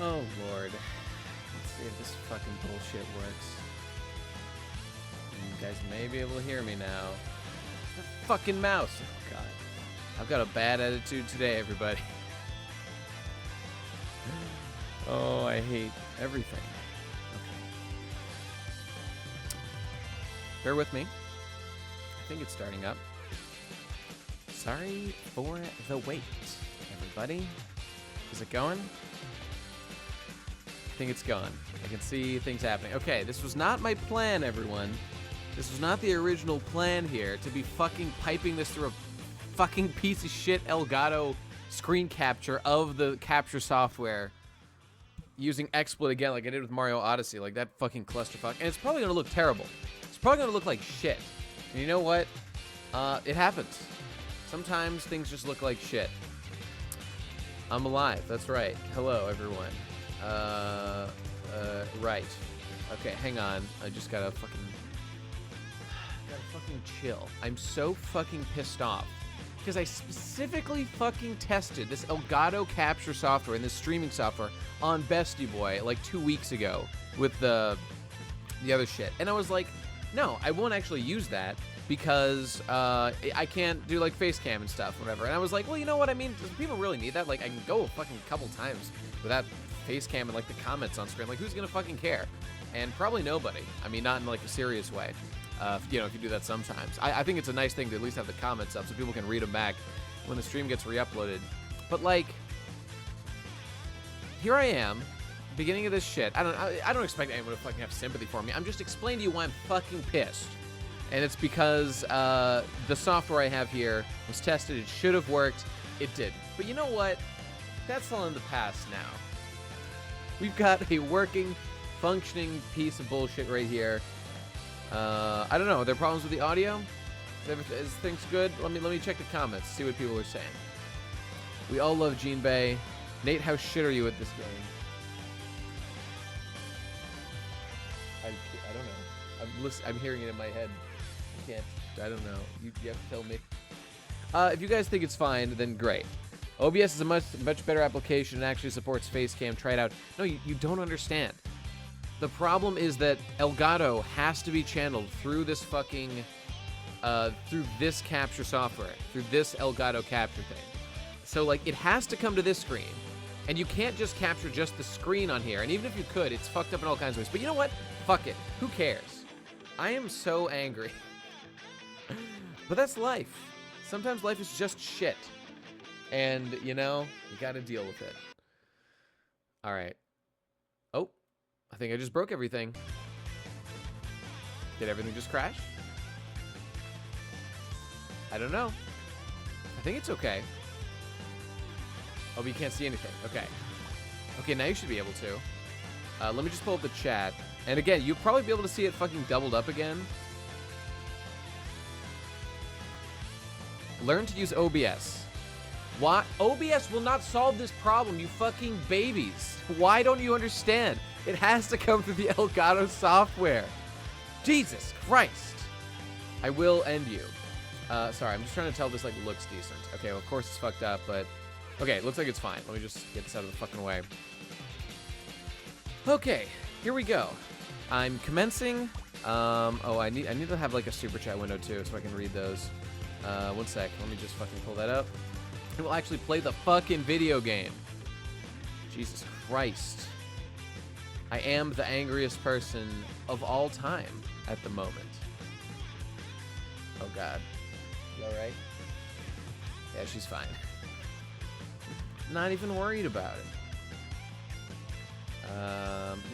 Oh, Lord. Let's see if this fucking bullshit works. You guys may be able to hear me now. The fucking mouse. Oh, God. I've got a bad attitude today, everybody. Oh, I hate everything. Okay. Bear with me. I think it's starting up. Sorry for the wait, everybody. Is it going? I think it's gone. I can see things happening. Okay, this was not my plan, everyone. This was not the original plan here, to be fucking piping this through a fucking piece of shit Elgato screen capture of the capture software using XSplit again like I did with Mario Odyssey, like that fucking clusterfuck. And it's probably gonna look terrible. It's probably gonna look like shit. And you know what? It happens. Sometimes things just look like shit. I'm alive, that's right. Hello, everyone. Right. Okay, hang on. I just gotta fucking chill. I'm so fucking pissed off because I specifically fucking tested this Elgato capture software and this streaming software on Bestie Boy like 2 weeks ago with the other shit. And I was like, no, I won't actually use that because I can't do like face cam and stuff, whatever. And I was like, well, you know what I mean? Does people really need that? Like, I can go a fucking couple times without face cam and like the comments on screen. Like, who's gonna fucking care? And probably nobody. I mean, not in like a serious way. You know, if you do that sometimes. I think it's a nice thing to at least have the comments up so people can read them back when the stream gets re-uploaded. But like, here I am, beginning of this shit. I don't expect anyone to fucking have sympathy for me. I'm just explaining to you why I'm fucking pissed. And it's because the software I have here was tested. It should have worked. It didn't. But you know what? That's all in the past now. We've got a working, functioning piece of bullshit right here. I don't know. Are there problems with the audio? Is things good? Let me check the comments. See what people are saying. We all love Gene Bay. Nate, how shit are you at this game? I don't know. I'm hearing it in my head. I don't know. You have to tell me. If you guys think it's fine, then great. OBS is a much better application and actually supports face cam. Try it out. No, you don't understand. The problem is that Elgato has to be channeled through this fucking, through this capture software, through this Elgato capture thing. So, like, it has to come to this screen. And you can't just capture just the screen on here. And even if you could, it's fucked up in all kinds of ways. But you know what? Fuck it. Who cares? I am so angry. But that's life. Sometimes life is just shit. And, you know, you gotta deal with it. All right. Oh. I think I just broke everything. Did everything just crash? I don't know. I think it's okay. Oh, but you can't see anything. Okay. Okay, now you should be able to. Let me just pull up the chat. And again, you'll probably be able to see it fucking doubled up again. Learn to use OBS. Why? OBS will not solve this problem, you fucking babies. Why don't you understand? It has to come through the Elgato software. Jesus Christ. I will end you. Sorry, I'm just trying to tell this like looks decent. Okay, well, of course it's fucked up, but... Okay, it looks like it's fine. Let me just get this out of the fucking way. Okay, here we go. I'm commencing. Oh, I need to have like a super chat window too, so I can read those. 1 sec. Let me just fucking pull that up. It will actually play the fucking video game. Jesus Christ. I am the angriest person of all time at the moment. Oh, God. You all right? Yeah, she's fine. Not even worried about it.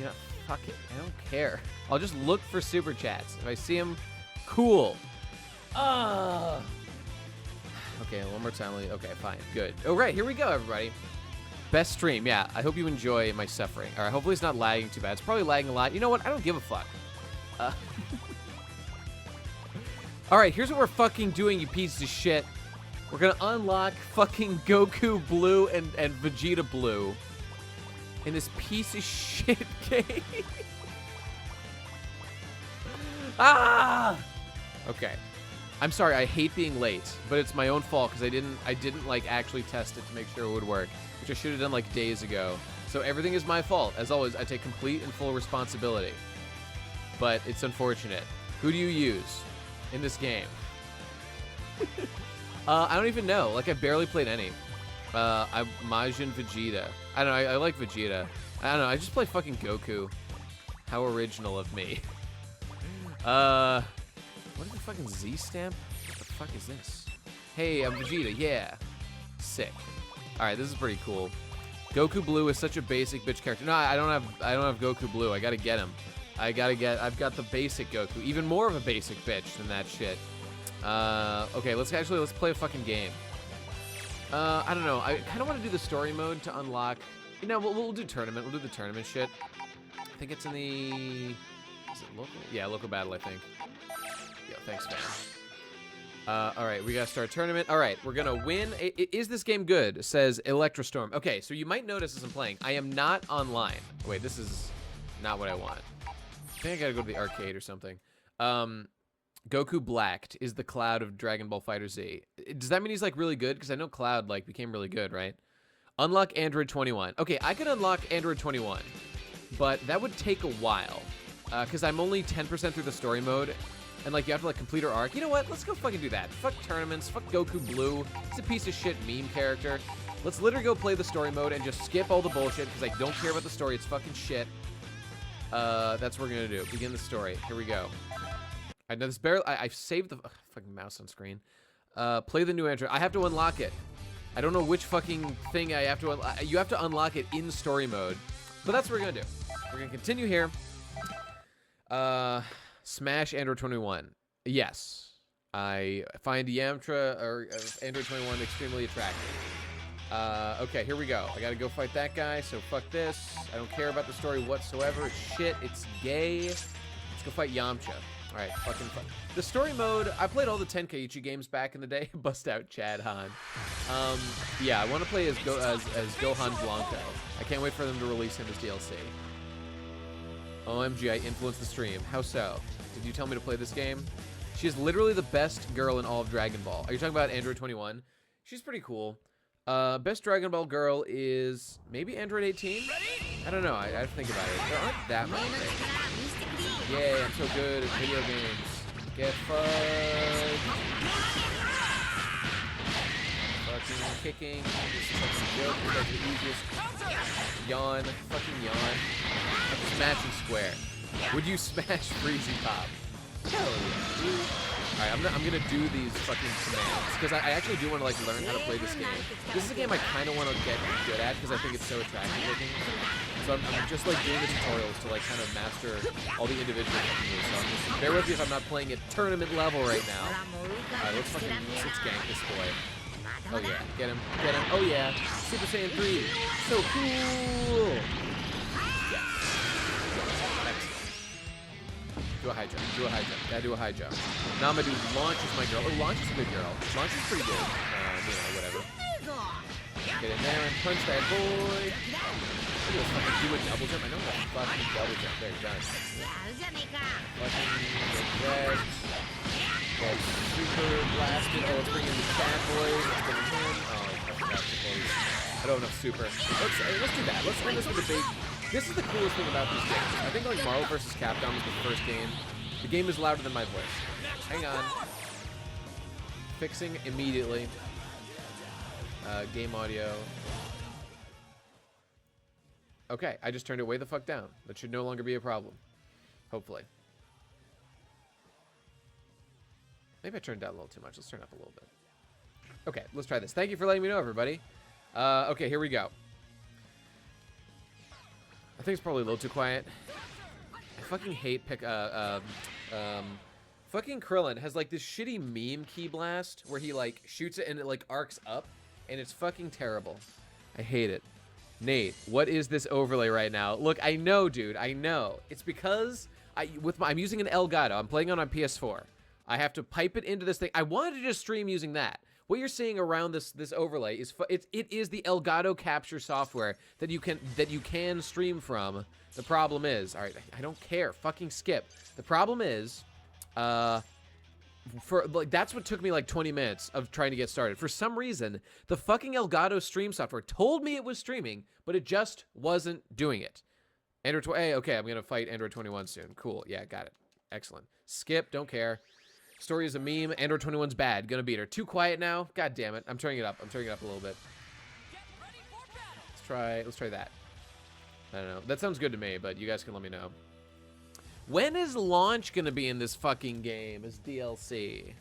You know, fuck it. I don't care. I'll just look for super chats. If I see them, cool. Okay, one more time. Okay, fine. Good. All right, here we go, everybody. Best stream. Yeah, I hope you enjoy my suffering. All right, hopefully it's not lagging too bad. It's probably lagging a lot. You know what? I don't give a fuck. All right, here's what we're fucking doing, you pieces of shit. We're going to unlock fucking Goku Blue and Vegeta Blue in this piece of shit game. Okay. I'm sorry, I hate being late, but it's my own fault because I didn't like actually test it to make sure it would work, which I should have done like days ago. So everything is my fault. As always, I take complete and full responsibility. But it's unfortunate. Who do you use in this game? I don't even know. Like, I barely played any. I'm Majin Vegeta. I don't know. I like Vegeta. I don't know. I just play fucking Goku. How original of me. What is the fucking Z stamp? What the fuck is this? Hey, I'm Vegeta. Yeah. Sick. All right, this is pretty cool. Goku Blue is such a basic bitch character. No, I don't have Goku Blue. I gotta get him. I've got the basic Goku. Even more of a basic bitch than that shit. Okay, let's play a fucking game. I don't know. I kind of want to do the story mode to unlock. You know, we'll do tournament. We'll do the tournament shit. I think it's in the. Is it local? Yeah, local battle. I think. Yeah, thanks, man. All right, we gotta start a tournament. All right, we're gonna win. Is this game good? It says Electrostorm. Okay, so you might notice as I'm playing, I am not online. Wait, this is not what I want. I think I gotta go to the arcade or something. Goku Blacked is the Cloud of Dragon Ball FighterZ. Does that mean he's like really good? Because I know Cloud like became really good, right? Unlock Android 21. Okay, I could unlock Android 21, but that would take a while because I'm only 10% through the story mode, and like you have to like complete her arc. You know what? Let's go fucking do that. Fuck tournaments. Fuck Goku Blue. He's a piece of shit meme character. Let's literally go play the story mode and just skip all the bullshit because I don't care about the story. It's fucking shit. That's what we're gonna do. Begin the story. Here we go. I know this barely. I've saved the fucking mouse on screen. Play the new Android. I have to unlock it. I don't know which fucking thing I have to. You have to unlock it in story mode, but that's what we're gonna do. We're gonna continue here. Smash Android 21. Yes, I find Yamcha or Android 21 extremely attractive. Okay, here we go. I gotta go fight that guy. So fuck this. I don't care about the story whatsoever. It's shit. It's gay. Let's go fight Yamcha. All right, fucking fun. The story mode, I played all the Tenkaichi games back in the day. Bust out Chad Han. Yeah, I want to play as Gohan Blanco. I can't wait for them to release him as DLC. OMG, I influenced the stream. How so? Did you tell me to play this game? She is literally the best girl in all of Dragon Ball. Are you talking about Android 21? She's pretty cool. Best Dragon Ball girl is maybe Android 18? I don't know. I have to think about it. There aren't that many things. Yay, I'm so good at video games. Get fucked. Fucking kicking. This is fucking joke. That's the easiest. Yawn. Fucking yawn. I'm smashing square. Would you smash Freezy Pop? Hell yeah, dude. Alright, I'm gonna do these fucking commands because I actually do want to like learn how to play this game. This is a game I kind of want to get good at because I think it's so attractive looking. So I'm just like doing the tutorials to like kind of master all the individual moves. So I'm just, bear with me if I'm not playing at tournament level right now. Alright, let's gank this boy. Oh yeah, get him. Oh yeah, Super Saiyan 3, so cool. Do a high jump. Gotta do a high jump. Now I'm gonna do Launch is my girl. Oh, Launch is a good girl. Launch is pretty good. You know, whatever. Get in there and punch that boy. Look at this fucking do a double jump. I know that fucking double jump. There, done. Fucking get wrecked. Get super blasted. Oh, let's bring in the bad boys. Let's bring him in. Oh, I forgot the close. I don't have super. Let's do that. Let's bring this with a big. This is the coolest thing about these games. I think like Marvel vs. Capcom was the first game. The game is louder than my voice. Hang on. Fixing immediately. Game audio. Okay, I just turned it way the fuck down. That should no longer be a problem. Hopefully. Maybe I turned it down a little too much. Let's turn it up a little bit. Okay, let's try this. Thank you for letting me know, everybody. Okay, here we go. I think it's probably a little too quiet. I fucking hate fucking Krillin has like this shitty meme key blast where he like shoots it and it like arcs up and it's fucking terrible. I hate it. Nate, what is this overlay right now? Look, I know, dude. I know. It's because I'm using an Elgato. I'm playing on my PS4. I have to pipe it into this thing. I wanted to just stream using that. What you're seeing around this overlay is it is the Elgato capture software that you can stream from. The problem is, all right, I don't care. Fucking skip. The problem is, for like that's what took me like 20 minutes of trying to get started. For some reason, the fucking Elgato stream software told me it was streaming, but it just wasn't doing it. Android 20. Hey, okay, I'm gonna fight Android 21 soon. Cool. Yeah, got it. Excellent. Skip. Don't care. Story is a meme. Android 21's bad. Gonna beat her. Too quiet now. God damn it. I'm turning it up. I'm turning it up a little bit. Let's try that. I don't know. That sounds good to me, but you guys can let me know. When is launch gonna be in this fucking game as DLC?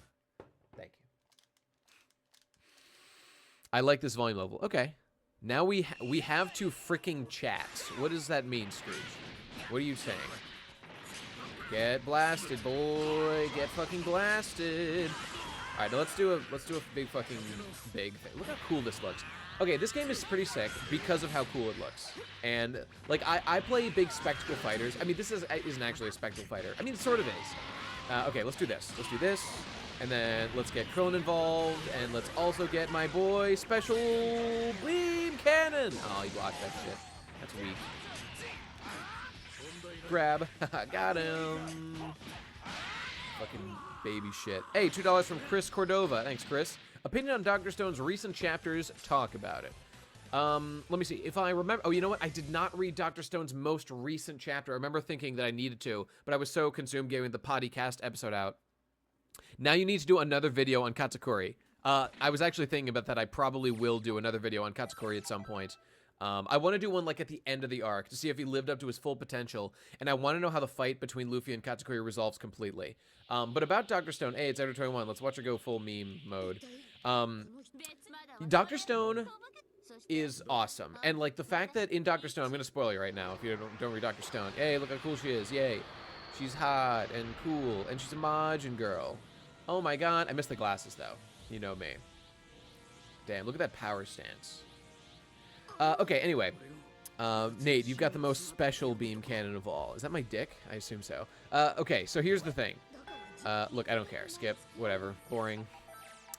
Thank you. I like this volume level. Okay. Now we have to freaking chat. What does that mean, Scrooge? What are you saying? Get blasted, boy. Get fucking blasted. All right, now let's do a big fucking big thing. Look how cool this looks. Okay, this game is pretty sick because of how cool it looks. And like I play big spectacle fighters. I mean, this isn't actually a spectacle fighter. I mean, it sort of is. Okay, let's do this. Let's do this. And then let's get Krillin involved, and let's also get my boy Special Beam Cannon. Oh, he blocked that shit. That's weak. Grab. Got him. Fucking baby shit. Hey, $2 from Chris Cordova. Thanks, Chris. Opinion on Dr. Stone's recent chapters. Talk about it. Let me see. If I remember... Oh, you know what? I did not read Dr. Stone's most recent chapter. I remember thinking that I needed to, but I was so consumed getting the podcast episode out. Now you need to do another video on Katakuri. I was actually thinking about that. I probably will do another video on Katakuri at some point. I want to do one like at the end of the arc to see if he lived up to his full potential, and I want to know how the fight between Luffy and Katakuri resolves completely. But about Dr. Stone, hey, it's Editor 21. Let's watch her go full meme mode. Dr. Stone is awesome, and like the fact that in Dr. Stone, I'm going to spoil you right now if you don't read Dr. Stone. Hey, look how cool she is! Yay, she's hot and cool, and she's a Majin girl. Oh my god, I missed the glasses though. You know me. Damn, look at that power stance. Okay, anyway. Nate, you've got the most special beam cannon of all. Is that my dick? I assume so. Okay, so here's the thing. Look, I don't care. Skip. Whatever. Boring.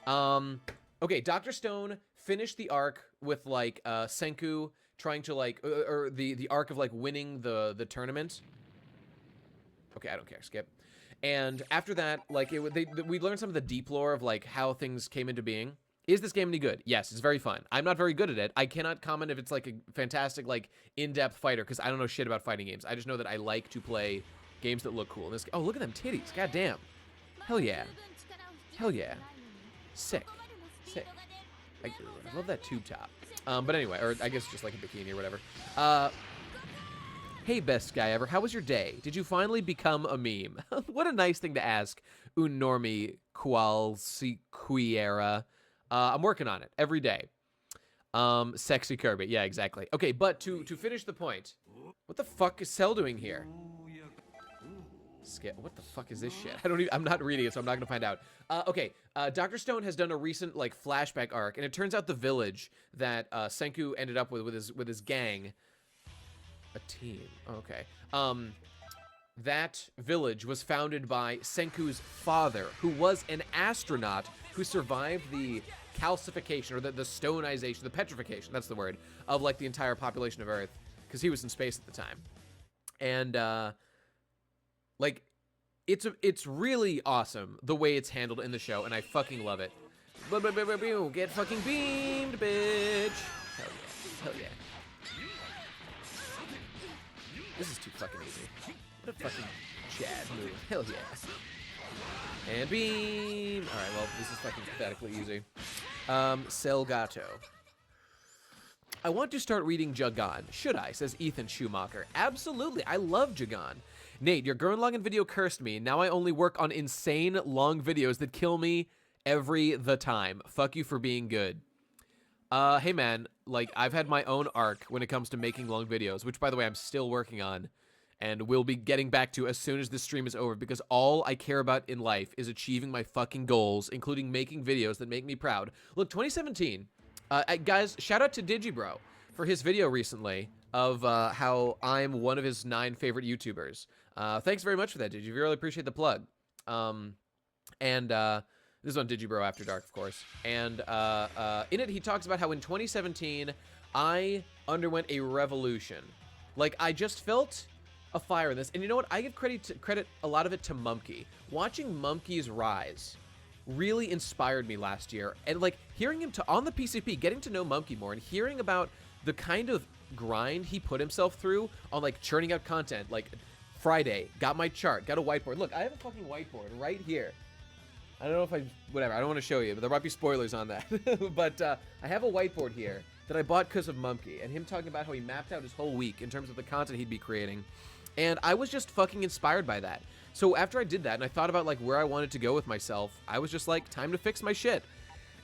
Okay, Dr. Stone finished the arc with, like, Senku trying to, like, or the arc of, like, winning the tournament. Okay, I don't care. Skip. And after that, like, we learned some of the deep lore of, like, how things came into being. Is this game any good? Yes, it's very fun. I'm not very good at it. I cannot comment if it's like a fantastic, like, in-depth fighter, because I don't know shit about fighting games. I just know that I like to play games that look cool. Oh, look at them titties. God damn. Hell yeah. Hell yeah. Sick. Sick. I love that tube top. But anyway, or I guess just like a bikini or whatever. Hey, best guy ever. How was your day? Did you finally become a meme? What a nice thing to ask. Un normie qualsiquiera. I'm working on it every day. Sexy Kirby. Yeah, exactly. Okay, but to finish the point, what the fuck is Cell doing here? Skip. What the fuck is this shit? I'm not reading it, so I'm not gonna find out. Okay, Dr. Stone has done a recent like flashback arc, and it turns out the village that Senku ended up with his gang. A team. Okay. That village was founded by Senku's father, who was an astronaut who survived the calcification, or the stonization, the petrification, that's the word, of, like, the entire population of Earth, because he was in space at the time. And, like, it's really awesome the way it's handled in the show, and I fucking love it. Get fucking beamed, bitch! Hell yeah. Hell yeah. This is too fucking easy. What a fucking Chad move. Hell yeah. And beam. Alright, well, this is fucking pathetically easy. Selgato. I want to start reading Jagan. Should I? Says Ethan Schumacher. Absolutely. I love Jagan. Nate, your Gurren video cursed me. Now I only work on insane long videos that kill me the time. Fuck you for being good. Hey man, like, I've had my own arc when it comes to making long videos, which, by the way, I'm still working on, and we'll be getting back to as soon as this stream is over, because all I care about in life is achieving my fucking goals, including making videos that make me proud. Look, 2017, guys, shout out to Digibro for his video recently of how I'm one of his 9 favorite YouTubers. Thanks very much for that, Digi. We really appreciate the plug. This is on Digibro After Dark, of course. And in it, he talks about how in 2017, I underwent a revolution. Like, I just felt a fire in this. And you know what? I give credit a lot of it to Mumkey. Watching Mumkey's rise really inspired me last year. And, like, hearing him on the PCP, getting to know Mumkey more and hearing about the kind of grind he put himself through on, like, churning out content. Like, Friday, got my chart, got a whiteboard. Look, I have a fucking whiteboard right here. I don't know if whatever, I don't want to show you, but there might be spoilers on that. But I have a whiteboard here that I bought because of Mumkey, and him talking about how he mapped out his whole week in terms of the content he'd be creating. And I was just fucking inspired by that. So after I did that, and I thought about, like, where I wanted to go with myself, I was just like, time to fix my shit.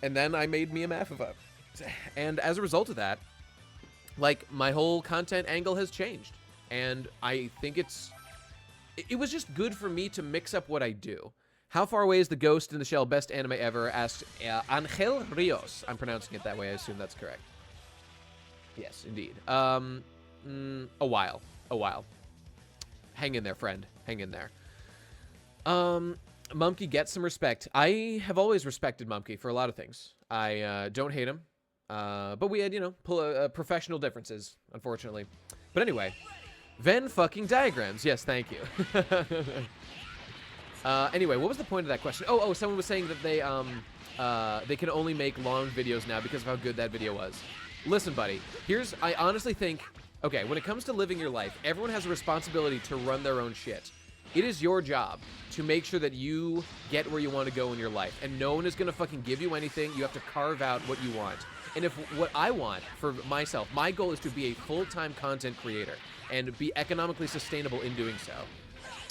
And then I made me a Mafifa. And as a result of that, like, my whole content angle has changed. And I think it was just good for me to mix up what I do. How far away is the Ghost in the Shell best anime ever? Asked Angel Rios. I'm pronouncing it that way. I assume that's correct. Yes, indeed. A while. Hang in there, friend. Hang in there. Mumkey gets some respect. I have always respected Mumkey for a lot of things. I don't hate him. But we had, you know, professional differences, unfortunately. But anyway, Venn fucking diagrams. Yes, thank you. Anyway, what was the point of that question? Oh, someone was saying that they can only make long videos now because of how good that video was. Listen, buddy, I honestly think, okay, when it comes to living your life, everyone has a responsibility to run their own shit. It is your job to make sure that you get where you want to go in your life, and no one is going to fucking give you anything. You have to carve out what you want. And if what I want for myself, my goal is to be a full-time content creator and be economically sustainable in doing so.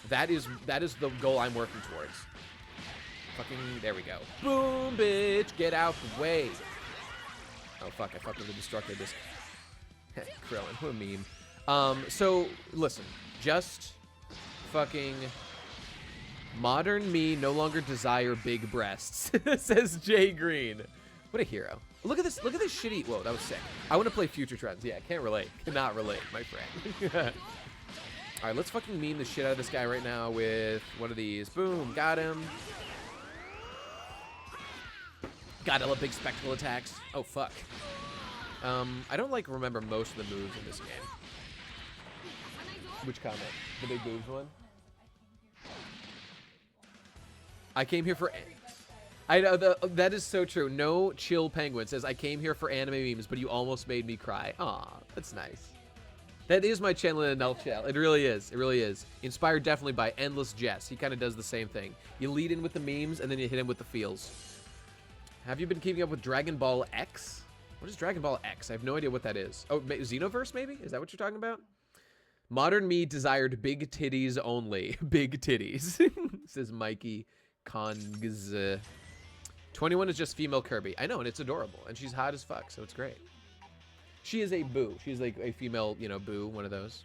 That is the goal I'm working towards. Fucking, there we go. Boom, bitch, get out the way. Oh, fuck, I fucked with the destructor disc. Krillin, what a meme. So, listen, just fucking modern me no longer desire big breasts, says Jay Green. What a hero. Look at this shitty, whoa, that was sick. I want to play Future Trends. Yeah, can't relate. Cannot relate, my friend. All right, let's fucking meme the shit out of this guy right now with one of these. Boom, got him. Got a big spectacle attacks. Oh, fuck. I don't, like, remember most of the moves in this game. Which comment? The big boobs one? I came here for... I know, that is so true. No Chill Penguin says, I came here for anime memes, but you almost made me cry. Aw, that's nice. That is my channel in a nutshell. It really is. It really is. Inspired definitely by Endless Jess. He kind of does the same thing. You lead in with the memes, and then you hit him with the feels. Have you been keeping up with Dragon Ball X? What is Dragon Ball X? I have no idea what that is. Oh, Xenoverse, maybe? Is that what you're talking about? Modern me desired big titties only. Big titties. Says Mikey Kongs. 21 is just female Kirby. I know, and it's adorable. And she's hot as fuck, so it's great. She is a Boo. She's like a female, you know, Boo, one of those.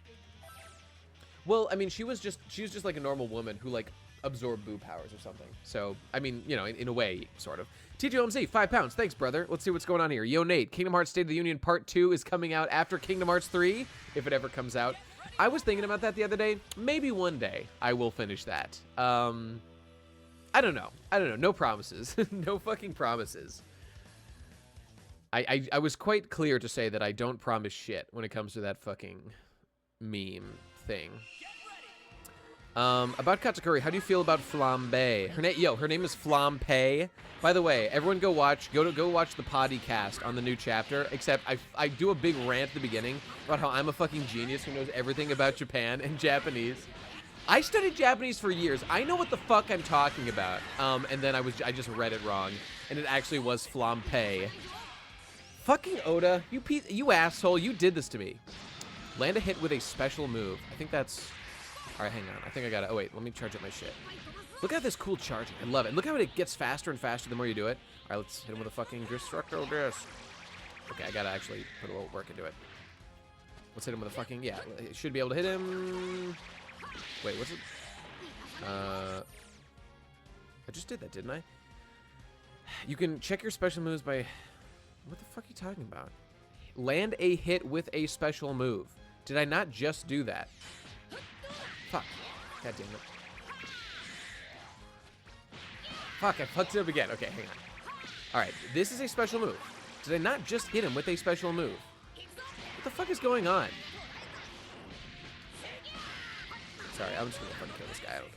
Well, I mean, she was just like a normal woman who, like, absorbed Boo powers or something. So, I mean, you know, in a way, sort of. TJOMZ, 5 pounds. Thanks, brother. Let's see what's going on here. Yo, Nate, Kingdom Hearts State of the Union Part 2 is coming out after Kingdom Hearts 3, if it ever comes out. I was thinking about that the other day. Maybe one day I will finish that. I don't know. No promises. No fucking promises. I was quite clear to say that I don't promise shit when it comes to that fucking meme thing. About Katakuri, how do you feel about Flambe? Her name is Flampe. By the way, everyone go watch the podcast on the new chapter, except I do a big rant at the beginning about how I'm a fucking genius who knows everything about Japan and Japanese. I studied Japanese for years. I know what the fuck I'm talking about. And then I just read it wrong, and it actually was Flampe. Fucking Oda, you asshole, you did this to me. Land a hit with a special move. I think that's... Alright, hang on. I think I got it. Oh, wait, let me charge up my shit. Look at this cool charging. I love it. Look how it gets faster and faster the more you do it. Alright, let's hit him with a fucking destructo disc. Okay, I gotta actually put a little work into it. Let's hit him with a fucking... Yeah, it should be able to hit him... Wait, what's it? I just did that, didn't I? You can check your special moves by... What the fuck are you talking about? Land a hit with a special move. Did I not just do that? Fuck. God damn it. Fuck, I fucked it up again. Okay, hang on. Alright, this is a special move. Did I not just hit him with a special move? What the fuck is going on? Sorry, I'm just gonna fucking kill this guy. I don't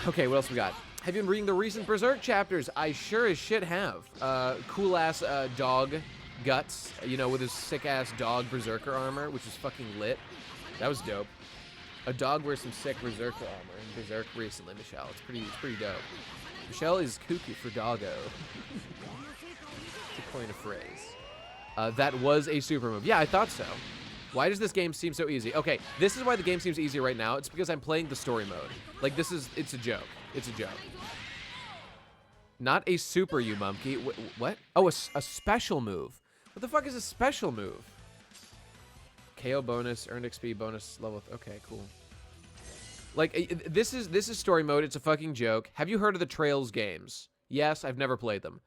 care. Okay, what else we got? Have you been reading the recent Berserk chapters? I sure as shit have. Cool ass dog guts, you know, with his sick ass dog berserker armor, which is fucking lit. That was dope. A dog wears some sick berserker armor in Berserk recently, Michelle. It's pretty dope. Michelle is kooky for doggo. To coin a phrase. That was a super move. Yeah, I thought so. Why does this game seem so easy? Okay, this is why the game seems easy right now. It's because I'm playing the story mode. Like, it's a joke. It's a joke. Not a super, you monkey. What? Oh, a special move. What the fuck is a special move? KO bonus, earned XP bonus level. Okay, cool. Like, this is story mode. It's a fucking joke. Have you heard of the Trails games? Yes, I've never played them.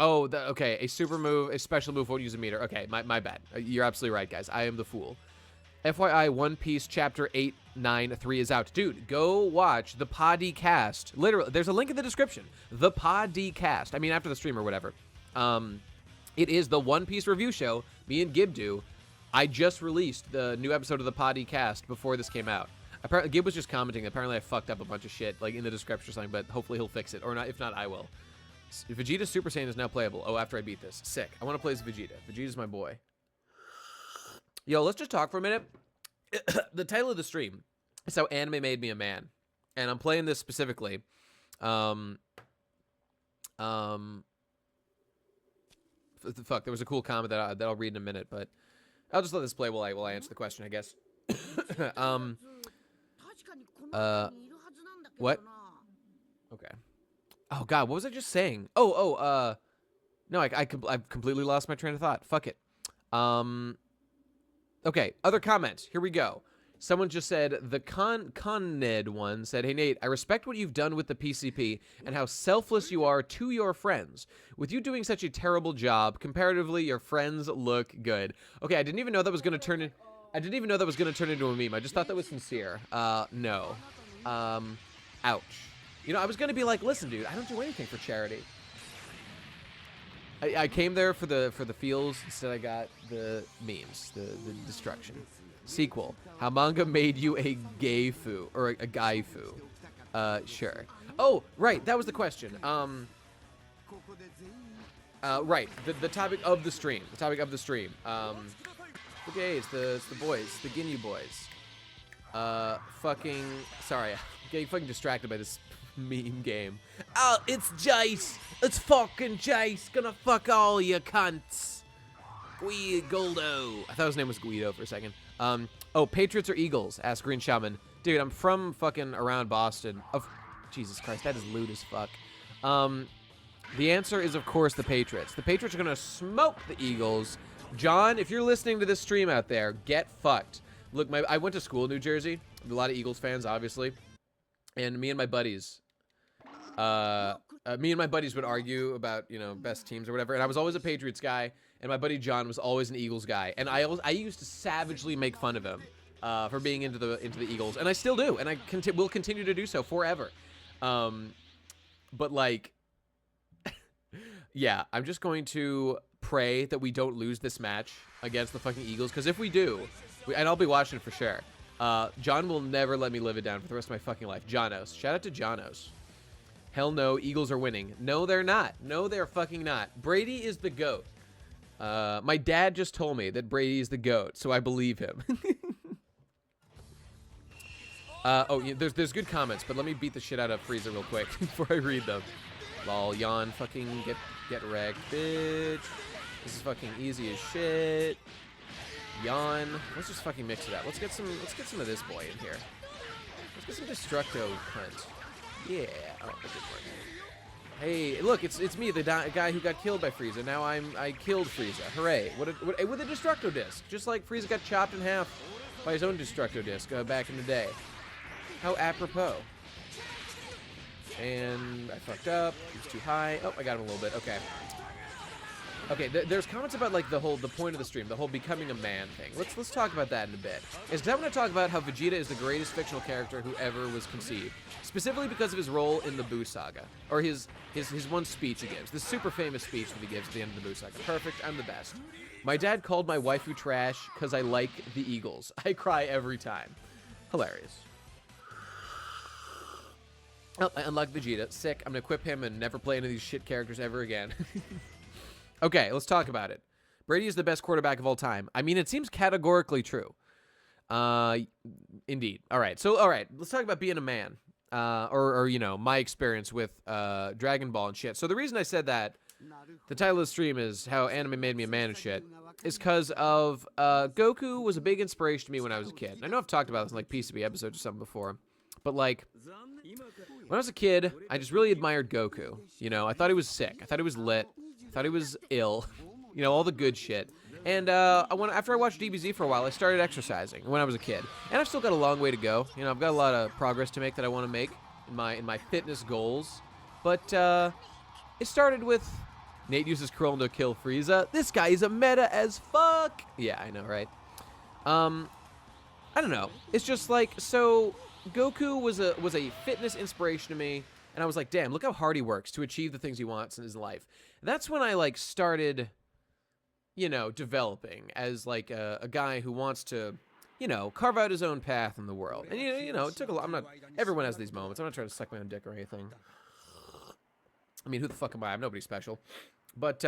Okay, a super move, a special move won't use a meter. Okay, my bad. You're absolutely right, guys. I am the fool. FYI, One Piece Chapter 893 is out. Dude, go watch the podcast. Literally, there's a link in the description. The podcast. I mean, after the stream or whatever. It is the One Piece review show me and Gib do. I just released the new episode of the podcast before this came out. Apparently, Gib was just commenting. Apparently, I fucked up a bunch of shit, like in the description or something, but hopefully he'll fix it. Or not. If not, I will. Vegeta Super Saiyan is now playable. Oh, after I beat this. Sick. I want to play as Vegeta. Vegeta's my boy. Yo, let's just talk for a minute. The title of the stream is How Anime Made Me a Man. And I'm playing this specifically. Fuck, there was a cool comment that I'll read in a minute, but I'll just let this play while I answer the question, I guess. What? Okay. Oh God, what was I just saying? No, I've completely lost my train of thought. Fuck it. Okay, other comments. Here we go. Someone just said, the Conned one said, hey Nate, I respect what you've done with the PCP and how selfless you are to your friends. With you doing such a terrible job, comparatively, your friends look good. Okay, I didn't even know that was gonna turn into a meme. I just thought that was sincere. No. Ouch. You know, I was gonna be like, listen, dude, I don't do anything for charity. I came there for the feels. Instead, I got the memes, the destruction. Sequel: How manga made you a gay-fu or a guy-fu? Sure. Oh, right, that was the question. Right, the topic of the stream. The topic of the stream. The gays, the boys, the Ginyu boys. Fucking sorry, I'm getting fucking distracted by this meme game. Oh, it's Jace. It's fucking Jace. Gonna fuck all you cunts. Guido. I thought his name was Guido for a second. Oh, Patriots or Eagles? Asked Green Shaman. Dude, I'm from fucking around Boston. Jesus Christ, that is lewd as fuck. The answer is, of course, the Patriots. The Patriots are gonna smoke the Eagles. John, if you're listening to this stream out there, get fucked. Look, I went to school in New Jersey. A lot of Eagles fans, obviously. And me and my buddies would argue about, you know, best teams or whatever. And I was always a Patriots guy. And my buddy John was always an Eagles guy. And I used to savagely make fun of him for being into the Eagles. And I still do. And I will continue to do so forever. But, like, yeah, I'm just going to pray that we don't lose this match against the fucking Eagles. Because if we do, and I'll be watching for sure, John will never let me live it down for the rest of my fucking life. Jonos. Shout out to Jonos. Hell no, Eagles are winning. No, they're not. No, they're fucking not. Brady is the GOAT. My dad just told me that Brady is the GOAT, so I believe him. Yeah, there's good comments, but let me beat the shit out of Frieza real quick before I read them. Lol, yawn, fucking get wrecked, bitch. This is fucking easy as shit. Yawn. Let's just fucking mix it up. Let's get some of this boy in here. Let's get some Destructo cunt. Yeah. Oh, that didn't work. Hey, look, it's me, the guy who got killed by Frieza. Now I killed Frieza. Hooray! With a Destructo disc, just like Frieza got chopped in half by his own Destructo disc back in the day. How apropos. And I fucked up. He was too high. Oh, I got him a little bit. Okay. Okay, there's comments about like the point of the stream, the whole becoming a man thing. Let's talk about that in a bit. Is because I want to talk about how Vegeta is the greatest fictional character who ever was conceived, specifically because of his role in the Buu Saga, or his one speech he gives, the super famous speech that he gives at the end of the Buu Saga. Perfect, I'm the best. My dad called my waifu trash because I like the Eagles. I cry every time. Hilarious. Oh, I unlocked Vegeta. Sick. I'm gonna equip him and never play any of these shit characters ever again. Okay, let's talk about it. Brady is the best quarterback of all time. I mean, it seems categorically true. Indeed. All right, let's talk about being a man. Or you know, my experience with Dragon Ball and shit. So the reason I said that, the title of the stream is How Anime Made Me a Man and shit, is because of Goku was a big inspiration to me when I was a kid. I know I've talked about this in like PCB episodes or something before, but like, when I was a kid, I just really admired Goku. You know, I thought he was sick. I thought he was lit. I thought he was ill. You know, all the good shit. And after I watched DBZ for a while, I started exercising when I was a kid. And I've still got a long way to go. You know, I've got a lot of progress to make that I want to make in my fitness goals. But it started with Nate uses Krillin to kill Frieza. This guy is a meta as fuck. Yeah, I know, right? I don't know. It's just like, so Goku was a fitness inspiration to me. And I was like, damn, look how hard he works to achieve the things he wants in his life. That's when I like started, you know, developing as like a guy who wants to, you know, carve out his own path in the world. And you know, it took a lot. Everyone has these moments. I'm not trying to suck my own dick or anything. I mean, who the fuck am I? I'm nobody special. But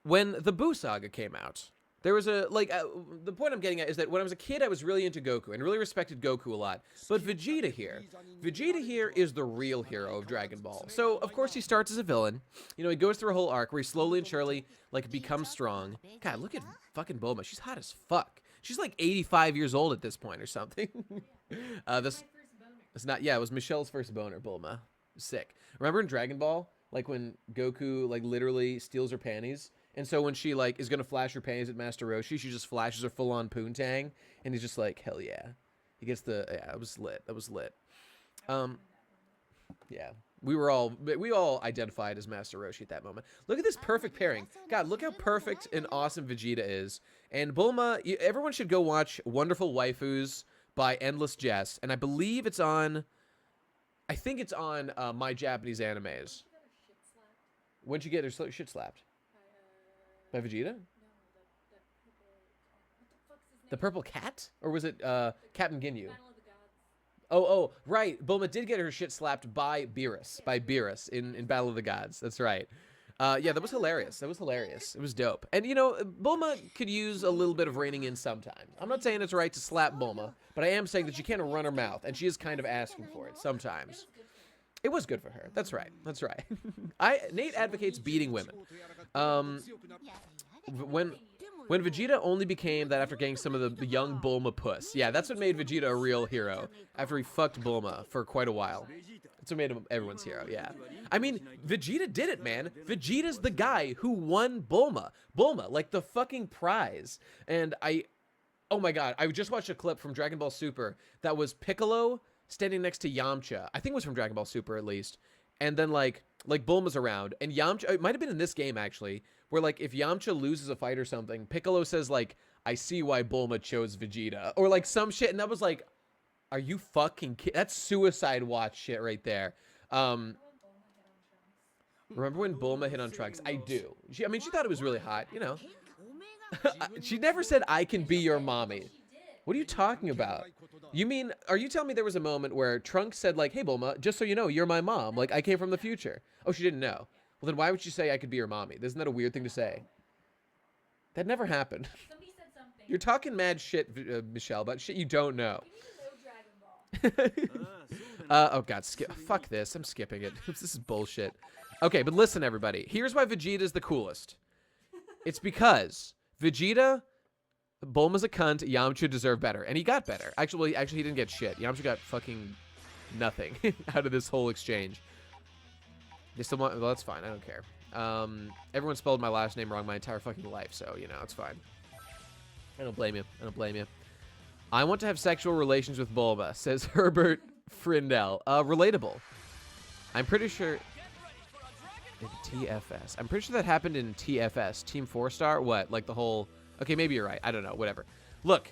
when the Buu Saga came out, there was the point I'm getting at is that when I was a kid, I was really into Goku and really respected Goku a lot. But Vegeta here is the real hero of Dragon Ball. So, of course, he starts as a villain. You know, he goes through a whole arc where he slowly and surely, like, becomes strong. God, look at fucking Bulma. She's hot as fuck. She's like 85 years old at this point or something. It's not, yeah, it was Michelle's first boner, Bulma. Sick. Remember in Dragon Ball, like, when Goku, like, literally steals her panties? And so when she, like, is going to flash her panties at Master Roshi, she just flashes her full-on poontang. And he's just like, hell yeah. He gets the, yeah, it was lit. That was lit. Yeah. We all identified as Master Roshi at that moment. Look at this perfect pairing. God, look how perfect and awesome Vegeta is. And Bulma, everyone should go watch Wonderful Waifus by Endless Jess. And I believe it's on, I think it's on My Japanese Animes. When'd you get her shit slapped? By Vegeta? No, the purple cat? Or was it Captain Ginyu? Oh, right. Bulma did get her shit slapped by Beerus in Battle of the Gods. That's right. Yeah, that was hilarious. That was hilarious. It was dope. And, you know, Bulma could use a little bit of reining in sometimes. I'm not saying it's right to slap Bulma, but I am saying that she can't run her mouth, and she is kind of asking for it sometimes. It was good for her. That's right. That's right. Nate advocates beating women. When Vegeta only became that after getting some of the young Bulma puss. Yeah, that's what made Vegeta a real hero. After he fucked Bulma for quite a while. That's what made him everyone's hero, yeah. I mean, Vegeta did it, man. Vegeta's the guy who won Bulma. Bulma, like the fucking prize. And oh my god, I just watched a clip from Dragon Ball Super that was Piccolo standing next to Yamcha. I think it was from Dragon Ball Super, at least. And then, like Bulma's around. And Yamcha, it might have been in this game, actually, where, like, if Yamcha loses a fight or something, Piccolo says, like, I see why Bulma chose Vegeta. Or, like, some shit. And that was like, are you fucking kidding? That's Suicide Watch shit right there. Remember when Bulma hit on Trunks? I do. She thought it was really hot, you know. She never said, I can be your mommy. What are you talking about? You mean, are you telling me there was a moment where Trunks said, like, hey, Bulma, just so you know, you're my mom. Like, I came from the future. Oh, she didn't know. Well, then why would you say I could be your mommy? Isn't that a weird thing to say? That never happened. Somebody said something. You're talking mad shit, Michelle, about shit you don't know. Oh, God. Fuck this. I'm skipping it. This is bullshit. Okay, but listen, everybody. Here's why Vegeta's the coolest. It's because Vegeta... Bulma's a cunt. Yamcha deserved better. And he got better. Actually, he didn't get shit. Yamcha got fucking nothing out of this whole exchange. They still want... Well, that's fine. I don't care. Everyone spelled my last name wrong my entire fucking life, so, you know, it's fine. I don't blame you. I don't blame you. I want to have sexual relations with Bulma, says Herbert Frindell. Relatable. I'm pretty sure... in TFS. I'm pretty sure that happened in TFS. Team 4-star? What? Like the whole... Okay, maybe you're right. I don't know. Whatever. Look,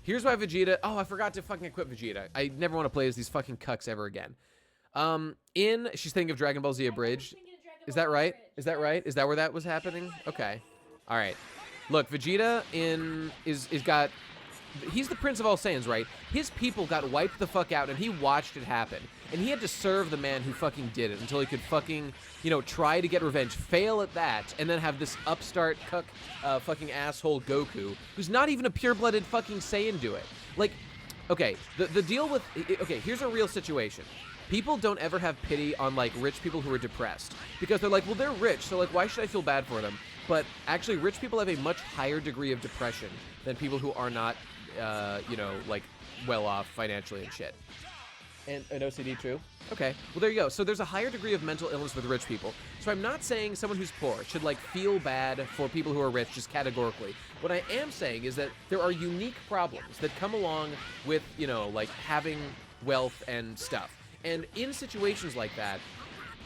here's why Vegeta... Oh, I forgot to fucking equip Vegeta. I never want to play as these fucking cucks ever again. She's thinking of Dragon Ball Z Abridged. Is that right? Is that right? Is that where that was happening? Okay. All right. Look, Vegeta is got... He's the Prince of all Saiyans, right? His people got wiped the fuck out, and he watched it happen. And he had to serve the man who fucking did it until he could fucking, you know, try to get revenge, fail at that, and then have this upstart cuck fucking asshole Goku, who's not even a pure-blooded fucking Saiyan, do it. Like, okay, the deal with... Okay, here's a real situation. People don't ever have pity on, like, rich people who are depressed. Because they're like, well, they're rich, so, like, why should I feel bad for them? But actually, rich people have a much higher degree of depression than people who are not, you know, like, well-off financially and shit. And an OCD, true? Okay. Well, there you go. So there's a higher degree of mental illness with rich people. So I'm not saying someone who's poor should, like, feel bad for people who are rich just categorically. What I am saying is that there are unique problems that come along with, you know, like, having wealth and stuff. And in situations like that,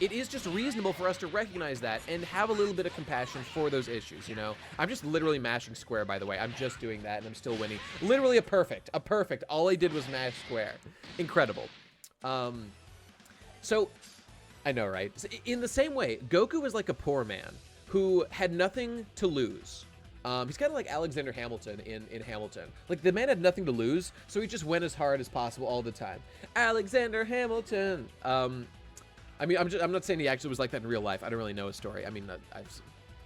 it is just reasonable for us to recognize that and have a little bit of compassion for those issues, you know? I'm just literally mashing square, by the way. I'm just doing that, and I'm still winning. Literally a perfect. A perfect. All I did was mash square. Incredible. So, I know, right? In the same way, Goku is like a poor man who had nothing to lose. He's kind of like Alexander Hamilton in Hamilton. Like, the man had nothing to lose, so he just went as hard as possible all the time. Alexander Hamilton! I mean, I'm not saying he actually was like that in real life. I don't really know his story. I mean,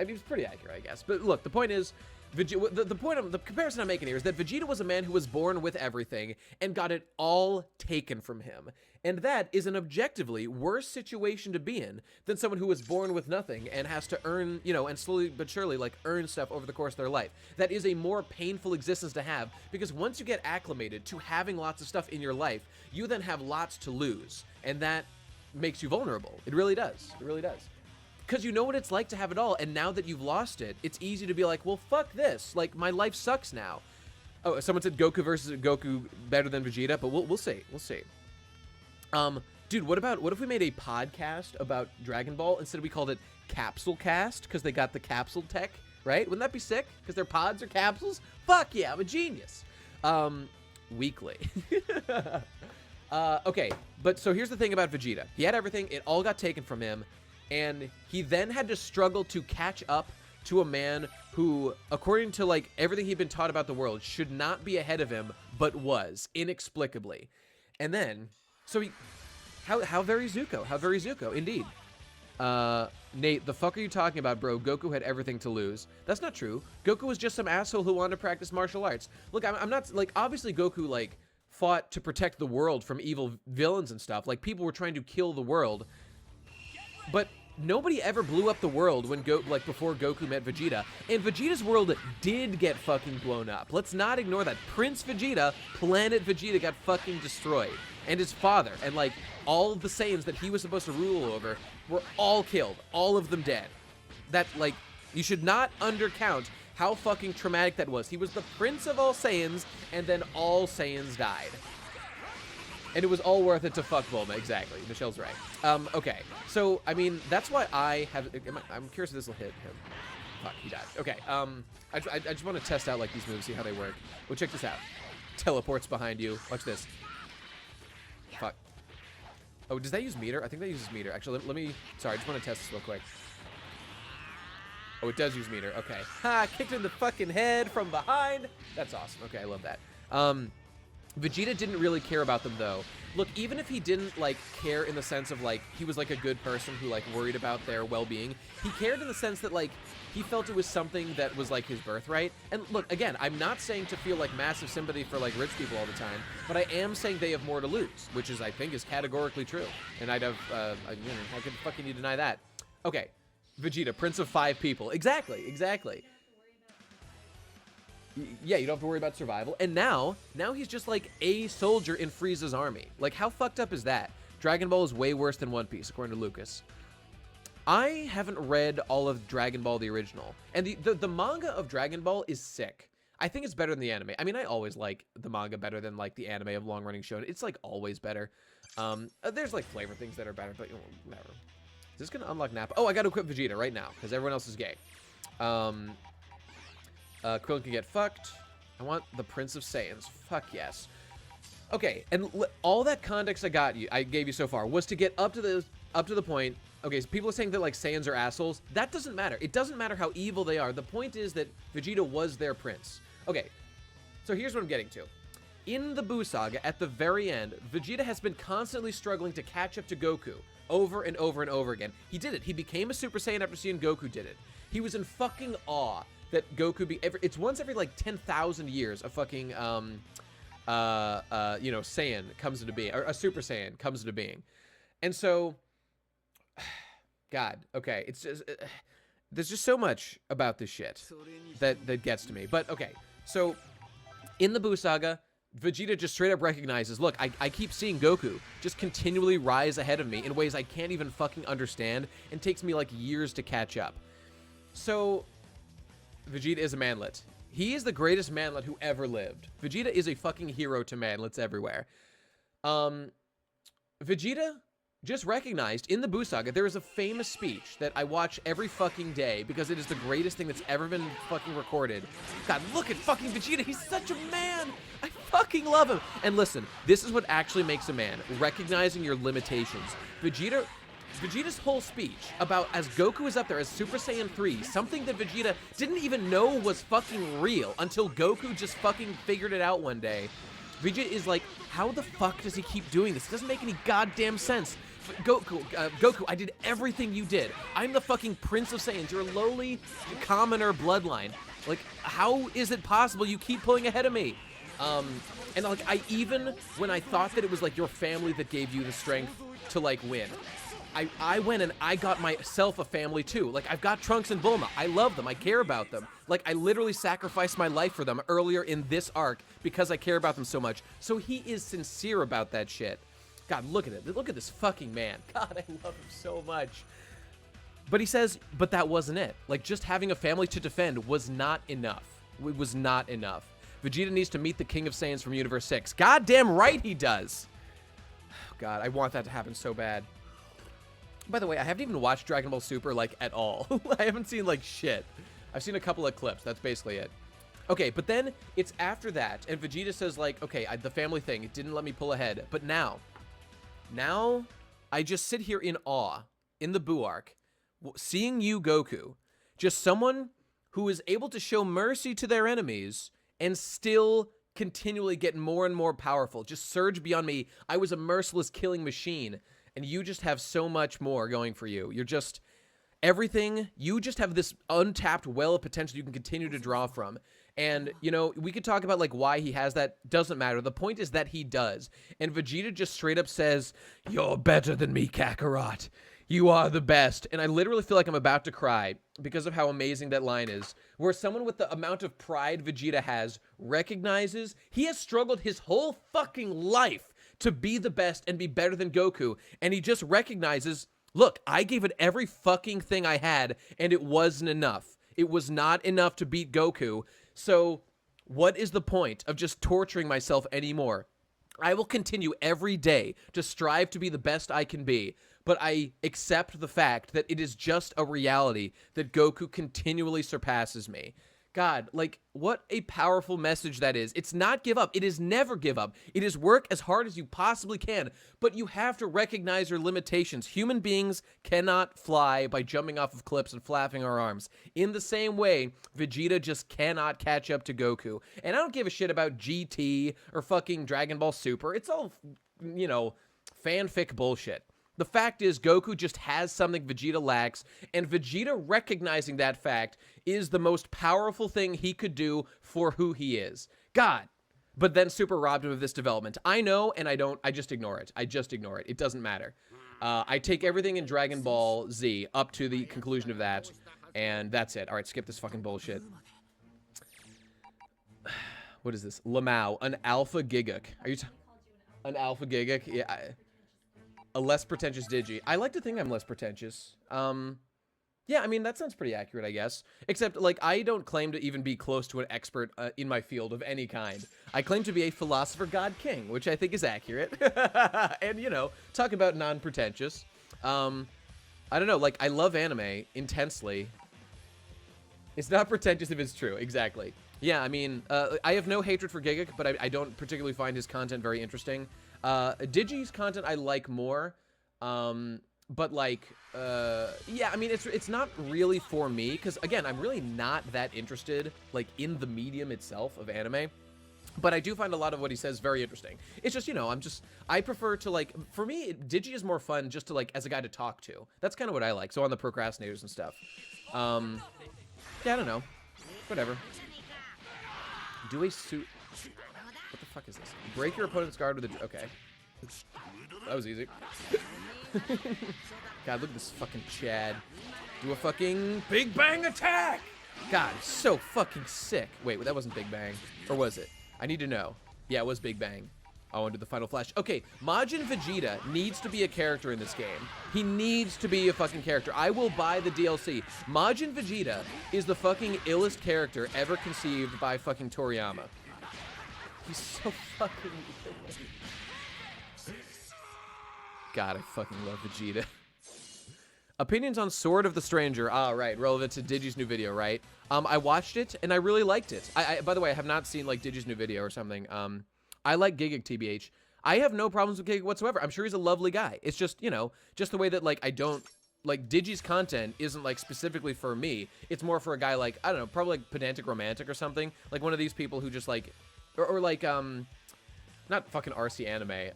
he was pretty accurate, I guess. But look, the point is, the comparison I'm making here is that Vegeta was a man who was born with everything and got it all taken from him. And that is an objectively worse situation to be in than someone who was born with nothing and has to earn, you know, and slowly but surely, like, earn stuff over the course of their life. That is a more painful existence to have, because once you get acclimated to having lots of stuff in your life, you then have lots to lose. And that makes you vulnerable. It really does. It really does. Because you know what it's like to have it all, and now that you've lost it, it's easy to be like, well, fuck this. Like, my life sucks now. Oh, someone said Goku versus Goku better than Vegeta, but we'll see. We'll see. Dude, what if we made a podcast about Dragon Ball instead we called it Capsule Cast, because they got the capsule tech, right? Wouldn't that be sick? Because their pods are capsules? Fuck yeah, I'm a genius. Weekly. Okay, but so here's the thing about Vegeta. He had everything, it all got taken from him, and he then had to struggle to catch up to a man who, according to, like, everything he'd been taught about the world, should not be ahead of him, but was, inexplicably. And then, so he... How very Zuko. How very Zuko, indeed. Nate, the fuck are you talking about, bro? Goku had everything to lose. That's not true. Goku was just some asshole who wanted to practice martial arts. Look, I'm not, like, obviously Goku, like, fought to protect the world from evil villains and stuff. Like, people were trying to kill the world. But nobody ever blew up the world when before Goku met Vegeta. And Vegeta's world did get fucking blown up. Let's not ignore that. Prince Vegeta, Planet Vegeta got fucking destroyed. And his father, and, like, all of the Saiyans that he was supposed to rule over were all killed. All of them dead. That, like, you should not undercount how fucking traumatic that was. He was the Prince of all Saiyans, and then all Saiyans died. And it was all worth it to fuck Bulma, exactly. Michelle's right. Okay, so, I mean, that's why I have... I'm curious if this will hit him. Fuck, he died. Okay, I just want to test out, like, these moves, see how they work. Well, check this out. Teleports behind you. Watch this. Fuck. Oh, does that use meter? I think that uses meter. Actually, let me... Sorry, I just want to test this real quick. Oh, it does use meter. Okay. Ha! Kicked in the fucking head from behind. That's awesome. Okay, I love that. Vegeta didn't really care about them, though. Look, even if he didn't, like, care in the sense of, like, he was, like, a good person who, like, worried about their well-being, he cared in the sense that, like, he felt it was something that was, like, his birthright. And look, again, I'm not saying to feel, like, massive sympathy for, like, rich people all the time, but I am saying they have more to lose, which is, I think, is categorically true. And I'd have, you know, how could fucking you deny that? Okay, Vegeta, Prince of 5 people. Exactly, exactly. Yeah, you don't have to worry about survival. And now he's just like a soldier in Frieza's army. Like, how fucked up is that? Dragon Ball is way worse than One Piece, according to Lucas. I haven't read all of Dragon Ball, the original. And the manga of Dragon Ball is sick. I think it's better than the anime. I mean, I always like the manga better than, like, the anime of long-running show. It's, like, always better. There's, like, flavor things that are better, but, you know, whatever. Is this going to unlock Nappa? Oh, I got to equip Vegeta right now because everyone else is gay. Krillin can get fucked. I want the Prince of Saiyans. Fuck yes. Okay, and all that context I gave you so far was to get up to the point. Okay, so people are saying that like Saiyans are assholes. That doesn't matter. It doesn't matter how evil they are. The point is that Vegeta was their prince. Okay, so here's what I'm getting to. In the Buu Saga, at the very end, Vegeta has been constantly struggling to catch up to Goku over and over and over again. He did it. He became a Super Saiyan after seeing Goku did it. He was in fucking awe that Goku it's once every like 10,000 years a fucking Saiyan comes into being, or a Super Saiyan comes into being. And so God, okay, it's just there's just so much about this shit that gets to me. But okay, so in the Buu Saga, Vegeta just straight up recognizes, look, I keep seeing Goku just continually rise ahead of me in ways I can't even fucking understand, and takes me like years to catch up. So Vegeta is a manlet. He is the greatest manlet who ever lived. Vegeta is a fucking hero to manlets everywhere. Vegeta just recognized in the Buu Saga, there is a famous speech that I watch every fucking day because it is the greatest thing that's ever been fucking recorded. God, look at fucking Vegeta. He's such a man. I fucking love him. And listen, this is what actually makes a man, recognizing your limitations. Vegeta's whole speech about as Goku is up there as Super Saiyan 3, something that Vegeta didn't even know was fucking real until Goku just fucking figured it out one day. Vegeta is like, how the fuck does he keep doing this? It doesn't make any goddamn sense. Goku, I did everything you did. I'm the fucking Prince of Saiyans. You're a lowly, commoner bloodline. Like, how is it possible you keep pulling ahead of me? And like, even when I thought that it was like your family that gave you the strength to like win, I went and I got myself a family too. Like, I've got Trunks and Bulma. I love them. I care about them. Like, I literally sacrificed my life for them earlier in this arc because I care about them so much. So he is sincere about that shit. God, look at it. Look at this fucking man. God, I love him so much. But he says, but that wasn't it. Like, just having a family to defend was not enough. It was not enough. Vegeta needs to meet the King of Saiyans from Universe 6. Goddamn right he does. God, I want that to happen so bad. By the way, I haven't even watched Dragon Ball Super, like, at all. I haven't seen, like, shit. I've seen a couple of clips. That's basically it. Okay, but then it's after that, and Vegeta says, like, okay, the family thing, it didn't let me pull ahead. But now, I just sit here in awe, in the Buu arc, seeing you, Goku, just someone who is able to show mercy to their enemies and still continually get more and more powerful, just surge beyond me. I was a merciless killing machine, and you just have so much more going for you. You're just everything. You just have this untapped well of potential you can continue to draw from. And, you know, we could talk about, like, why he has that. Doesn't matter. The point is that he does. And Vegeta just straight up says, "You're better than me, Kakarot. You are the best." And I literally feel like I'm about to cry because of how amazing that line is. Where someone with the amount of pride Vegeta has recognizes he has struggled his whole fucking life to be the best and be better than Goku. And he just recognizes, look, I gave it every fucking thing I had, and it wasn't enough. It was not enough to beat Goku. So what is the point of just torturing myself anymore? I will continue every day to strive to be the best I can be, but I accept the fact that it is just a reality that Goku continually surpasses me. God, like, what a powerful message that is. It's not give up. It is never give up. It is work as hard as you possibly can, but you have to recognize your limitations. Human beings cannot fly by jumping off of cliffs and flapping our arms. In the same way, Vegeta just cannot catch up to Goku. And I don't give a shit about GT or fucking Dragon Ball Super. It's all, you know, fanfic bullshit. The fact is, Goku just has something Vegeta lacks, and Vegeta recognizing that fact is the most powerful thing he could do for who he is. God. But then Super robbed him of this development. I know, and I don't. I just ignore it. I just ignore it. It doesn't matter. I take everything in Dragon Ball Z up to the conclusion of that, and that's it. All right, skip this fucking bullshit. What is this? Lamau, an alpha giguk. Are you an alpha giguk? Yeah. A less pretentious Digi. I like to think I'm less pretentious. Yeah, I mean, that sounds pretty accurate, I guess. Except, like, I don't claim to even be close to an expert in my field of any kind. I claim to be a philosopher god king, which I think is accurate. And, you know, talk about non-pretentious. I don't know, like, I love anime intensely. It's not pretentious if it's true, exactly. Yeah, I mean, I have no hatred for Gigic, but I don't particularly find his content very interesting. Digi's content I like more, but like, yeah, I mean, it's not really for me, because again, I'm really not that interested, like, in the medium itself of anime. But I do find a lot of what he says very interesting. It's just, you know, I prefer to, like, for me, Digi is more fun just to, like, as a guy to talk to. That's kind of what I like. So on the procrastinators and stuff. Yeah, I don't know. Whatever. Do a suit. What the fuck is this? Break your opponent's guard with a. Okay. That was easy. God, look at this fucking Chad. Do a fucking Big Bang attack! God, it's so fucking sick. Wait, that wasn't Big Bang. Or was it? I need to know. Yeah, it was Big Bang. Oh, and do the Final Flash. Okay, Majin Vegeta needs to be a character in this game. He needs to be a fucking character. I will buy the DLC. Majin Vegeta is the fucking illest character ever conceived by fucking Toriyama. He's so fucking ill. God, I fucking love Vegeta. Opinions on Sword of the Stranger. Ah, right. Relevant to Digi's new video, right? I watched it, and I really liked it. By the way, I have not seen, like, Digi's new video or something. I like Gigic, TBH. I have no problems with Gigic whatsoever. I'm sure he's a lovely guy. It's just, you know, just the way that, like, I don't... Like, Digi's content isn't, like, specifically for me. It's more for a guy like, I don't know, probably, like, Pedantic Romantic or something. Like, one of these people who just, like... Or like, not fucking RC Anime.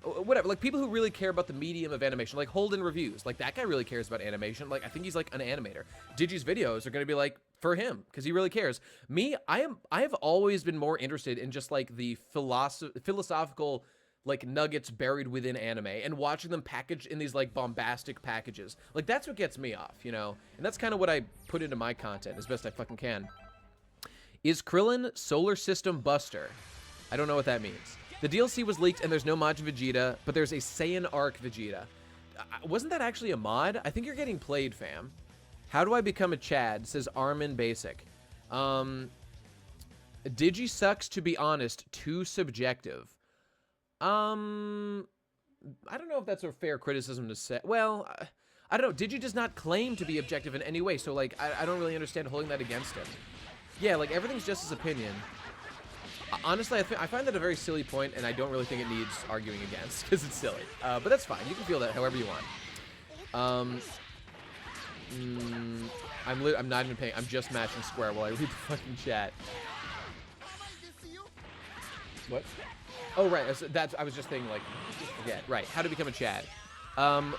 Whatever, like people who really care about the medium of animation, like Holden Reviews, like that guy really cares about animation. Like I think he's like an animator. Digi's videos are gonna be like for him because he really cares. Me, I have always been more interested in just like the philosophical like nuggets buried within anime and watching them packaged in these like bombastic packages. Like that's what gets me off, you know. And that's kind of what I put into my content as best I fucking can. Is Krillin Solar System Buster? I don't know what that means. The DLC was leaked and there's no Majin Vegeta, but there's a Saiyan Arc Vegeta. Wasn't that actually a mod? I think you're getting played, fam. How do I become a Chad? Says Armin Basic. Digi sucks, to be honest. Too subjective. I don't know if that's a fair criticism to say. Well, I don't know. Digi does not claim to be objective in any way, so like I don't really understand holding that against him. Yeah, like everything's just his opinion. Honestly, I find that a very silly point, and I don't really think it needs arguing against, because it's silly. But that's fine. You can feel that however you want. I'm not even paying. I'm just matching square while I read the fucking chat. What? Oh, right. I was just thinking, like, forget. Right. How to become a Chad.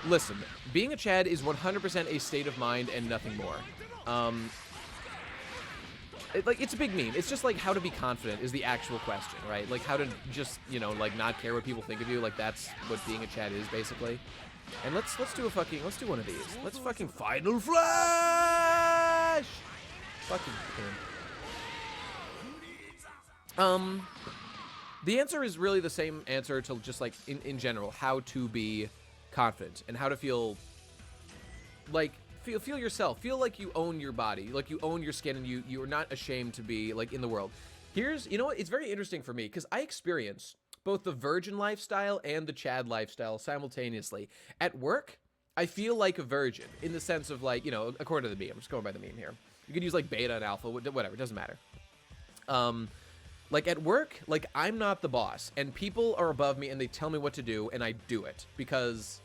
Listen, being a Chad is 100% a state of mind and nothing more. It's a big meme. It's just like how to be confident is the actual question, right? Like how to just, you know, like not care what people think of you. Like that's what being a Chad is basically. And let's do one of these. Let's fucking Final Flash. Fucking him. The answer is really the same answer to just like in general, how to be confident and how to feel like feel yourself. Feel like you own your body, like you own your skin, and you are not ashamed to be like in the world. You know what? It's very interesting for me because I experience both the virgin lifestyle and the Chad lifestyle simultaneously. At work, I feel like a virgin in the sense of like, you know, according to the meme. I'm just going by the meme here. You could use like beta and alpha, whatever. It doesn't matter. Like at work, like I'm not the boss, and people are above me, and they tell me what to do, and I do it because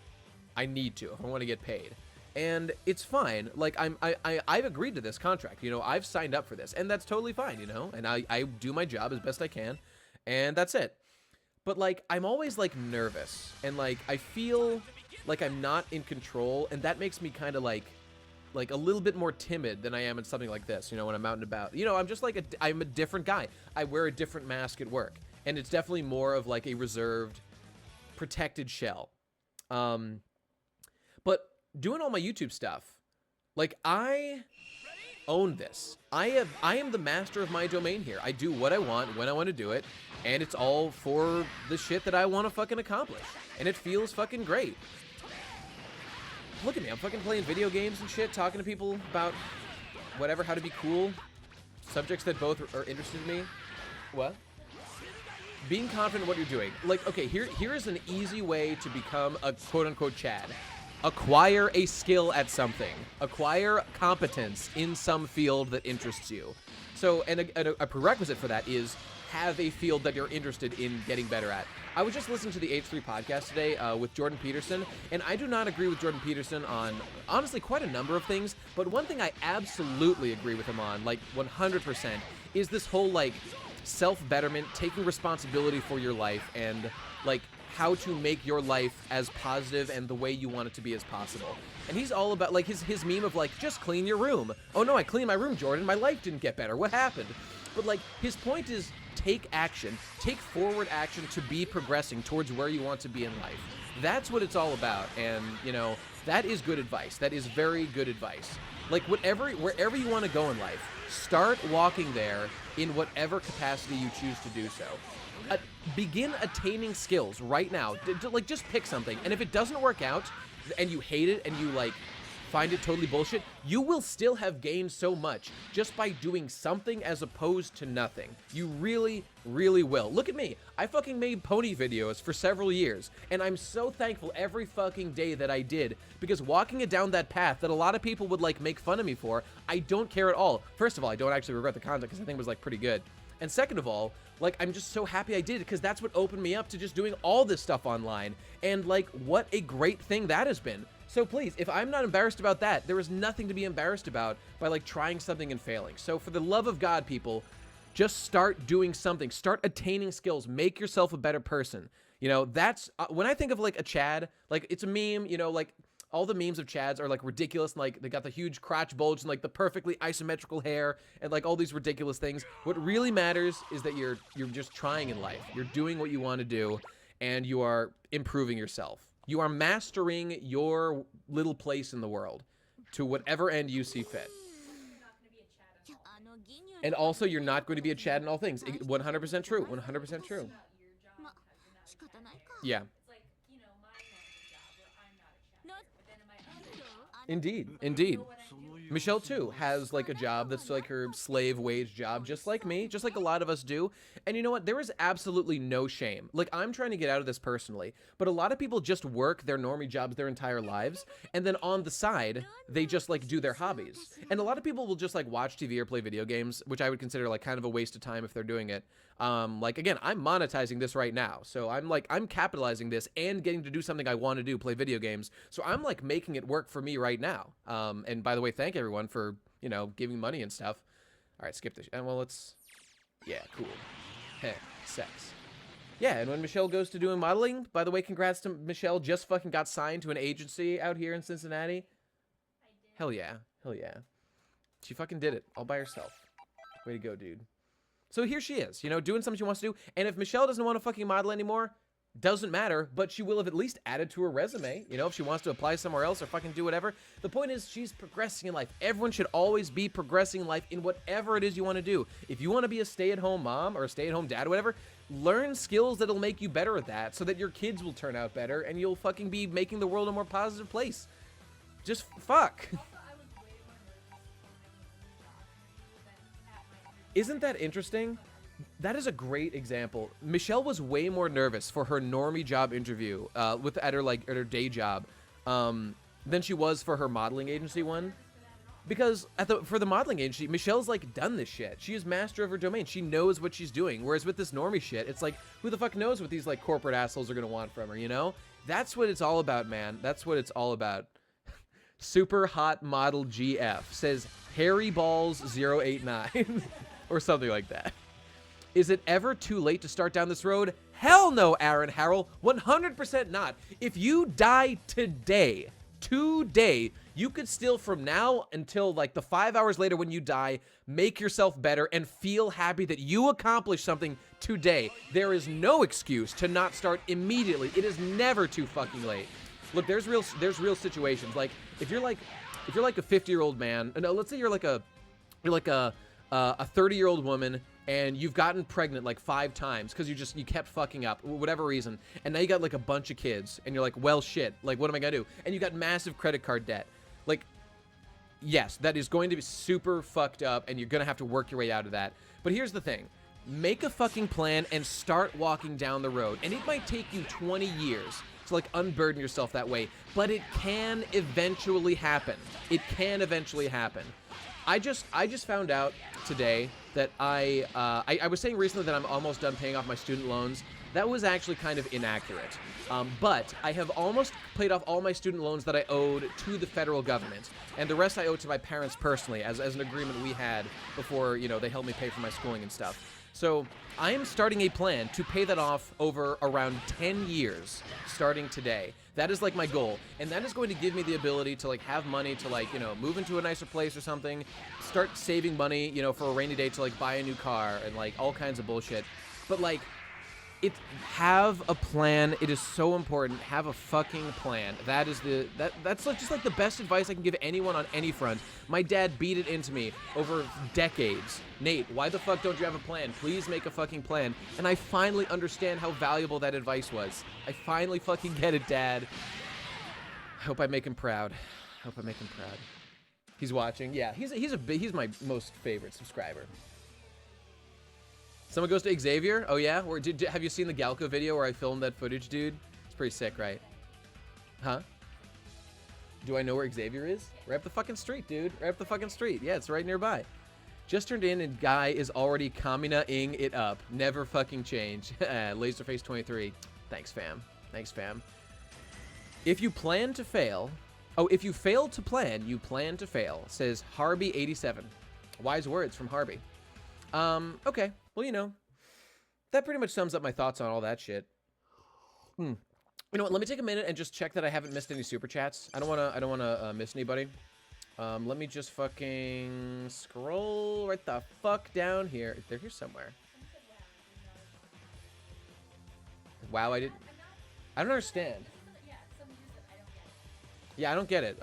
I need to if I want to get paid. And it's fine. Like I've agreed to this contract. You know, I've signed up for this, and that's totally fine. You know, and I do my job as best I can, and that's it. But like I'm always like nervous, and like I feel like I'm not in control, and that makes me kind of like a little bit more timid than I am in something like this. You know, when I'm out and about. You know, I'm just like I'm a different guy. I wear a different mask at work, and it's definitely more of like a reserved, protected shell. But doing all my YouTube stuff, like I own this. I am the master of my domain here. I do what I want when I want to do it, and it's all for the shit that I want to fucking accomplish, and it feels fucking great. Look at me, I'm fucking playing video games and shit, talking to people about whatever, how to be cool, subjects that both are interested in me. What? Being confident in what you're doing. Like, okay, here is an easy way to become a quote-unquote Chad. acquire a skill at something. Acquire competence in some field that interests you. So, and a prerequisite for that is have a field that you're interested in getting better at. I was just listening to the H3 podcast today with Jordan Peterson, and I do not agree with Jordan Peterson on, honestly, quite a number of things, but one thing I absolutely agree with him on, like 100%, is this whole, like, self-betterment, taking responsibility for your life, and, like, how to make your life as positive and the way you want it to be as possible. And he's all about, like, his meme of, like, just clean your room. Oh, no, I cleaned my room, Jordan. My life didn't get better. What happened? But, like, his point is take action. Take forward action to be progressing towards where you want to be in life. That's what it's all about. And, you know, that is good advice. That is very good advice. Like, wherever you want to go in life, start walking there in whatever capacity you choose to do so. Begin attaining skills right now. Like, just pick something. And if it doesn't work out, and you hate it, and you, like, find it totally bullshit, you will still have gained so much just by doing something as opposed to nothing. You really, really will. Look at me. I fucking made pony videos for several years, and I'm so thankful every fucking day that I did, because walking it down that path that a lot of people would, like, make fun of me for, I don't care at all. First of all, I don't actually regret the content, because I think it was, like, pretty good. And second of all, like, I'm just so happy I did it, because that's what opened me up to just doing all this stuff online. And, like, what a great thing that has been. So please, if I'm not embarrassed about that, there is nothing to be embarrassed about by, like, trying something and failing. So for the love of God, people, just start doing something. Start attaining skills. Make yourself a better person. You know, that's, when I think of, like, a Chad, like, it's a meme, you know, like, all the memes of Chads are, like, ridiculous, and, like, they got the huge crotch bulge and, like, the perfectly isometrical hair and, like, all these ridiculous things. What really matters is that you're just trying in life. You're doing what you want to do, and you are improving yourself. You are mastering your little place in the world to whatever end you see fit. And also, you're not going to be a Chad in all things. 100% true. 100% true. Yeah. Indeed, indeed. Michelle, too, has, like, a job that's, like, her slave wage job, just like me, just like a lot of us do. And you know what? There is absolutely no shame. Like, I'm trying to get out of this personally, but a lot of people just work their normie jobs their entire lives, and then on the side, they just, like, do their hobbies. And a lot of people will just, like, watch TV or play video games, which I would consider, like, kind of a waste of time if they're doing it. Like, again, I'm monetizing this right now, so I'm capitalizing this and getting to do something I want to do, play video games, so I'm, like, making it work for me right now. And by the way, thank everyone for, you know, giving money and stuff. All right, skip this. And well, let's, yeah, cool. Heh, sex. Yeah, and when Michelle goes to doing modeling, by the way, congrats to Michelle, just fucking got signed to an agency out here in Cincinnati. Hell yeah, hell yeah. She fucking did it, all by herself. Way to go, dude. So here she is, you know, doing something she wants to do. And if Michelle doesn't want to fucking model anymore, doesn't matter, but she will have at least added to her resume, you know, if she wants to apply somewhere else or fucking do whatever. The point is, she's progressing in life. Everyone should always be progressing in life in whatever it is you want to do. If you want to be a stay-at-home mom or a stay-at-home dad or whatever, learn skills that'll make you better at that so that your kids will turn out better and you'll fucking be making the world a more positive place. Just fuck. Isn't that interesting? That is a great example. Michelle was way more nervous for her normie job interview at her day job than she was for her modeling agency one. Because for the modeling agency, Michelle's, like, done this shit. She is master of her domain. She knows what she's doing. Whereas with this normie shit, it's like, who the fuck knows what these, like, corporate assholes are gonna want from her, you know? That's what it's all about, man. That's what it's all about. Super hot model GF says Harry Balls 089 or something like that. Is it ever too late to start down this road? Hell no, Aaron Harrell. 100% not. If you die today, you could still, from now until, like, the 5 hours later when you die, make yourself better and feel happy that you accomplished something today. There is no excuse to not start immediately. It is never too fucking late. Look, there's real situations. Like, if you're like a 50-year-old man, no, let's say you're like a 30-year-old woman, and you've gotten pregnant like 5 times because you kept fucking up, whatever reason, and now you got like a bunch of kids, and you're like, well, shit, like, what am I gonna do? And you got massive credit card debt. Like, yes, that is going to be super fucked up, and you're gonna have to work your way out of that. But here's the thing. Make a fucking plan and start walking down the road. And it might take you 20 years, to like unburden yourself that way. But it can eventually happen. It can eventually happen. I just found out today that I was saying recently that I'm almost done paying off my student loans. That was actually kind of inaccurate. But I have almost paid off all my student loans that I owed to the federal government. And the rest I owe to my parents personally, as an agreement we had before, you know, they helped me pay for my schooling and stuff. So I am starting a plan to pay that off over around 10 years, starting today. That is like my goal. And that is going to give me the ability to like have money to like, you know, move into a nicer place or something, start saving money, you know, for a rainy day to like buy a new car and like all kinds of bullshit. But like, have a plan. It is so important. Have a fucking plan. That is that's just like the best advice I can give anyone on any front. My dad beat it into me over decades. Nate, why the fuck don't you have a plan? Please make a fucking plan. And I finally understand how valuable that advice was. I finally fucking get it, Dad. I hope I make him proud. I hope I make him proud. He's watching. Yeah, he's my most favorite subscriber. Someone goes to Xavier? Oh, yeah? Have you seen the Galco video where I filmed that footage, dude? It's pretty sick, right? Huh? Do I know where Xavier is? Right up the fucking street, dude. Right up the fucking street. Yeah, it's right nearby. Just turned in and guy is already Kamina-ing it up. Never fucking change. Laserface23. Thanks, fam. Thanks, fam. If you plan to fail... Oh, if you fail to plan, you plan to fail, says Harby87. Wise words from Harby. Okay. Well, you know, that pretty much sums up my thoughts on all that shit. You know what? Let me take a minute and just check that I haven't missed any super chats. I don't wanna miss anybody. Let me just fucking scroll right the fuck down here. They're here somewhere. Wow, I don't understand. Yeah, I don't get it.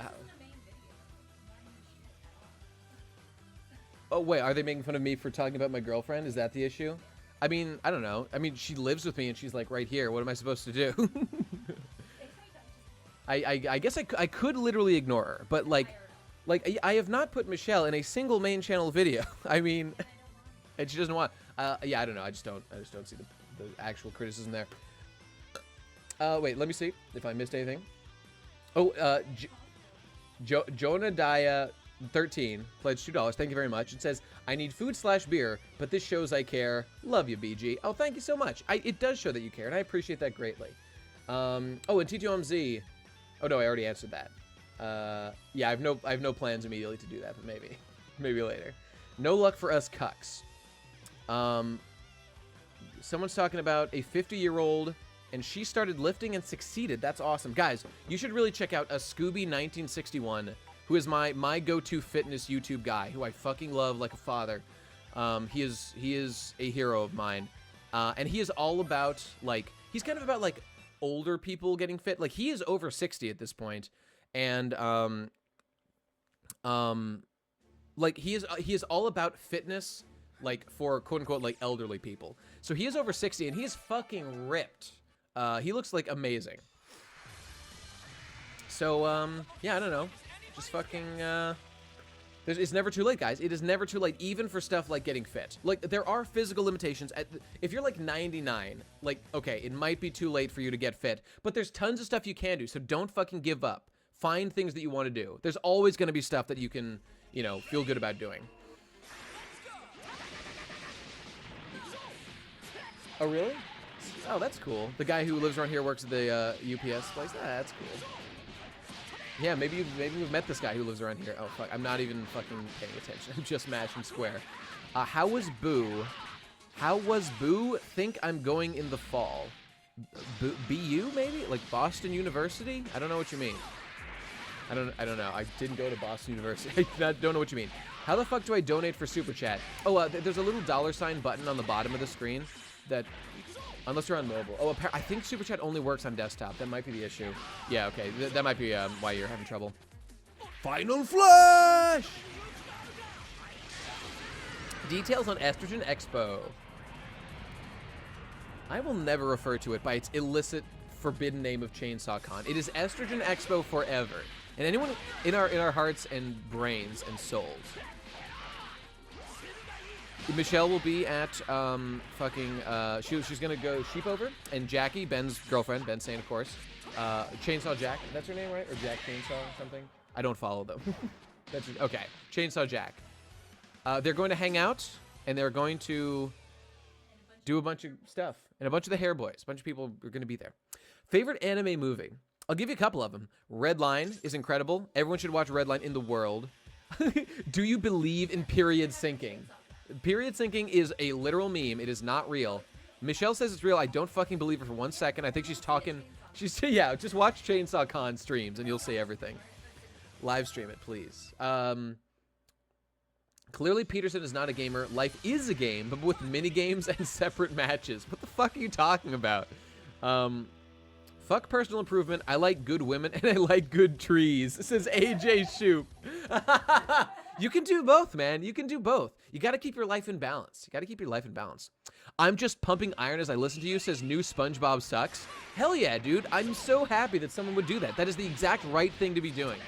Oh, wait, are they making fun of me for talking about my girlfriend? Is that the issue? I mean, I don't know. I mean, she lives with me and she's like right here. What am I supposed to do? I guess I could literally ignore her, but like I have not put Michelle in a single main channel video. I mean, and she doesn't want, yeah, I don't know. I just don't see the actual criticism there. Wait, let me see if I missed anything. Oh, Jonadiah 13 pledged $2. Thank you very much. It says, I need food/beer, but this shows I care. Love you, BG. Oh, thank you so much. It does show that you care, and I appreciate that greatly. Oh, and T2MZ. Oh no, I already answered that. Yeah, I have no plans immediately to do that, but maybe later. No luck for us cucks. Someone's talking about a 50-year-old, and she started lifting and succeeded. That's awesome, guys. You should really check out a Scooby1961. Who is my go-to fitness YouTube guy, who I fucking love like a father. He is a hero of mine. And he is all about, like, he's kind of about, like, older people getting fit. Like, he is over 60 at this point. And, like, he is all about fitness, like, for quote-unquote, like, elderly people. So he is over 60, and he is fucking ripped. He looks, like, amazing. So, yeah, I don't know. Just fucking, it's never too late, guys. It is never too late, even for stuff like getting fit. Like, there are physical limitations. If you're, like, 99, like, okay, it might be too late for you to get fit, but there's tons of stuff you can do, so don't fucking give up. Find things that you want to do. There's always going to be stuff that you can, you know, feel good about doing. Oh, really? Oh, that's cool. The guy who lives around here works at the UPS place. Ah, that's cool. Yeah, maybe we've met this guy who lives around here. Oh, fuck. I'm not even fucking paying attention. I'm just mashing square. How was Boo? How was Boo? Think I'm going in the fall. BU, maybe? Like Boston University? I don't know what you mean. I don't know. I didn't go to Boston University. I don't know what you mean. How the fuck do I donate for Super Chat? Oh, there's a little $sign button on the bottom of the screen that... Unless you're on mobile. Oh, I think Super Chat only works on desktop. That might be the issue. Yeah, okay. That might be why you're having trouble. Final Flash! Details on Estrogen Expo. I will never refer to it by its illicit, forbidden name of Chainsaw Con. It is Estrogen Expo forever. And anyone in our hearts and brains and souls. Michelle will be at she's gonna go Sheepover, and Jackie, Ben's girlfriend, Ben Sane, of course. Chainsaw Jack, that's her name, right? Or Jack Chainsaw or something? I don't follow them. Okay, Chainsaw Jack. They're going to hang out, and they're going to do a bunch of stuff. And a bunch of the Hair Boys, a bunch of people are going to be there. Favorite anime movie? I'll give you a couple of them. Red Line is incredible. Everyone should watch Red Line in the world. Do you believe in period syncing? Period syncing is a literal meme. It is not real. Michelle says it's real. I don't fucking believe her for 1 second. I think she's talking. Yeah, just watch Chainsaw Con streams and you'll see everything. Live stream it, please. Clearly, Peterson is not a gamer. Life is a game, but with mini games and separate matches. What the fuck are you talking about? Fuck personal improvement. I like good women and I like good trees. Says AJ Shoop. You can do both, man. You can do both. You got to keep your life in balance. You got to keep your life in balance. I'm just pumping iron as I listen to you. Says new SpongeBob sucks. Hell yeah, dude. I'm so happy that someone would do that. That is the exact right thing to be doing.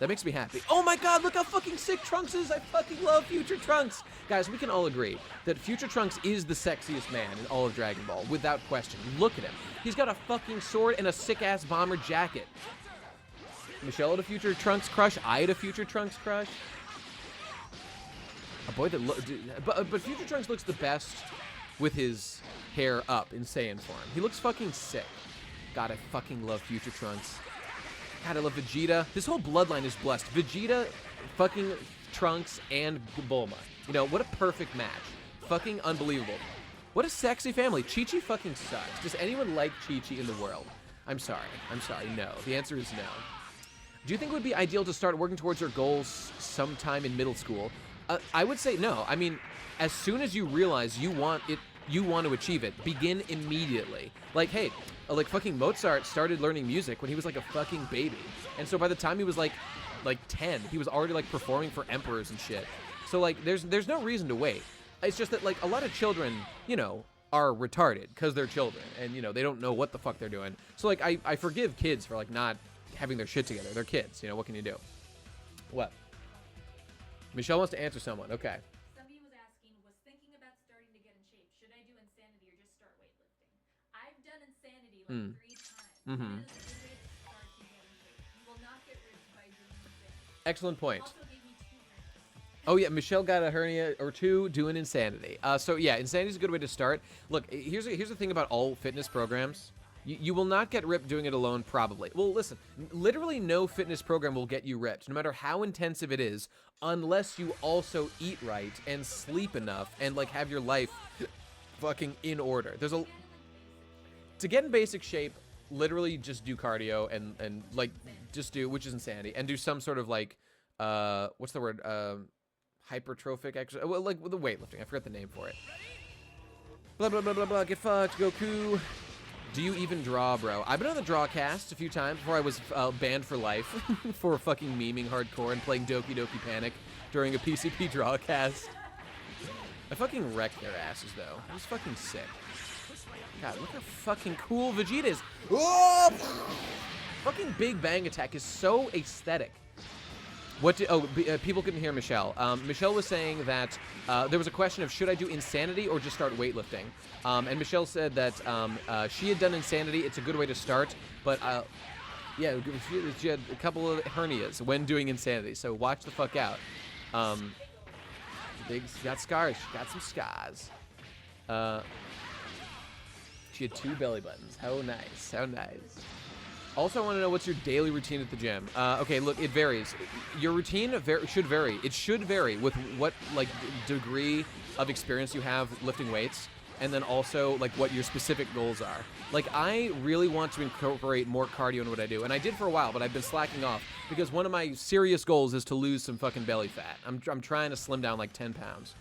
That makes me happy. Oh my god, look how fucking sick Trunks is. I fucking love Future Trunks. Guys, we can all agree that Future Trunks is the sexiest man in all of Dragon Ball, without question. Look at him. He's got a fucking sword and a sick-ass bomber jacket. Michelle had a Future Trunks crush. I had a Future Trunks crush. A boy that but Future Trunks looks the best with his hair up in Saiyan form. He looks fucking sick. God, I fucking love Future Trunks. God, I love Vegeta. This whole bloodline is blessed. Vegeta, fucking Trunks, and Bulma. You know, what a perfect match. Fucking unbelievable. What a sexy family. Chi-Chi fucking sucks. Does anyone like Chi-Chi in the world? I'm sorry. I'm sorry. No. The answer is no. Do you think it would be ideal to start working towards your goals sometime in middle school? I would say no. I mean, as soon as you realize you want to achieve it, begin immediately. Like, hey, like fucking Mozart started learning music when he was like a fucking baby. And so by the time he was like 10, he was already like performing for emperors and shit. So like there's no reason to wait. It's just that like a lot of children, you know, are retarded because they're children and, you know, they don't know what the fuck they're doing. So like I forgive kids for like not having their shit together. They're kids, you know, what can you do? What? Michelle wants to answer someone. Okay. Somebody was asking, was thinking about starting to get in shape. Should I do Insanity or just start weightlifting? I've done Insanity like 3 times. Mm-hmm. It is a good way to start to get in shape. You will not get ripped by doing Insanity. Excellent point. It also gave me 2 hernias. Oh yeah, Michelle got a hernia or 2 doing Insanity. So yeah, Insanity is a good way to start. Look, here's the thing about all fitness programs. You will not get ripped doing it alone, probably. Well, listen, literally no fitness program will get you ripped, no matter how intensive it is, unless you also eat right and sleep enough and, like, have your life fucking in order. To get in basic shape, literally just do cardio and like, just do, which is Insanity, and do some sort of, like, what's the word, hypertrophic exercise, well, like, the weightlifting, I forgot the name for it. Blah, blah, blah, blah, blah, get fucked, Goku. Do you even draw, bro? I've been on the Drawcast a few times before I was banned for life for fucking memeing hardcore and playing Doki Doki Panic during a PCP Drawcast. I fucking wrecked their asses, though. It was fucking sick. God, look how fucking cool Vegeta is. Oh! Fucking Big Bang Attack is so aesthetic. People couldn't hear Michelle. Michelle was saying that there was a question of should I do Insanity or just start weightlifting? And Michelle said that she had done Insanity. It's a good way to start, but yeah, she had a couple of hernias when doing Insanity, so watch the fuck out. She got scars. She got some scars. She had 2 belly buttons. How nice. How nice. Also, I want to know what's your daily routine at the gym. Okay, look, it varies. Your routine should vary. It should vary with what like degree of experience you have lifting weights, and then also like what your specific goals are. Like I really want to incorporate more cardio in what I do, and I did for a while, but I've been slacking off because one of my serious goals is to lose some fucking belly fat. I'm trying to slim down like 10 pounds,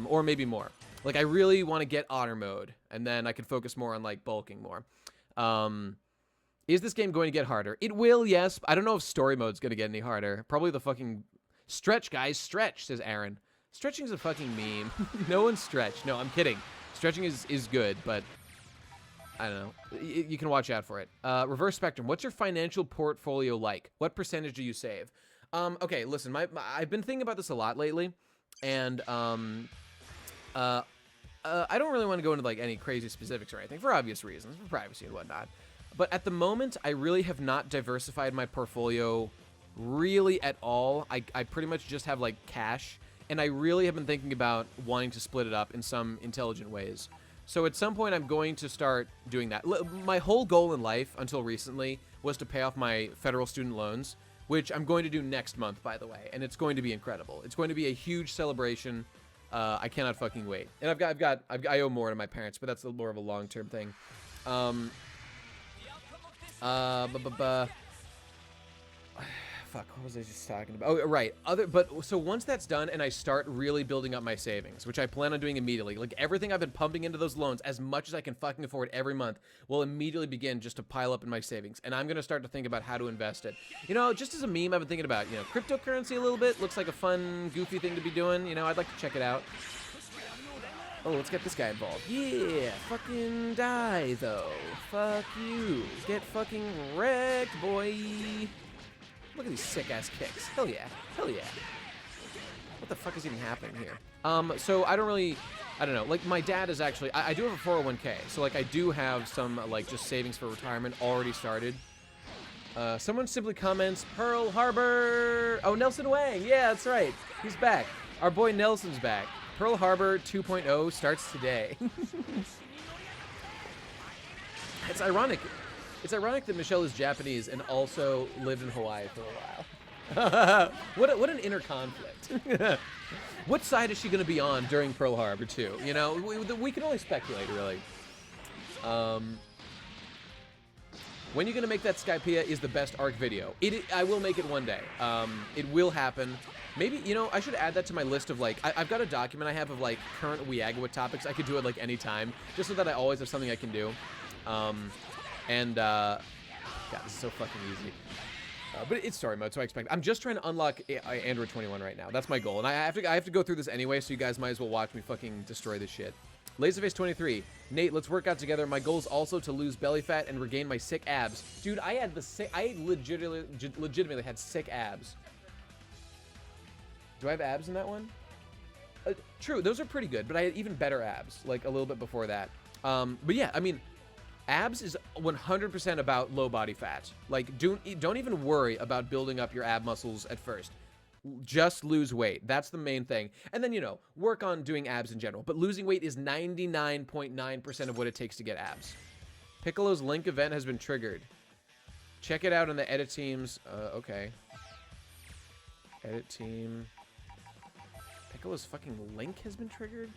or maybe more. Like I really want to get otter mode, and then I could focus more on like bulking more. Is this game going to get harder? It will, yes. I don't know if story mode's going to get any harder. Probably the fucking... Stretch, guys. Stretch, says Aaron. Stretching's a fucking meme. No one stretch. No, I'm kidding. Stretching is good, but... I don't know. You can watch out for it. Reverse Spectrum. What's your financial portfolio like? What percentage do you save? Okay, listen. I've been thinking about this a lot lately, and I don't really want to go into like any crazy specifics or anything for obvious reasons, for privacy and whatnot. But at the moment, I really have not diversified my portfolio really at all. I pretty much just have like cash, and I really have been thinking about wanting to split it up in some intelligent ways. So at some point, I'm going to start doing that. My whole goal in life until recently was to pay off my federal student loans, which I'm going to do next month, by the way, and it's going to be incredible. It's going to be a huge celebration. I cannot fucking wait. And I owe more to my parents, but that's more of a long-term thing. Fuck, what was I just talking about? Oh, right. So once that's done and I start really building up my savings, which I plan on doing immediately, like everything I've been pumping into those loans as much as I can fucking afford every month will immediately begin just to pile up in my savings. And I'm going to start to think about how to invest it. You know, just as a meme, I've been thinking about, you know, cryptocurrency a little bit. Looks like a fun, goofy thing to be doing. You know, I'd like to check it out. Oh, let's get this guy involved. Yeah, fucking die, though. Fuck you. Get fucking wrecked, boy. Look at these sick-ass kicks. Hell yeah. Hell yeah. What the fuck is even happening here? So I don't know. Like, my dad is actually, I do have a 401k. So, like, I do have some, like, just savings for retirement already started. Someone simply comments, Pearl Harbor. Oh, Nelson Wang. Yeah, that's right. He's back. Our boy Nelson's back. Pearl Harbor 2.0 starts today. It's ironic. It's ironic that Michelle is Japanese and also lived in Hawaii for a while. What an inner conflict. What side is she going to be on during Pearl Harbor, too? You know, we can only speculate, really. When you're going to make that Skypea is the best ARC video. I will make it one day. It will happen. Maybe, you know, I should add that to my list of, like, I've got a document I have of, like, current Weagawa topics. I could do it, like, any time, just so that I always have something I can do. God, this is so fucking easy. But it's story mode, so I expect. I'm just trying to unlock Android 21 right now. That's my goal, and I have to go through this anyway. So you guys might as well watch me fucking destroy this shit. Laserface 23. Nate, let's work out together. My goal is also to lose belly fat and regain my sick abs. Dude, I legitimately had sick abs. Do I have abs in that one? True, those are pretty good, but I had even better abs, like a little bit before that. But yeah, I mean, abs is 100% about low body fat. Like, don't even worry about building up your ab muscles at first. Just lose weight. That's the main thing. And then, you know, work on doing abs in general. But losing weight is 99.9% of what it takes to get abs. Piccolo's Link event has been triggered. Check it out on the edit teams. Okay. Edit team. Piccolo's fucking Link has been triggered?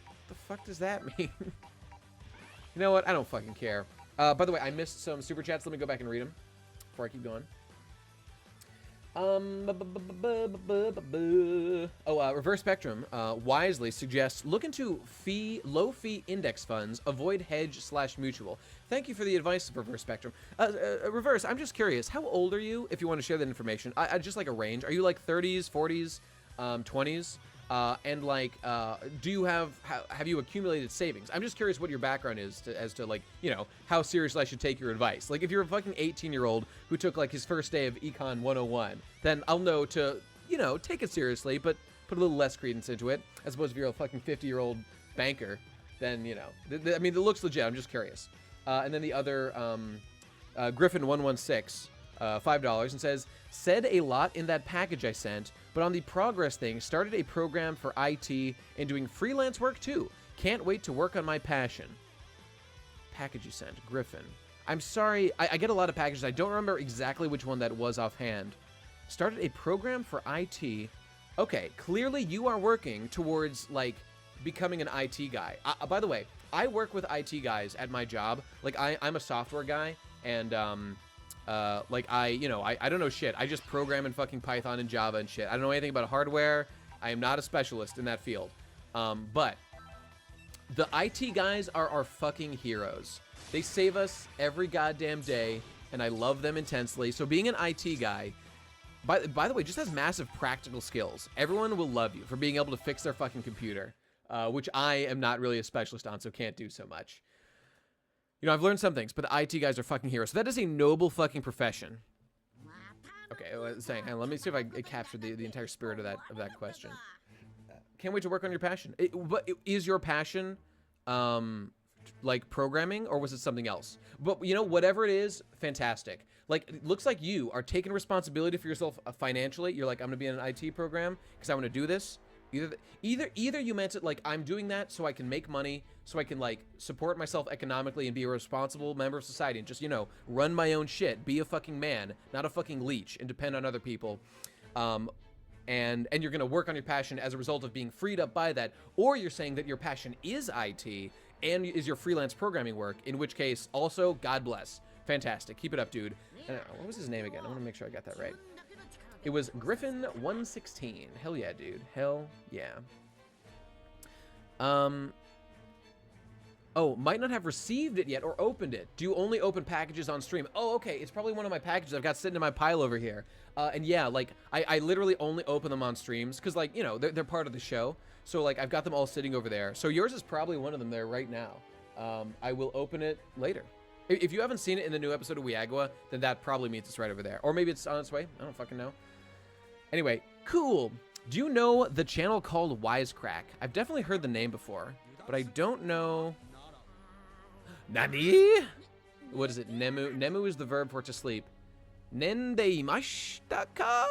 What the fuck does that mean? You know what? I don't fucking care. By the way, I missed some super chats. Let me go back and read them before I keep going. Reverse Spectrum wisely suggests look into low fee index funds, avoid hedge/mutual. Thank you for the advice, Reverse Spectrum. Reverse, I'm just curious, how old are you, if you want to share that information? I just like a range. Are you like 30s, 40s, 20s? And like, do you have you accumulated savings? I'm just curious what your background is as to like, you know, how seriously I should take your advice. Like, if you're a fucking 18-year-old who took like his first day of Econ 101, then I'll know to, you know, take it seriously, but put a little less credence into it. As opposed if you're a fucking 50-year-old banker, then, you know, I mean, it looks legit. I'm just curious. And then the other, Griffin116, $5 and said a lot in that package I sent, but on the progress thing, started a program for IT and doing freelance work too. Can't wait to work on my passion. Package you sent, Griffin. I'm sorry, I get a lot of packages. I don't remember exactly which one that was offhand. Started a program for IT. Okay, clearly you are working towards, like, becoming an IT guy. By the way, I work with IT guys at my job. Like, I'm a software guy, and, like, I don't know shit. I just program in fucking Python and Java and shit. I don't know anything about hardware. I am not a specialist in that field. But the IT guys are our fucking heroes. They save us every goddamn day, and I love them intensely. So being an IT guy, by the way, just has massive practical skills. Everyone will love you for being able to fix their fucking computer, which I am not really a specialist on, so can't do so much. You know, I've learned some things, but the IT guys are fucking heroes. So that is a noble fucking profession. Okay, let me see if I captured the entire spirit of that question. Can't wait to work on your passion. Is your passion, like programming, or was it something else? But you know, whatever it is, fantastic. Like, it looks like you are taking responsibility for yourself financially. You're like, I'm gonna be in an IT program because I want to do this. Either you meant it like, I'm doing that so I can make money, so I can like support myself economically and be a responsible member of society and just, you know, run my own shit, be a fucking man, not a fucking leech, and depend on other people. And you're gonna work on your passion as a result of being freed up by that, or you're saying that your passion is IT and is your freelance programming work, in which case, also, God bless. Fantastic. Keep it up, dude. What was his name again? I want to make sure I got that right. It was Griffin116. Hell yeah, dude. Hell yeah. Oh, might not have received it yet or opened it. Do you only open packages on stream? Oh, okay. It's probably one of my packages I've got sitting in my pile over here. And yeah, like, I literally only open them on streams because, like, you know, they're part of the show. So, like, I've got them all sitting over there. So yours is probably one of them there right now. I will open it later. If you haven't seen it in the new episode of Weagua, then that probably means it's right over there. Or maybe it's on its way. I don't fucking know. Anyway, cool. Do you know the channel called Wisecrack? I've definitely heard the name before, but I don't know... Nani? What is it? Nemu? Nemu is the verb for to sleep. Nendeimashitaka?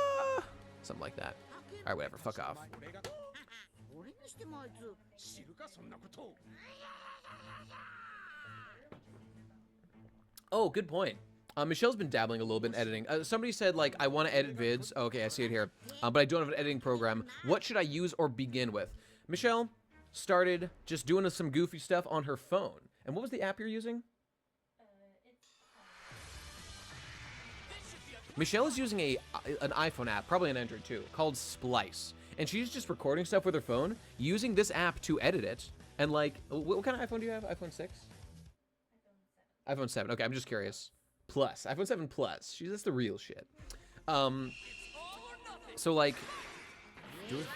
Something like that. Alright, whatever. Fuck off. Oh, good point. Michelle's been dabbling a little bit in editing. Somebody said, like, I want to edit vids. Oh, okay, I see it here. But I don't have an editing program. What should I use or begin with? Michelle started just doing some goofy stuff on her phone. And what was the app you're using? Michelle is using an iPhone app, probably an Android too, called Splice. And she's just recording stuff with her phone, using this app to edit it. And, like, what kind of iPhone do you have? iPhone 6? iPhone 7. Okay, I'm just curious. Plus. iPhone 7 Plus. That's the real shit. So, like... Do it.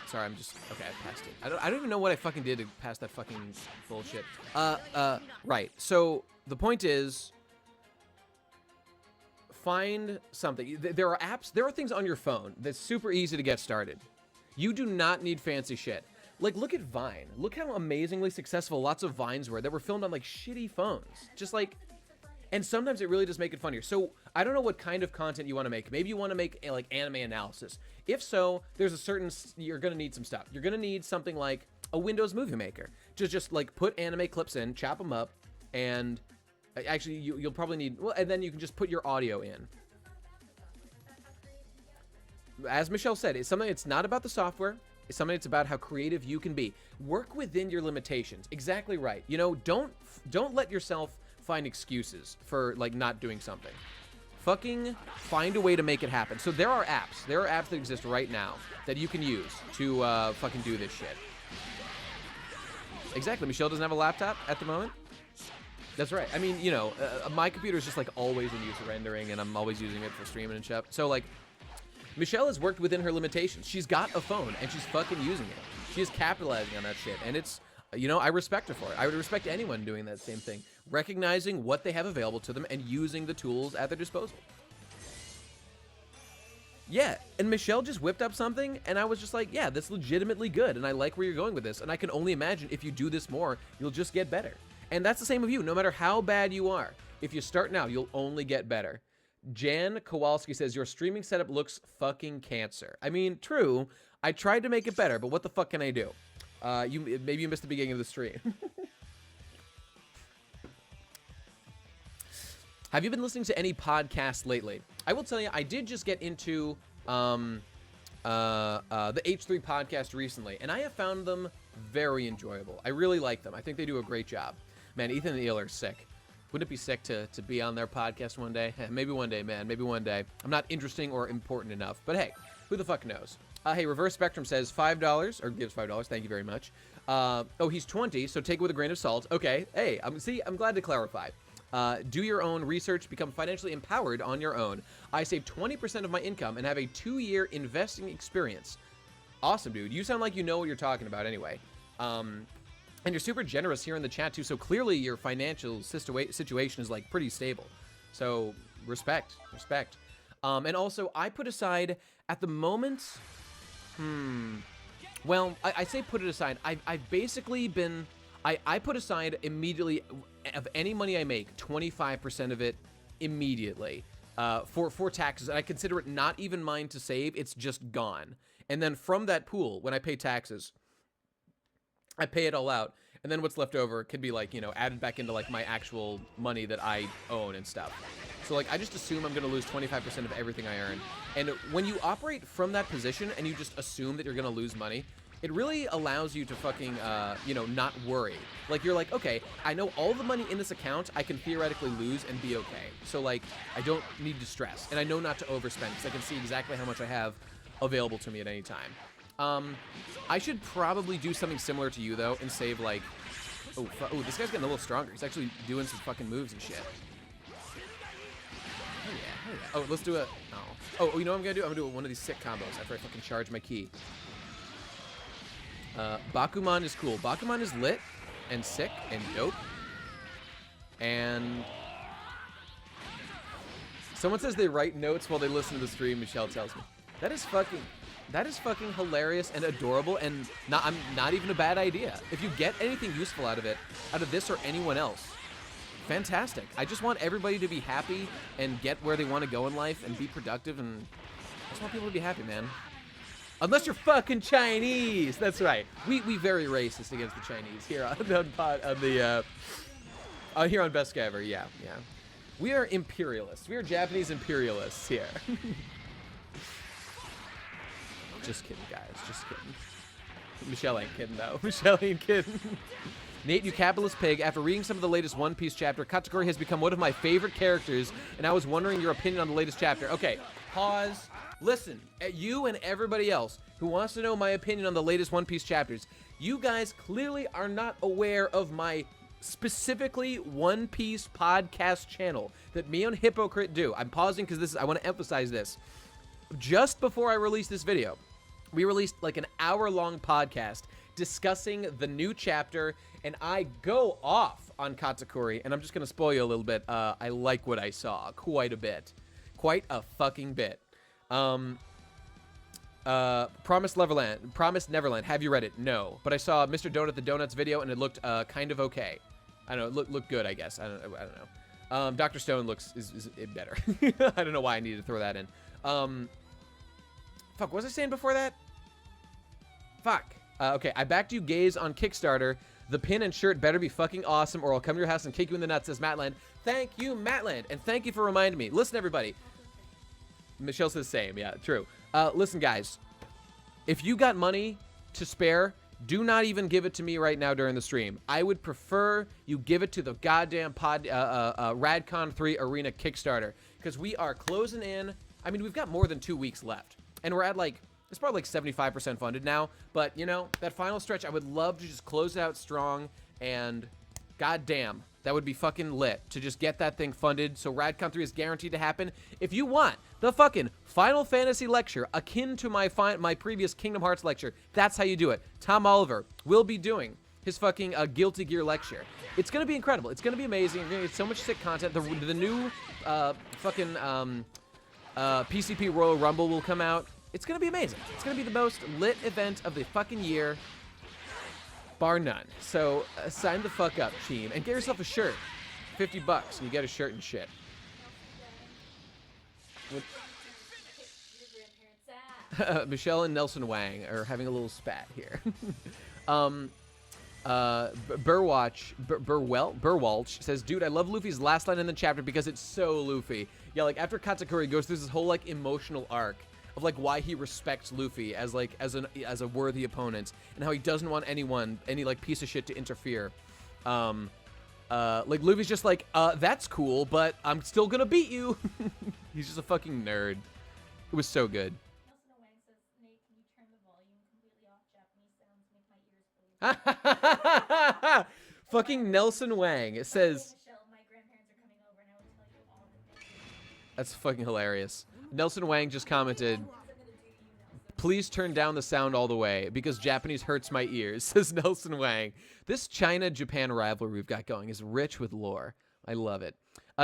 Sorry, I'm just... Okay, I passed it. I don't even know what I fucking did to pass that fucking bullshit. Right. So, the point is... Find something. There are apps... There are things on your phone that's super easy to get started. You do not need fancy shit. Like, look at Vine. Look how amazingly successful lots of Vines were that were filmed on, like, shitty phones. Just, like... And sometimes it really does make it funnier. So, I don't know what kind of content you want to make. Maybe you want to make, like, anime analysis. If so, there's a certain... You're going to need some stuff. You're going to need something like a Windows Movie Maker. Just like, put anime clips in, chop them up, and... Actually, you'll probably need... Well, and then you can just put your audio in. As Michelle said, it's something... It's not about the software. It's something that's about how creative you can be. Work within your limitations. Exactly right. You know, don't let yourself find excuses for, like, not doing something. Fucking find a way to make it happen. So there are apps. There are apps that exist right now that you can use to fucking do this shit. Exactly. Michelle doesn't have a laptop at the moment. That's right. I mean, you know, my computer is just, like, always in use of rendering, and I'm always using it for streaming and stuff. So, like, Michelle has worked within her limitations. She's got a phone, and she's fucking using it. She is capitalizing on that shit, and it's, you know, I respect her for it. I would respect anyone doing that same thing. Recognizing what they have available to them and using the tools at their disposal. Yeah, and Michelle just whipped up something, and I was just like, yeah, that's legitimately good, and I like where you're going with this, and I can only imagine if you do this more, you'll just get better. And that's the same with you, no matter how bad you are. If you start now, you'll only get better. Jan Kowalski says, your streaming setup looks fucking cancer. I mean, true, I tried to make it better, but what the fuck can I do? Maybe you missed the beginning of the stream. Have you been listening to any podcasts lately? I will tell you, I did just get into the H3 podcast recently, and I have found them very enjoyable. I really like them. I think they do a great job. Man, Ethan and Eel are sick. Wouldn't it be sick to be on their podcast one day? Maybe one day, man. Maybe one day. I'm not interesting or important enough. But hey, who the fuck knows? Hey, Reverse Spectrum says $5, or gives $5. Thank you very much. Oh, he's 20, so take it with a grain of salt. Okay. Hey, I'm glad to clarify. Do your own research, become financially empowered on your own. I save 20% of my income and have a 2-year investing experience. Awesome, dude. You sound like you know what you're talking about anyway. And you're super generous here in the chat, too, so clearly your financial situation is, like, pretty stable. So, respect. And also, I put aside, at the moment, Well, I say put it aside. I've basically been... I put aside immediately, of any money I make, 25% of it immediately for taxes. And I consider it not even mine to save. It's just gone. And then from that pool, when I pay taxes, I pay it all out. And then what's left over can be, like, you know, added back into, like, my actual money that I own and stuff. So, like, I just assume I'm going to lose 25% of everything I earn. And when you operate from that position and you just assume that you're going to lose money, it really allows you to fucking, you know, not worry. Like, you're like, okay, I know all the money in this account I can theoretically lose and be okay. So, like, I don't need to stress. And I know not to overspend because I can see exactly how much I have available to me at any time. I should probably do something similar to you, though, and save, like... Oh, this guy's getting a little stronger. He's actually doing some fucking moves and shit. Hell yeah, hell yeah. Oh, let's do a... Oh, you know what I'm gonna do? I'm gonna do one of these sick combos after I fucking charge my ki. Bakuman is cool. Bakuman is lit and sick and dope. And... Someone says they write notes while they listen to the stream, Michelle tells me. That is fucking hilarious and adorable, and not even a bad idea. If you get anything useful out of it, out of this or anyone else, fantastic. I just want everybody to be happy and get where they want to go in life and be productive, and I just want people to be happy, man. Unless you're fucking Chinese. That's right. We very racist against the Chinese here on here on Best Guy Ever. Yeah. We are imperialists. We are Japanese imperialists here. Just kidding, guys. Just kidding. Michelle ain't kidding, though. Michelle ain't kidding. Nate, you capitalist pig. After reading some of the latest One Piece chapter, Katakuri has become one of my favorite characters, and I was wondering your opinion on the latest chapter. Okay, pause. Listen, at you and everybody else who wants to know my opinion on the latest One Piece chapters, you guys clearly are not aware of my specifically One Piece podcast channel that me and Hypocrite do. I'm pausing because I want to emphasize this. Just before I released this video, we released like an hour-long podcast discussing the new chapter, and I go off on Katakuri, and I'm just going to spoil you a little bit. I like what I saw quite a bit. Quite a fucking bit. Promised Neverland. Have you read it? No. But I saw Mr. Donut the Donuts video, and it looked kind of okay. I don't know. It looked good, I guess. I don't know. Dr. Stone is better. I don't know why I needed to throw that in. Fuck, what was I saying before that? Fuck. Okay, I backed you gays on Kickstarter. The pin and shirt better be fucking awesome, or I'll come to your house and kick you in the nuts, says Mattland. Thank you, Mattland, and thank you for reminding me. Listen, everybody. Michelle says same. Yeah, true. Listen, guys. If you got money to spare, do not even give it to me right now during the stream. I would prefer you give it to the goddamn Radcon 3 Arena Kickstarter, because we are closing in. I mean, we've got more than 2 weeks left, and we're at like, it's probably like 75% funded now, but you know, that final stretch, I would love to just close it out strong, and goddamn, that would be fucking lit to just get that thing funded, so Radcon 3 is guaranteed to happen. If you want the fucking Final Fantasy lecture akin to my previous Kingdom Hearts lecture, that's how you do it. Tom Oliver will be doing his fucking Guilty Gear lecture. It's gonna be incredible. It's gonna be amazing. You're gonna get so much sick content. The new fucking PCP Royal Rumble will come out. It's gonna be amazing. It's gonna be the most lit event of the fucking year, bar none. So sign the fuck up, team, and get yourself a shirt. $50 and you get a shirt and shit. Michelle and Nelson Wang are having a little spat here. Burwalch says, dude, I love Luffy's last line in the chapter because it's so Luffy. Yeah, like after Katakuri goes through this whole like emotional arc of like why he respects Luffy as like as a worthy opponent, and how he doesn't want any like piece of shit to interfere. Like Luffy's just like, that's cool, but I'm still gonna beat you. He's just a fucking nerd. It was so good. Nelson Wang says, Nate, can you turn the volume completely off? Japanese sounds make my ears bleed. Fucking Nelson Wang. It says. Michelle, my grandparents are coming over and I will tell you all the things. That's fucking hilarious. Nelson Wang just commented, please turn down the sound all the way because Japanese hurts my ears, says Nelson Wang. This China-Japan rivalry we've got going is rich with lore. I love it.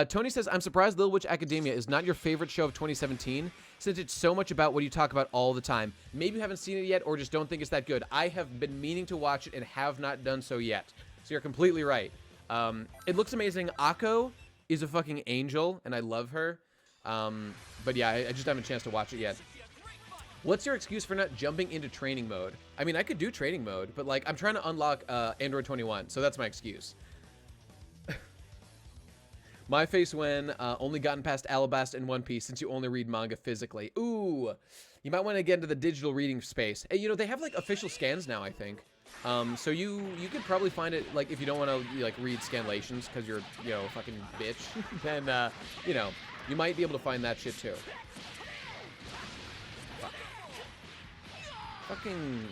Tony says, I'm surprised Little Witch Academia is not your favorite show of 2017, since it's so much about what you talk about all the time. Maybe you haven't seen it yet or just don't think it's that good. I have been meaning to watch it and have not done so yet. So you're completely right. It looks amazing. Akko is a fucking angel, and I love her. But yeah, I just haven't a chance to watch it yet. What's your excuse for not jumping into training mode? I mean, I could do training mode, but like, I'm trying to unlock Android 21, so that's my excuse. My face when only gotten past Alabasta in One Piece since you only read manga physically. Ooh, you might want to get into the digital reading space. Hey, you know, they have like official scans now, I think. So you could probably find it, like, if you don't want to like read scanlations because you're, you know, a fucking bitch, then, you know, you might be able to find that shit too. Fuck. Fucking,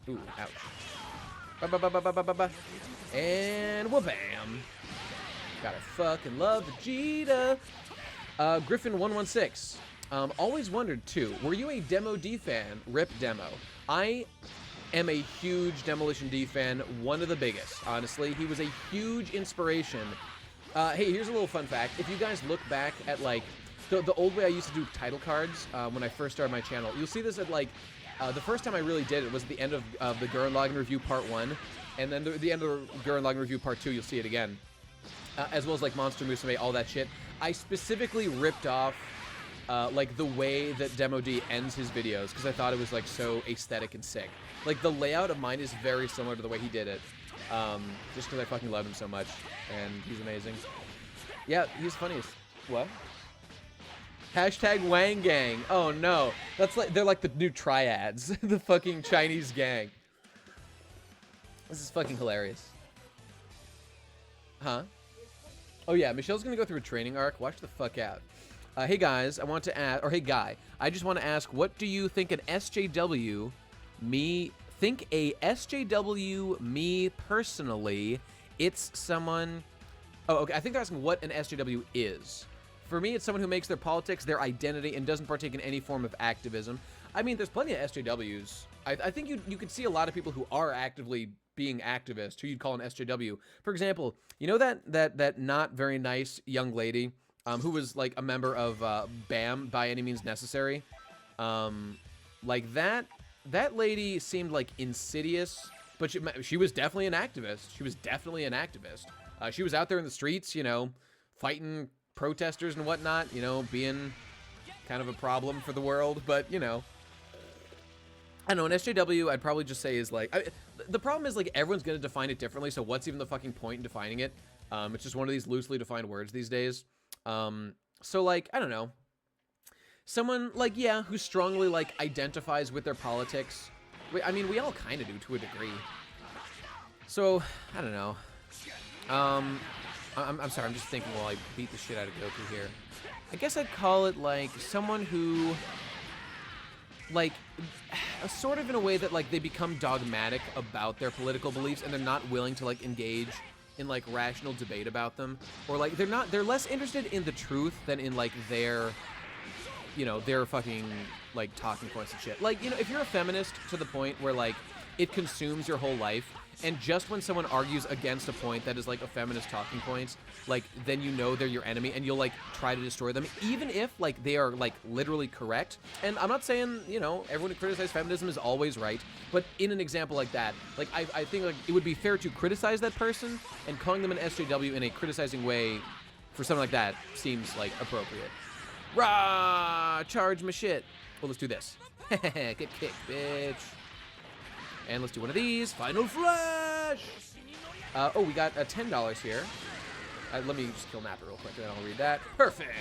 ooh, ouch. Ba-ba-ba-ba-ba-ba-ba. And wha-bam. Gotta fucking love Vegeta. Griffin116. Always wondered, too, were you a Demo D fan? Rip Demo. I am a huge Demolition D fan, one of the biggest, honestly. He was a huge inspiration. Hey, here's a little fun fact. If you guys look back at, like, the old way I used to do title cards when I first started my channel, you'll see this at, like, the first time I really did it was at the end of the Gurren Lagann Review Part 1, and then the end of the Gurren Lagann Review Part 2, you'll see it again. As well as, like, Monster Musume, all that shit. I specifically ripped off, like, the way that Demo D ends his videos, because I thought it was, like, so aesthetic and sick. Like, the layout of mine is very similar to the way he did it. Just because I fucking love him so much, and he's amazing. Yeah, he's funniest. What? Hashtag Wang Gang. Oh, no. That's like, they're like the new triads. The fucking Chinese gang. This is fucking hilarious. Huh? Oh yeah, Michelle's gonna go through a training arc. Watch the fuck out. Hey guys, I want to ask, or hey guy, I just want to ask, what do you think an SJW, me personally, it's someone, oh okay, I think they're asking what an SJW is. For me, it's someone who makes their politics their identity and doesn't partake in any form of activism. I mean, there's plenty of SJWs. I think you could see a lot of people who are actively being activists, who you'd call an SJW. For example, you know that not very nice young lady who was like a member of BAM, By Any Means Necessary? Like that lady seemed like insidious, but she was definitely an activist. She was definitely an activist. She was out there in the streets, you know, fighting protesters and whatnot, you know, being kind of a problem for the world, but, you know. I don't know, an SJW, I'd probably just say is like, the problem is like everyone's going to define it differently, so what's even the fucking point in defining it? It's just one of these loosely defined words these days. So like, I don't know. Someone like, yeah, who strongly like identifies with their politics. I mean, we all kind of do to a degree. So, I don't know. I'm sorry, I'm just thinking while I beat the shit out of Goku here. I guess I'd call it like someone who, like, sort of in a way that like they become dogmatic about their political beliefs and they're not willing to like engage in like rational debate about them, or like they're less interested in the truth than in like their, you know, their fucking like talking points and shit. Like, you know, if you're a feminist to the point where like it consumes your whole life, and just when someone argues against a point that is like a feminist talking point, like then you know they're your enemy and you'll like try to destroy them, even if like they are like literally correct. And I'm not saying, you know, everyone who criticizes feminism is always right, but in an example like that, like I think like it would be fair to criticize that person, and calling them an SJW in a criticizing way for something like that seems like appropriate. Rah! Charge my shit. Well, let's do this. Get kicked, bitch. And let's do one of these. Final Flash! Oh, we got $10 here. Let me just kill Nappa real quick, and then I'll read that. Perfect!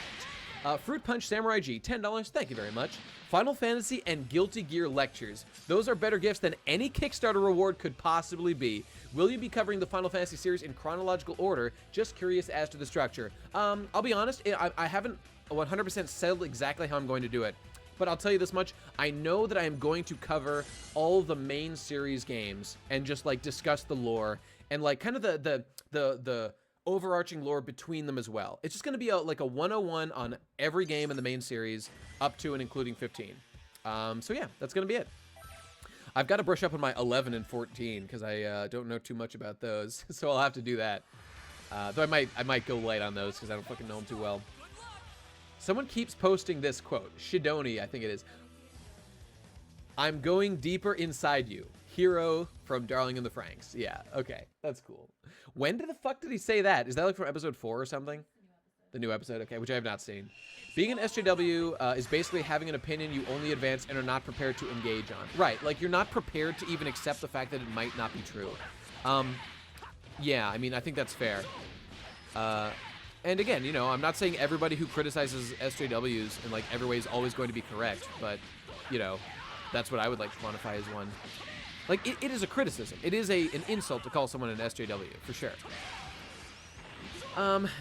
Fruit Punch Samurai G, $10. Thank you very much. Final Fantasy and Guilty Gear Lectures. Those are better gifts than any Kickstarter reward could possibly be. Will you be covering the Final Fantasy series in chronological order? Just curious as to the structure. I'll be honest, I haven't 100% settled exactly how I'm going to do it. But I'll tell you this much, I know that I am going to cover all the main series games and just like discuss the lore and like kind of the overarching lore between them as well. It's just going to be like a 101 on every game in the main series up to and including 15. So yeah, that's going to be it. I've got to brush up on my 11 and 14 because I don't know too much about those, so I'll have to do that. Though I might go light on those because I don't fucking know them too well. Someone keeps posting this quote. Shidoni, I think it is. I'm going deeper inside you. Hero from Darling in the Franxx. Yeah, okay. That's cool. When the fuck did he say that? Is that like from episode 4 or something? The new episode, okay, which I have not seen. Being an SJW is basically having an opinion you only advance and are not prepared to engage on. Right, like you're not prepared to even accept the fact that it might not be true. Yeah, I mean, I think that's fair. And again, you know, I'm not saying everybody who criticizes SJWs in like every way is always going to be correct, but, you know, that's what I would like to quantify as one. Like, it is a criticism. It is an insult to call someone an SJW, for sure.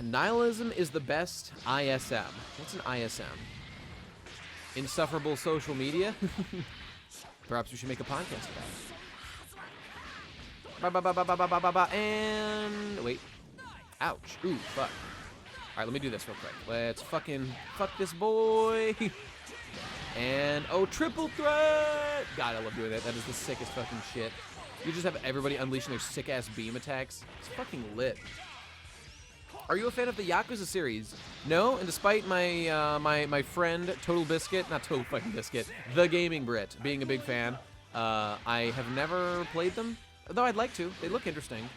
Nihilism is the best ISM. What's an ISM? Insufferable social media? Perhaps we should make a podcast about it. And wait. Ouch. Ooh, fuck. Alright, let me do this real quick. Let's fucking fuck this boy. And, oh, triple threat! God, I love doing that. That is the sickest fucking shit. You just have everybody unleashing their sick-ass beam attacks. It's fucking lit. Are you a fan of the Yakuza series? No, and despite my my friend Total Biscuit, not Total fucking Biscuit, the Gaming Brit, being a big fan, I have never played them, though I'd like to. They look interesting.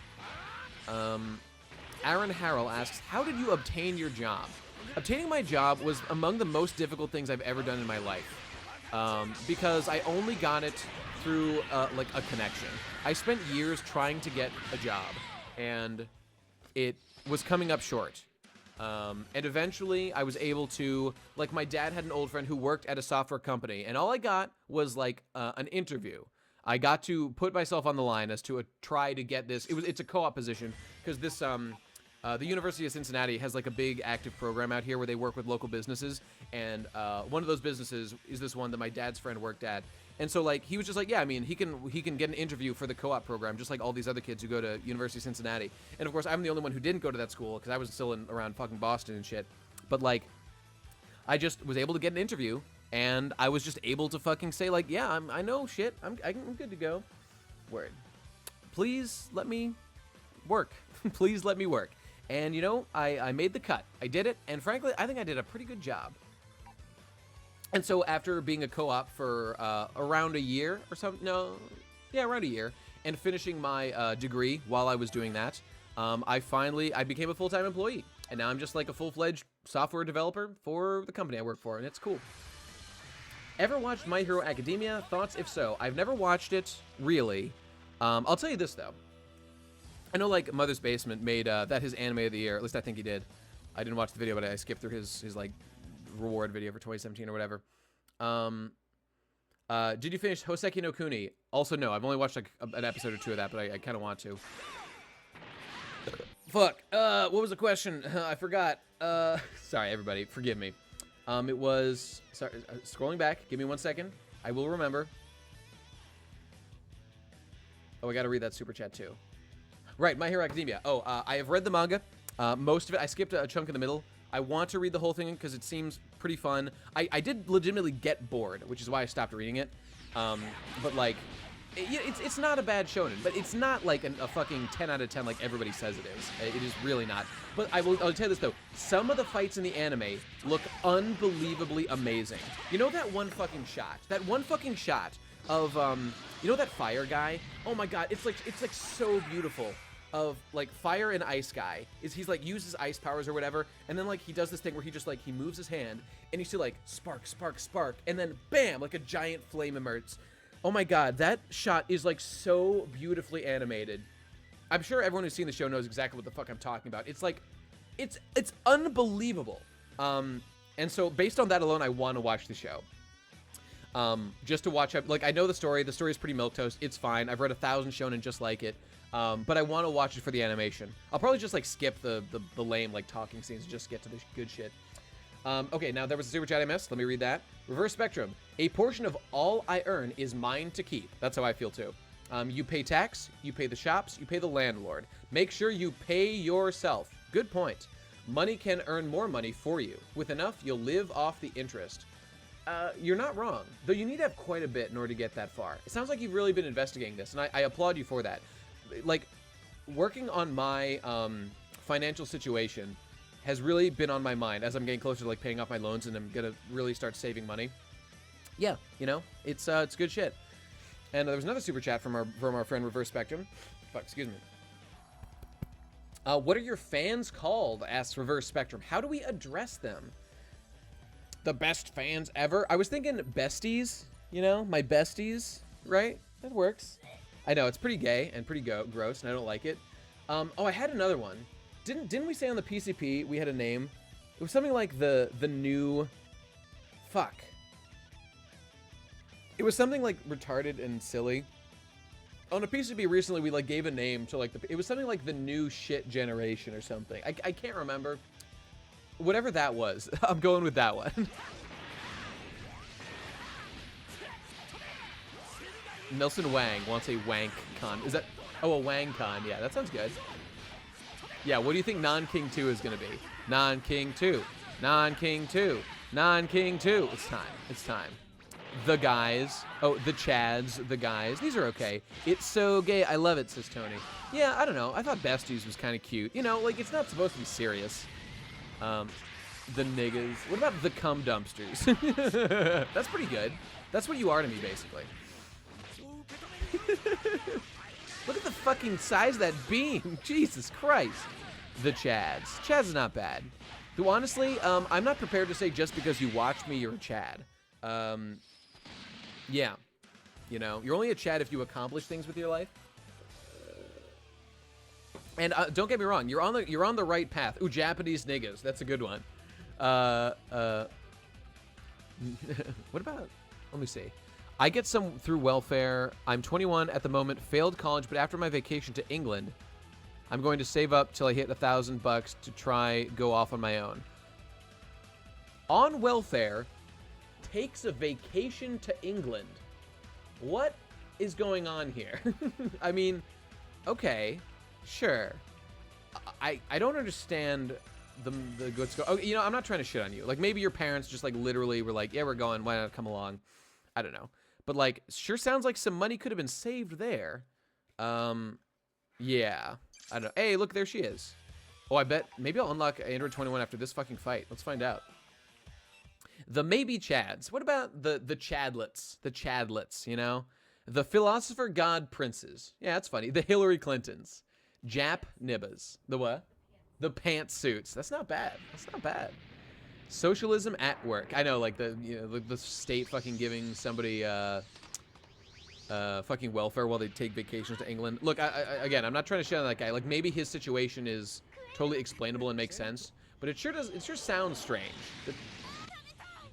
Aaron Harrell asks, how did you obtain your job? Obtaining my job was among the most difficult things I've ever done in my life, because I only got it through like a connection. I spent years trying to get a job, and it was coming up short. And eventually I was able to, like, my dad had an old friend who worked at a software company, and all I got was like an interview. I got to put myself on the line as to try to get this. It's a co-op position because this the University of Cincinnati has like a big active program out here where they work with local businesses, and one of those businesses is this one that my dad's friend worked at. And so, like, he was just like, yeah, I mean, he can get an interview for the co-op program, just like all these other kids who go to University of Cincinnati. And, of course, I'm the only one who didn't go to that school because I was still around fucking Boston and shit. But, like, I just was able to get an interview, and I was just able to fucking say, like, yeah, I know shit. I'm good to go. Word. Please let me work. Please let me work. And, you know, I made the cut. I did it, and frankly, I think I did a pretty good job. And so after being a co-op for around a year or something, around a year, and finishing my degree while I was doing that, I became a full-time employee. And now I'm just like a full-fledged software developer for the company I work for, and it's cool. Ever watched My Hero Academia? Thoughts if so? I've never watched it, really. I'll tell you this, though. I know, like, Mother's Basement made that his anime of the year. At least I think he did. I didn't watch the video, but I skipped through his like, reward video for 2017 or whatever. Did you finish Hoseki no Kuni? Also, no. I've only watched like an episode or two of that, but I kind of want to. Fuck. What was the question? I forgot. Sorry, everybody. Forgive me. It was... Sorry, scrolling back. Give me 1 second. I will remember. Oh, I gotta read that super chat, too. Right, My Hero Academia. Oh, I have read the manga. Most of it. I skipped a chunk in the middle. I want to read the whole thing because it seems pretty fun. I did legitimately get bored, which is why I stopped reading it. But, like, it's not a bad shonen, but it's not, like, a fucking 10 out of 10 like everybody says it is. It is really not. But I'll tell you this, though. Some of the fights in the anime look unbelievably amazing. You know that one fucking shot? That one fucking shot of, you know that fire guy? Oh, my God. It's like so beautiful. Of like fire and ice guy he's like uses ice powers or whatever, and then like he does this thing where he just like he moves his hand and you see like spark, spark, spark, and then bam, like a giant flame emerges. Oh my God, that shot is like so beautifully animated. I'm sure everyone who's seen the show knows exactly what the fuck I'm talking about. It's like it's unbelievable. And so based on that alone, I want to watch the show. Just to watch, like, I know the story. The story is pretty milquetoast. It's fine. I've read 1,000 shonen just like it. But I want to watch it for the animation. I'll probably just, like, skip the lame, like, talking scenes and just get to the good shit. Okay, now there was a super chat I missed. Let me read that. Reverse Spectrum. A portion of all I earn is mine to keep. That's how I feel, too. You pay tax, you pay the shops, you pay the landlord. Make sure you pay yourself. Good point. Money can earn more money for you. With enough, you'll live off the interest. You're not wrong, though you need to have quite a bit in order to get that far. It sounds like you've really been investigating this, and I applaud you for that. Like, working on my financial situation has really been on my mind as I'm getting closer to like paying off my loans and I'm gonna really start saving money. Yeah, you know, it's good shit. And there was another super chat from our friend Reverse Spectrum. Fuck, excuse me. What are your fans called? Asks Reverse Spectrum. How do we address them? The best fans ever? I was thinking besties, you know, my besties, right? That works. I know, it's pretty gay and pretty gross, and I don't like it. Oh, I had another one. Didn't we say on the PCP we had a name? It was something like the new... Fuck. It was something like retarded and silly. On a PCP recently, we like gave a name to like it was something like the new shit generation or something. I can't remember. Whatever that was, I'm going with that one. Nelson Wang wants a wank con. Is that? Oh, a Wang con. Yeah, that sounds good. Yeah, what do you think Non-King 2 is going to be? Non-King 2. Non-King 2. Non-King 2. It's time. It's time. The guys. Oh, the Chads. The guys. These are okay. It's so gay. I love it, says Tony. Yeah, I don't know. I thought Besties was kind of cute. You know, like, it's not supposed to be serious. The niggas. What about the cum dumpsters? That's pretty good. That's what you are to me, basically. Look at the fucking size of that beam. Jesus Christ. The Chads. Chads is not bad. Though honestly, I'm not prepared to say just because you watch me, you're a Chad. Yeah. You know, you're only a Chad if you accomplish things with your life. And don't get me wrong, you're on the right path. Ooh, Japanese niggas. That's a good one. What about? Let me see. I get some through welfare. I'm 21 at the moment, failed college, but after my vacation to England, I'm going to save up till I hit $1,000 to try go off on my own. On welfare, takes a vacation to England. What is going on here? I mean, okay, sure. I don't understand the what's going. Oh, you know, I'm not trying to shit on you. Like maybe your parents just like literally were like, yeah, we're going. Why not come along? I don't know. But like, sure sounds like some money could have been saved there. Yeah. I don't know. Hey, look, there she is. Oh, I bet maybe I'll unlock Android 21 after this fucking fight. Let's find out. The maybe Chads. What about the Chadlets? The Chadlets, you know? The philosopher god princes. Yeah, that's funny. The Hillary Clintons. Jap nibbas. The what? The pantsuits. That's not bad. That's not bad. Socialism at work. I know, like the state fucking giving somebody fucking welfare while they take vacations to England. Look, again, I'm not trying to shit on that guy. Like maybe his situation is totally explainable and makes sense, but it sure does. It sure sounds strange.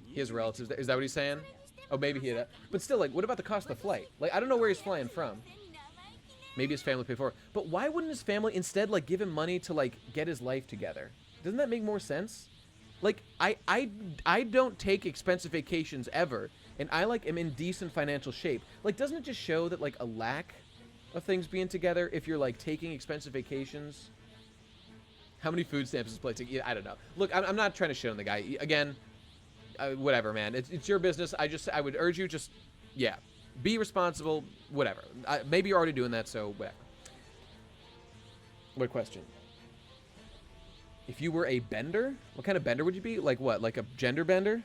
He has relatives. Is that what he's saying? Oh, maybe he had. But still, like, what about the cost of the flight? Like, I don't know where he's flying from. Maybe his family paid for it. But why wouldn't his family instead like give him money to like get his life together? Doesn't that make more sense? Like, I don't take expensive vacations ever, and I like am in decent financial shape. Like, doesn't it just show that like a lack of things being together if you're like taking expensive vacations? How many food stamps is placing? Yeah, I don't know. Look, I'm not trying to shit on the guy. Again, whatever, man. It's your business. I would urge you just, yeah, be responsible. Whatever. Maybe you're already doing that, so whatever. What question? If you were a bender, what kind of bender would you be? Like what? Like a gender bender?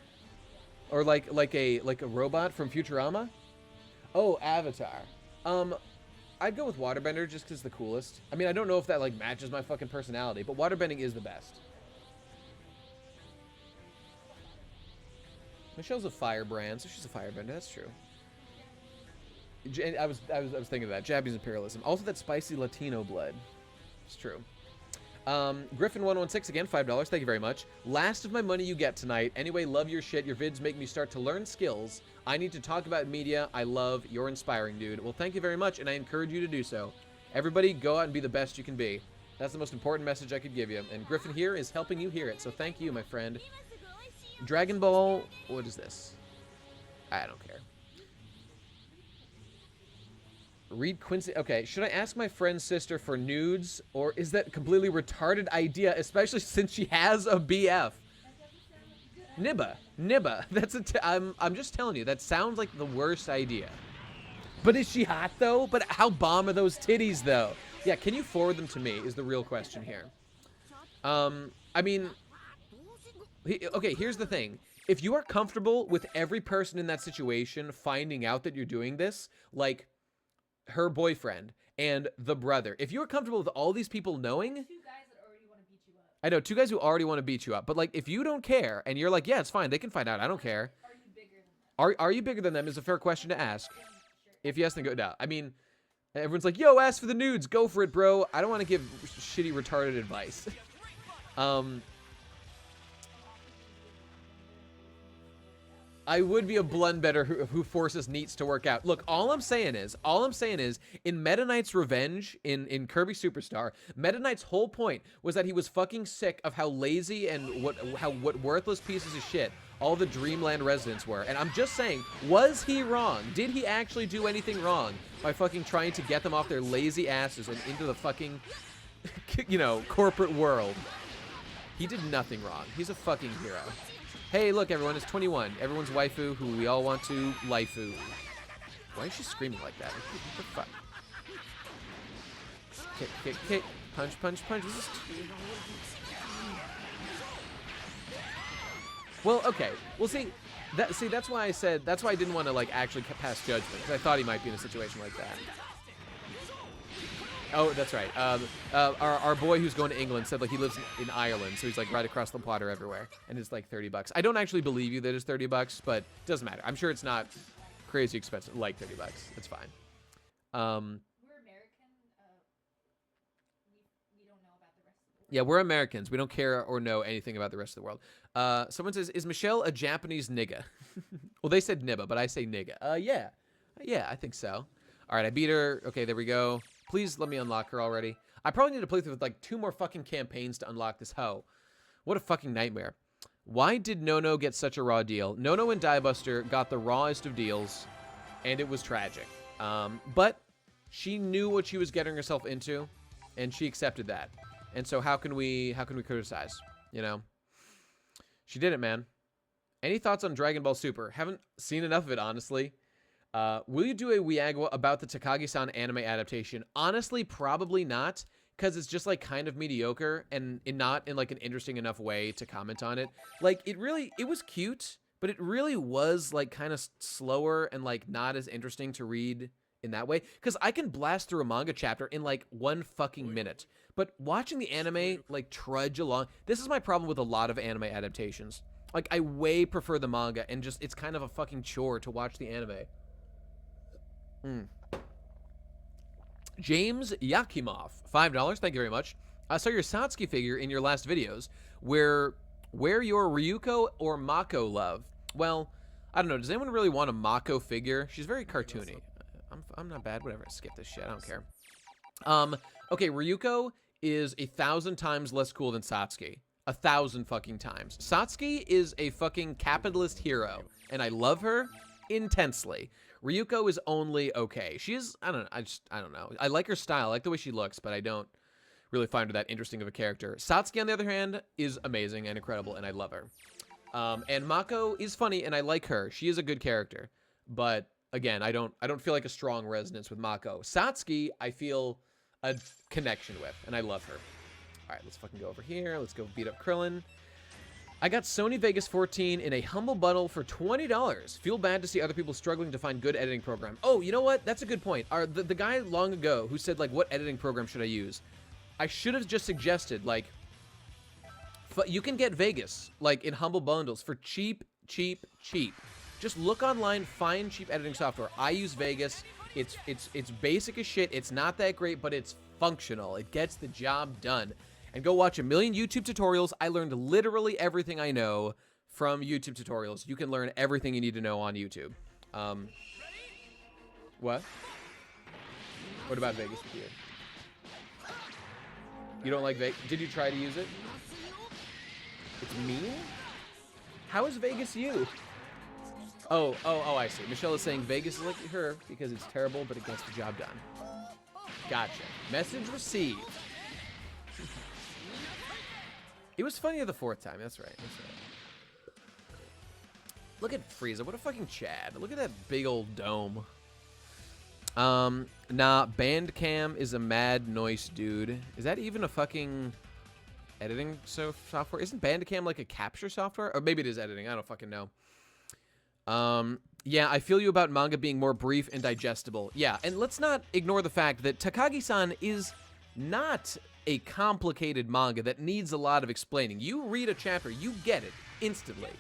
Or like a robot from Futurama? Oh, Avatar. I'd go with waterbender just because it's the coolest. I mean, I don't know if that like matches my fucking personality, but waterbending is the best. Michelle's a firebrand, so she's a firebender. That's true. I was thinking of that. Japanese imperialism. Also, that spicy Latino blood. It's true. Griffin116 again, $5. Thank you very much. Last of my money you get tonight. Anyway, love your shit. Your vids make me start to learn skills. I need to talk about media. I love. You're inspiring, dude. Well, thank you very much, and I encourage you to do so. Everybody, go out and be the best you can be. That's the most important message I could give you. And Griffin here is helping you hear it. So thank you, my friend. Dragon Ball. What is this? I don't care. Read Quincy. Okay, should I ask my friend's sister for nudes, or is that a completely retarded idea, especially since she has a BF? Nibba. That's I'm just telling you, that sounds like the worst idea. But is she hot though? But how bomb are those titties though? Yeah, can you forward them to me is the real question here. I mean, okay, here's the thing. If you are comfortable with every person in that situation finding out that you're doing this, like her boyfriend and the brother, if you are comfortable with all these people knowing, 2 guys that already want to beat you up. I know 2 guys who already want to beat you up, but like if you don't care and you're like, yeah, it's fine, they can find out, I don't care. Are you bigger than them? Are you bigger than them is a fair question to ask. Sure. If yes, then go down. I mean, everyone's like, yo, ask for the nudes, go for it, bro. I don't want to give shitty retarded advice. I would be a Blundbetter who forces Neats to work out. Look, all I'm saying is, in Meta Knight's Revenge, in Kirby Superstar, Meta Knight's whole point was that he was fucking sick of how lazy and what worthless pieces of shit all the Dreamland residents were. And I'm just saying, was he wrong? Did he actually do anything wrong by fucking trying to get them off their lazy asses and into the fucking, you know, corporate world? He did nothing wrong. He's a fucking hero. Hey, look, everyone, it's 21. Everyone's waifu, who we all want to laifu. Why is she screaming like that? What the fuck? Kick, kick, kick. Punch, punch, punch. This is... Well, okay. Well, that's why I said, that's why I didn't want to, like, actually pass judgment, because I thought he might be in a situation like that. Oh, that's right. Our boy who's going to England said, like, he lives in Ireland, so he's, like, right across the water everywhere, and it's, like, $30. I don't actually believe you that it's $30, but it doesn't matter. I'm sure it's not crazy expensive, like $30. It's fine. We're American. We don't know about the rest of the world. Yeah, we're Americans. We don't care or know anything about the rest of the world. Someone says, is Michelle a Japanese nigga? Well, they said nibba, but I say nigga. Yeah. Yeah, I think so. All right, I beat her. Okay, there we go. Please let me unlock her already. I probably need to play through with like 2 more fucking campaigns to unlock this hoe. What a fucking nightmare. Why did Nono get such a raw deal? Nono and Diebuster got the rawest of deals, and it was tragic. But she knew what she was getting herself into, and she accepted that. And so how can we criticize? You know? She did it, man. Any thoughts on Dragon Ball Super? Haven't seen enough of it, honestly. Will you do a Wiagwa about the Takagi-san anime adaptation? Honestly, probably not, because it's just, like, kind of mediocre and not in, like, an interesting enough way to comment on it. Like, it was cute, but it really was, like, kind of slower and, like, not as interesting to read in that way. Because I can blast through a manga chapter in, like, 1 fucking minute. But watching the anime, like, trudge along, this is my problem with a lot of anime adaptations. Like, I way prefer the manga, and just, it's kind of a fucking chore to watch the anime. James Yakimov, $5. Thank you very much. I saw your Satsuki figure in your last videos. Where your Ryuko or Mako love? Well, I don't know. Does anyone really want a Mako figure? She's very cartoony. I'm not bad. Whatever. Skip this shit. I don't care. Okay, Ryuko is 1,000 times less cool than Satsuki. 1,000 fucking times. Satsuki is a fucking capitalist hero, and I love her intensely. Ryuko is only okay. She is, I don't know. I like her style. I like the way she looks, but I don't really find her that interesting of a character. Satsuki, on the other hand, is amazing and incredible, and I love her. And Mako is funny, and I like her. She is a good character. But, again, I don't feel like a strong resonance with Mako. Satsuki, I feel a connection with, and I love her. All right, let's fucking go over here. Let's go beat up Krillin. I got Sony Vegas 14 in a humble bundle for $20. Feel bad to see other people struggling to find good editing program. Oh, you know what? That's a good point. The guy long ago who said, like, what editing program should I use? I should have just suggested, like, you can get Vegas, like, in humble bundles for cheap, cheap, cheap. Just look online, find cheap editing software. I use Vegas. It's basic as shit. It's not that great, but it's functional. It gets the job done. And go watch a million YouTube tutorials. I learned literally everything I know from YouTube tutorials. You can learn everything you need to know on YouTube. What? What about Vegas with you? You don't like Vegas? Did you try to use it? It's me? How is Vegas you? Oh, I see. Michelle is saying Vegas is like her because it's terrible, but it gets the job done. Gotcha. Message received. It was funny the 4th time. That's right. Look at Frieza. What a fucking Chad. Look at that big old dome. Nah, Bandcam is a mad noise, dude. Is that even a fucking... editing software. Isn't Bandicam like a capture software? Or maybe it is editing. I don't fucking know. Yeah, I feel you about manga being more brief and digestible. Yeah, and let's not ignore the fact that Takagi-san is not a complicated manga that needs a lot of explaining. You read a chapter, you get it instantly.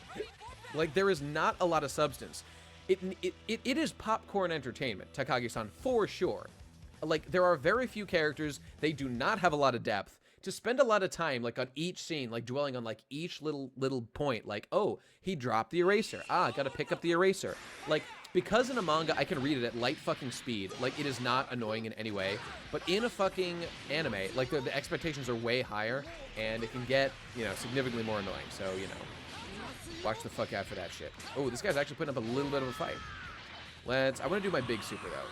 Like, there is not a lot of substance. It is popcorn entertainment, Takagi-san, for sure. Like, there are very few characters. They do not have a lot of depth. To spend a lot of time, like, on each scene, like, dwelling on, like, each little point, like, oh, he dropped the eraser. Ah, gotta pick up the eraser. Like, because in a manga, I can read it at light fucking speed. Like, it is not annoying in any way. But in a fucking anime, like, the expectations are way higher, and it can get, you know, significantly more annoying. So, you know, watch the fuck out for that shit. Oh, this guy's actually putting up a little bit of a fight. I want to do my big super, though.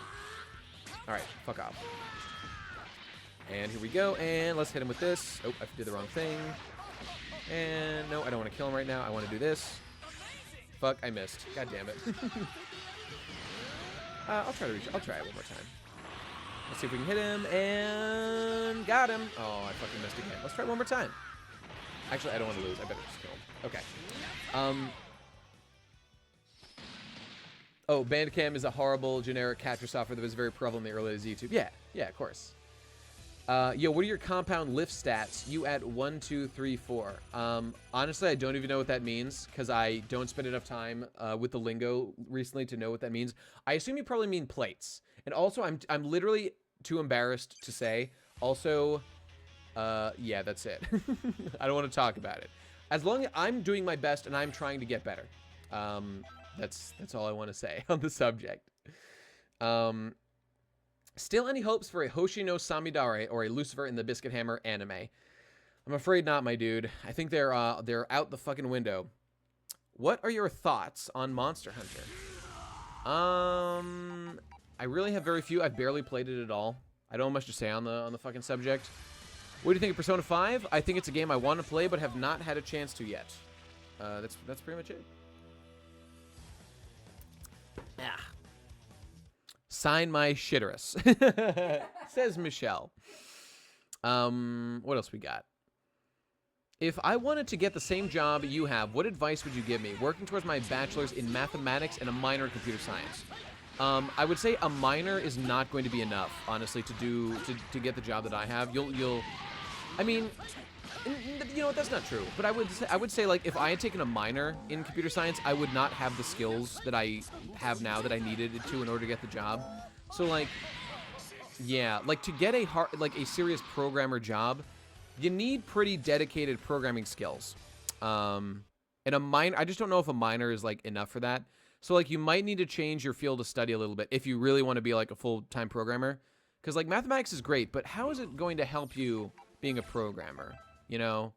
All right, fuck off. And here we go, and let's hit him with this. Oh, I did the wrong thing. And no, I don't want to kill him right now. I want to do this. Fuck, I missed. God damn it. I'll try it one more time. Let's see if we can hit him, and got him. Oh, I fucking missed again. Let's try it one more time. Actually, I don't want to lose. I better just kill him. Okay. Oh, Bandicam is a horrible generic capture software that was very prevalent in the early days of YouTube. Yeah, of course. Yo, what are your compound lift stats? You at 1, 2, 3, 4. Honestly, I don't even know what that means because I don't spend enough time with the lingo recently to know what that means. I assume you probably mean plates. And also, I'm literally too embarrassed to say. Also, yeah, that's it. I don't want to talk about it. As long as I'm doing my best and I'm trying to get better. That's all I want to say on the subject. Still any hopes for a Hoshi no Samidare or a Lucifer in the Biscuit Hammer anime? I'm afraid not, my dude. I think they're out the fucking window. What are your thoughts on Monster Hunter? I really have very few. I've barely played it at all. I don't have much to say on the fucking subject. What do you think of Persona 5? I think it's a game I want to play but have not had a chance to yet. That's pretty much it. Ah. Sign my shitterus, says Michelle. What else we got? If I wanted to get the same job you have, what advice would you give me? Working towards my bachelor's in mathematics and a minor in computer science. I would say a minor is not going to be enough, honestly, to get the job that I have. I mean, you know what? That's not true. But I would say like if I had taken a minor in computer science, I would not have the skills that I have now that I needed to in order to get the job. So like, yeah, like to get a serious programmer job, you need pretty dedicated programming skills. And a minor, I just don't know if a minor is like enough for that. So like you might need to change your field of study a little bit if you really want to be like a full-time programmer. Because like mathematics is great, but how is it going to help you being a programmer? You know,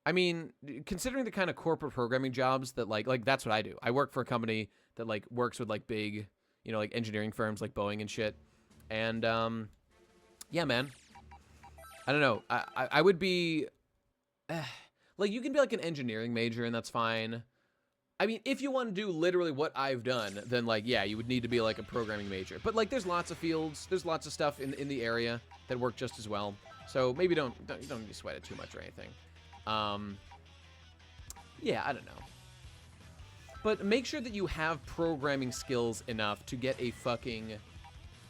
I mean, considering the kind of corporate programming jobs that like that's what I do. I work for a company that like works with like big, you know, like engineering firms like Boeing and shit. And yeah, man, I don't know. I would be like, you can be like an engineering major and that's fine. I mean, if you want to do literally what I've done, then like, yeah, you would need to be like a programming major. But like, there's lots of fields, there's lots of stuff in the area that work just as well. So maybe you don't need to sweat it too much or anything. Yeah, I don't know. But make sure that you have programming skills enough to get a fucking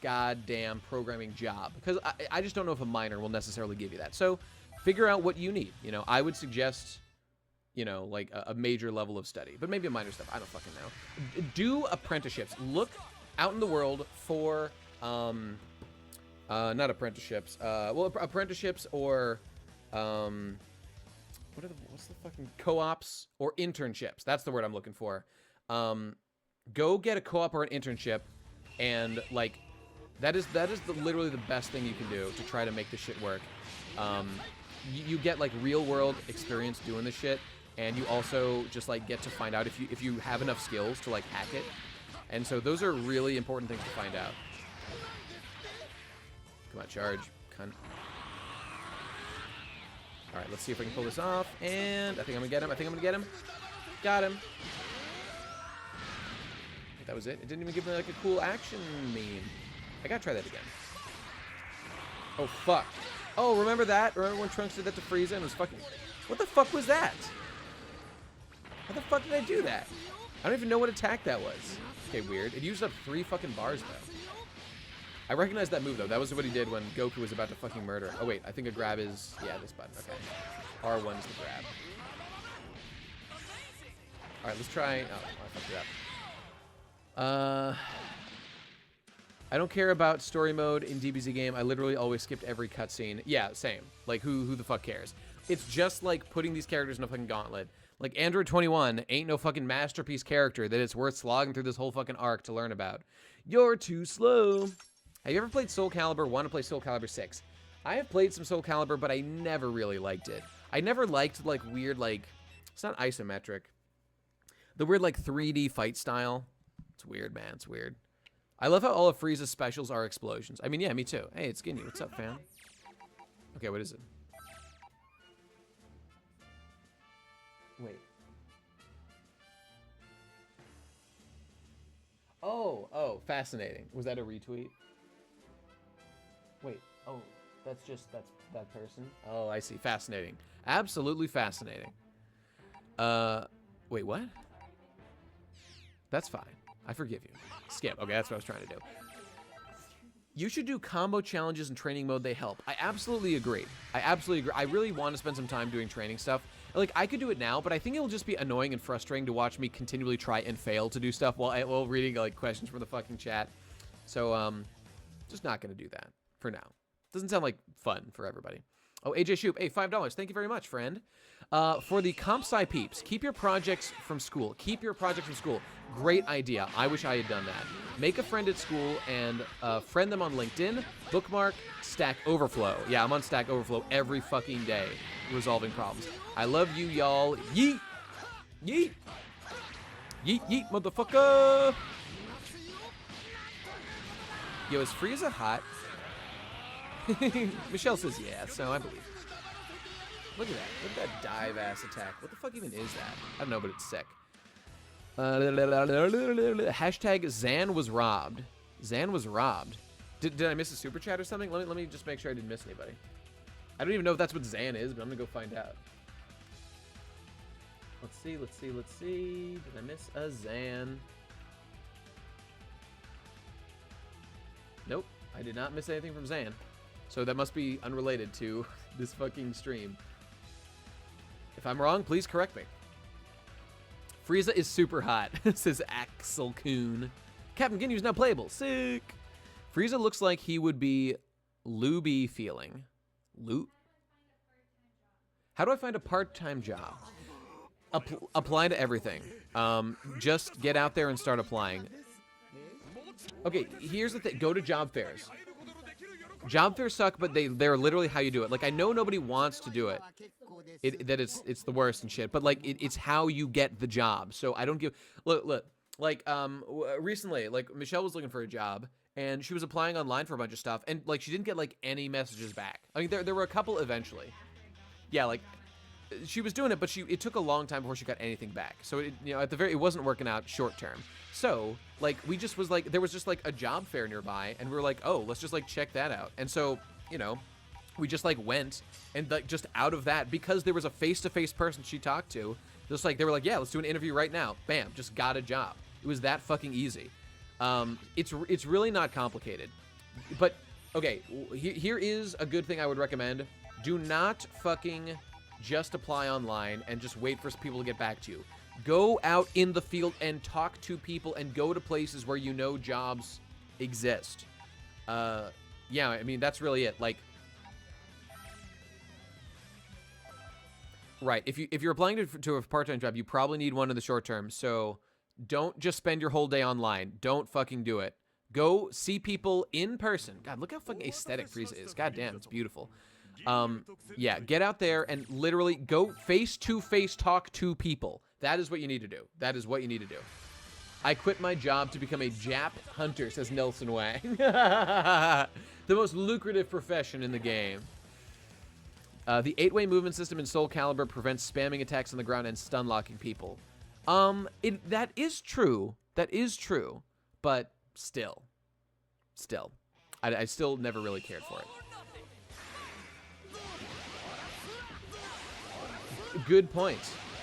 goddamn programming job. Because I just don't know if a minor will necessarily give you that. So figure out what you need. You know, I would suggest, you know, like a major level of study. But maybe a minor stuff. I don't fucking know. Do apprenticeships. Look out in the world for... not apprenticeships. Well, apprenticeships or, what's the fucking co-ops or internships? That's the word I'm looking for. Go get a co-op or an internship, and like, that is literally the best thing you can do to try to make this shit work. You get like real world experience doing this shit, and you also just like get to find out if you have enough skills to like hack it. And so those are really important things to find out. Come on, charge. Cunt. Alright, let's see if I can pull this off. And I think I'm gonna get him. I think I'm gonna get him. Got him. I think that was it. It didn't even give me like a cool action meme. I gotta try that again. Oh, fuck. Oh, remember that? Remember when Trunks did that to Frieza and was fucking... What the fuck was that? How the fuck did I do that? I don't even know what attack that was. Okay, weird. It used up 3 fucking bars, though. I recognize that move, though. That was what he did when Goku was about to fucking murder. Oh, wait. I think a grab is... Yeah, this button. Okay. R1's the grab. Alright, let's try... Oh, I fucked it up. I don't care about story mode in DBZ game. I literally always skipped every cutscene. Yeah, same. Like, who the fuck cares? It's just like putting these characters in a fucking gauntlet. Like, Android 21 ain't no fucking masterpiece character that it's worth slogging through this whole fucking arc to learn about. You're too slow. Have you ever played Soul Calibur? Want to play Soul Calibur 6? I have played some Soul Calibur, but I never really liked it. I never liked, like, weird, like... It's not isometric. The weird, like, 3D fight style. It's weird, man. It's weird. I love how all of Frieza's specials are explosions. I mean, yeah, me too. Hey, it's Skinny. What's up, fam? Okay, what is it? Wait. Oh, fascinating. Was that a retweet? Wait, oh, that's that person? Oh, I see. Fascinating. Absolutely fascinating. Wait, what? That's fine. I forgive you. Skip. Okay, that's what I was trying to do. You should do combo challenges in training mode. They help. I absolutely agree. I really want to spend some time doing training stuff. Like, I could do it now, but I think it'll just be annoying and frustrating to watch me continually try and fail to do stuff while reading, like, questions from the fucking chat. So, just not going to do that for now. Doesn't sound like fun for everybody. Oh, AJ Shoop, hey, $5. Thank you very much, friend. For the comp sci peeps, keep your projects from school. Keep your projects from school. Great idea. I wish I had done that. Make a friend at school and friend them on LinkedIn. Bookmark Stack Overflow. Yeah, I'm on Stack Overflow every fucking day, resolving problems. I love you, y'all. Yeet. Yeet. Yeet, yeet, motherfucker. Yo, is Frieza hot? Michelle says yeah, so I believe. Look at that. Look at that dive-ass attack. What the fuck even is that? I don't know, but it's sick. Hashtag Zan was robbed. Zan was robbed. Did I miss a super chat or something? Let me just make sure I didn't miss anybody. I don't even know if that's what Zan is, but I'm gonna go find out. Let's see. Did I miss a Zan? Nope. I did not miss anything from Zan. So that must be unrelated to this fucking stream. If I'm wrong, please correct me. Frieza is super hot, says Axel Kuhn. Captain Ginyu is now playable. Sick. Frieza looks like he would be Luby feeling. How do I find a part-time job? Apply to everything. Just get out there and start applying. Okay, here's the thing. Go to job fairs. Job fairs suck, but they're literally how you do it. Like, I know nobody wants to do it. It's the worst and shit. But, like, it's how you get the job. So I don't give... Look. Like, recently, like, Michelle was looking for a job, and she was applying online for a bunch of stuff, and, like, she didn't get, like, any messages back. I mean, there were a couple eventually. Yeah, like... She was doing it, but it took a long time before she got anything back. So, it wasn't working out short term. So, like, there was just, like, a job fair nearby, and we were like, oh, let's just, like, check that out. And so, we just, like, went, and, like, just out of that, because there was a face-to-face person she talked to, just, like, they were like, yeah, let's do an interview right now. Bam, just got a job. It was that fucking easy. It's really not complicated. But, okay, here is a good thing I would recommend. Do not fucking... just apply online and just wait for people to get back to you. Go out in the field and talk to people and go to places where you know jobs exist. Yeah, I mean, that's really it. Like, right, if you're applying to a part-time job, you probably need one in the short term, so don't just spend your whole day online. Don't fucking do it. Go see people in person. God, look how fucking aesthetic Frieza is. God damn, it's beautiful. Yeah, get out there and literally go face-to-face talk to people. That is what you need to do. That is what you need to do. I quit my job to become a Jap hunter, says Nelson Wang. The most lucrative profession in the game. The 8-way movement system in Soul Calibur prevents spamming attacks on the ground and stun locking people. That is true. That is true. But still. I still never really cared for it. Good point.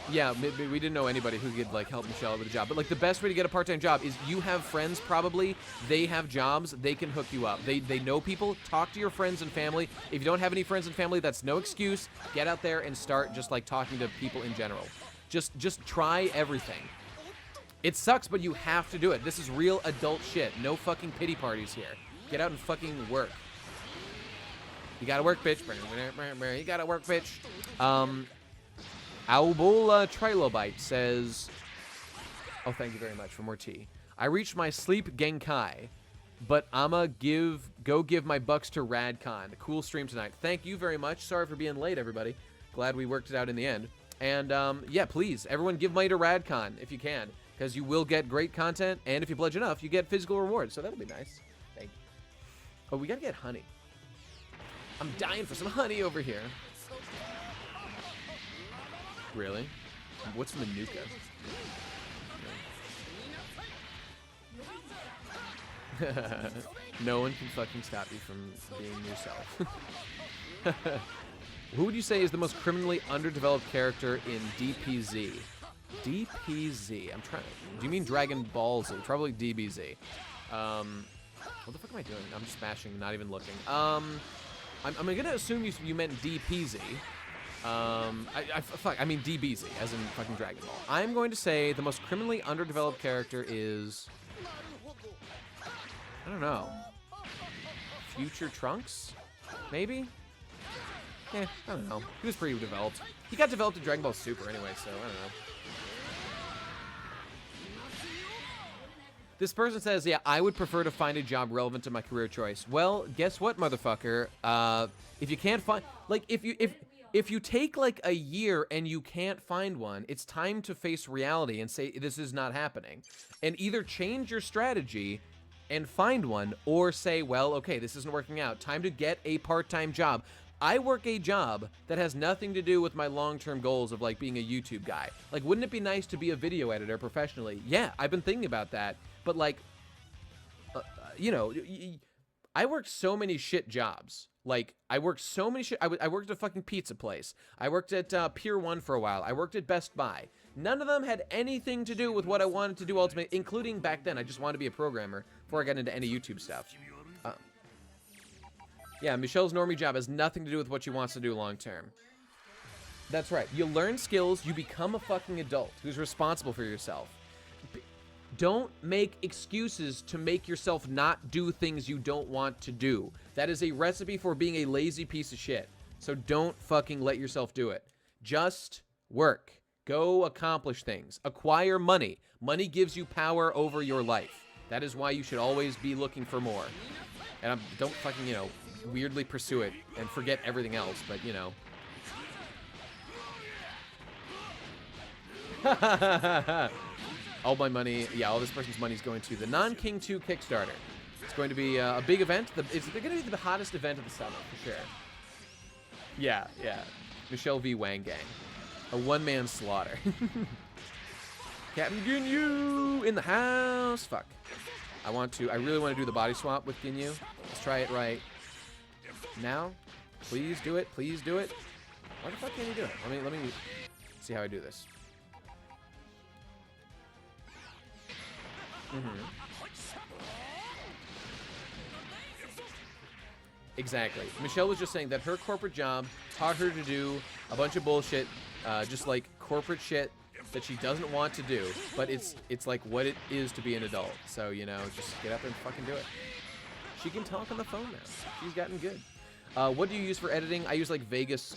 Yeah, we didn't know anybody who could like help Michelle with a job. But like the best way to get a part-time job is you have friends probably. They have jobs. They can hook you up. They know people. Talk to your friends and family. If you don't have any friends and family, that's no excuse. Get out there and start just like talking to people in general. Just try everything. It sucks, but you have to do it. This is real adult shit. No fucking pity parties here. Get out and fucking work. You gotta work, bitch. You gotta work, bitch. Aobola Trilobite says, oh, thank you very much for more tea. I reached my sleep Genkai, but I'ma go give my bucks to Radcon. Cool stream tonight. Thank you very much. Sorry for being late, everybody. Glad we worked it out in the end. And, yeah, please, everyone give money to Radcon if you can, because you will get great content, and if you pledge enough, you get physical rewards, so that'll be nice. Thank you. Oh, we gotta get honey. I'm dying for some honey over here. Really? What's Manuka? No one can fucking stop you from being yourself. Who would you say is the most criminally underdeveloped character in DPZ? DPZ. I'm trying. Do you mean Dragon Ball Z? Probably DBZ. What the fuck am I doing? I'm just smashing, not even looking. I'm gonna assume you meant DPZ. Fuck, I mean DBZ, as in fucking Dragon Ball. I'm going to say the most criminally underdeveloped character is... I don't know. Future Trunks? Maybe? I don't know. He was pretty developed. He got developed in Dragon Ball Super anyway, so I don't know. This person says, yeah, I would prefer to find a job relevant to my career choice. Well, guess what, motherfucker? If you can't find... Like, if you take, like, a year and you can't find one, it's time to face reality and say, this is not happening. And either change your strategy and find one, or say, well, okay, this isn't working out. Time to get a part-time job. I work a job that has nothing to do with my long-term goals of, like, being a YouTube guy. Like, wouldn't it be nice to be a video editor professionally? Yeah, I've been thinking about that. But, like, you know, I worked so many shit jobs. Like, I worked so many shit. I worked at a fucking pizza place. I worked at Pier 1 for a while. I worked at Best Buy. None of them had anything to do with what I wanted to do ultimately, including back then. I just wanted to be a programmer before I got into any YouTube stuff. Yeah, Michelle's normie job has nothing to do with what she wants to do long term. That's right. You learn skills, you become a fucking adult who's responsible for yourself. Don't make excuses to make yourself not do things you don't want to do. That is a recipe for being a lazy piece of shit. So don't fucking let yourself do it. Just work. Go accomplish things. Acquire money. Money gives you power over your life. That is why you should always be looking for more. And don't fucking, you know, weirdly pursue it and forget everything else, but, you know. All my money, yeah, all this person's money is going to the Non-King 2 Kickstarter. It's going to be a big event. It's going to be the hottest event of the summer, for sure. Yeah, yeah. Michelle V. Wang Gang. A one-man slaughter. Captain Ginyu in the house. Fuck. I really want to do the body swap with Ginyu. Let's try it right now. Please do it. Please do it. Why the fuck can't you do it? Let me see how I do this. Exactly. Michelle was just saying that her corporate job taught her to do a bunch of bullshit, just like corporate shit that she doesn't want to do, but it's like what it is to be an adult. So, you know, just get up and fucking do it. She can talk on the phone now. She's gotten good. What do you use for editing? I use like Vegas,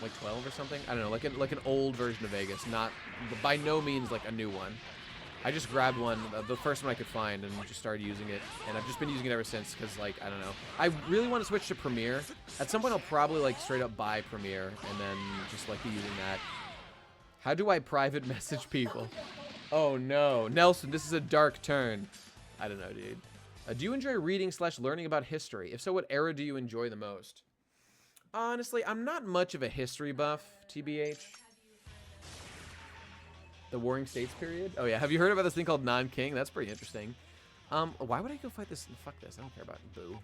like 12 or something. I don't know, like an old version of Vegas, not by no means like a new one. I just grabbed one, the first one I could find, and just started using it. And I've just been using it ever since, because, like, I don't know. I really want to switch to Premiere. At some point, I'll probably, like, straight up buy Premiere, and then just, like, be using that. How do I private message people? Oh, no. Nelson, this is a dark turn. I don't know, dude. Do you enjoy reading / learning about history? If so, what era do you enjoy the most? Honestly, I'm not much of a history buff, TBH. The Warring States period? Oh, yeah. Have you heard about this thing called Non-King? That's pretty interesting. Why would I go fight this? Fuck this. I don't care about it. Boo.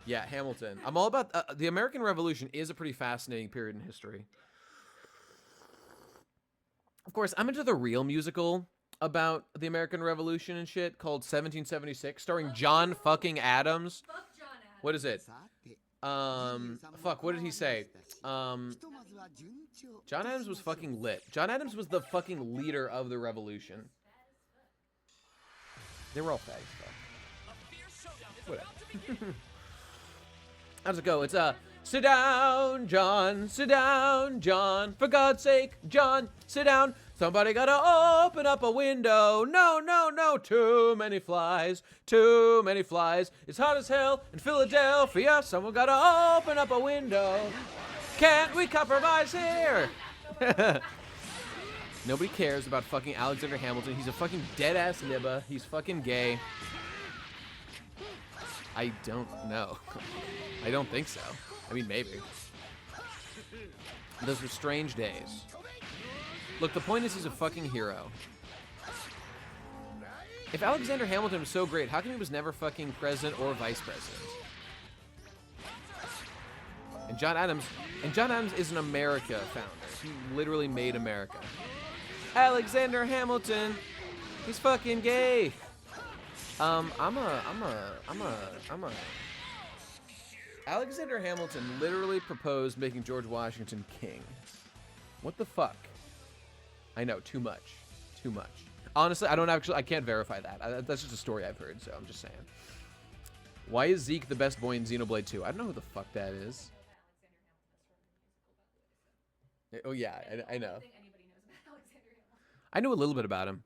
Yeah, Hamilton. I'm all about the American Revolution is a pretty fascinating period in history. Of course, I'm into the real musical about the American Revolution and shit called 1776, starring John fucking Adams. Fuck John Adams. What is it? Fuck, what did he say? John Adams was fucking lit. John Adams was the fucking leader of the revolution. They were all fat as fuck. Whatever. How's it go? It's sit down, John, sit down, John. For God's sake, John, sit down. Somebody gotta open up a window. No, no, no, too many flies, too many flies. It's hot as hell in Philadelphia. Someone gotta open up a window. Can't we compromise here? Nobody cares about fucking Alexander Hamilton. He's a fucking dead-ass nibba. He's fucking gay. I don't know. I don't think so. I mean, maybe. Those were strange days. Look, the point is he's a fucking hero. If Alexander Hamilton was so great, how come he was never fucking president or vice president? And John Adams is an America founder. He literally made America. Alexander Hamilton, he's fucking gay. Alexander Hamilton literally proposed making George Washington king. What the fuck? I know, too much. Too much. Honestly, I can't verify that. That's just a story I've heard, so I'm just saying. Why is Zeke the best boy in Xenoblade 2? I don't know who the fuck that is. Oh yeah, I know. I know a little bit about him.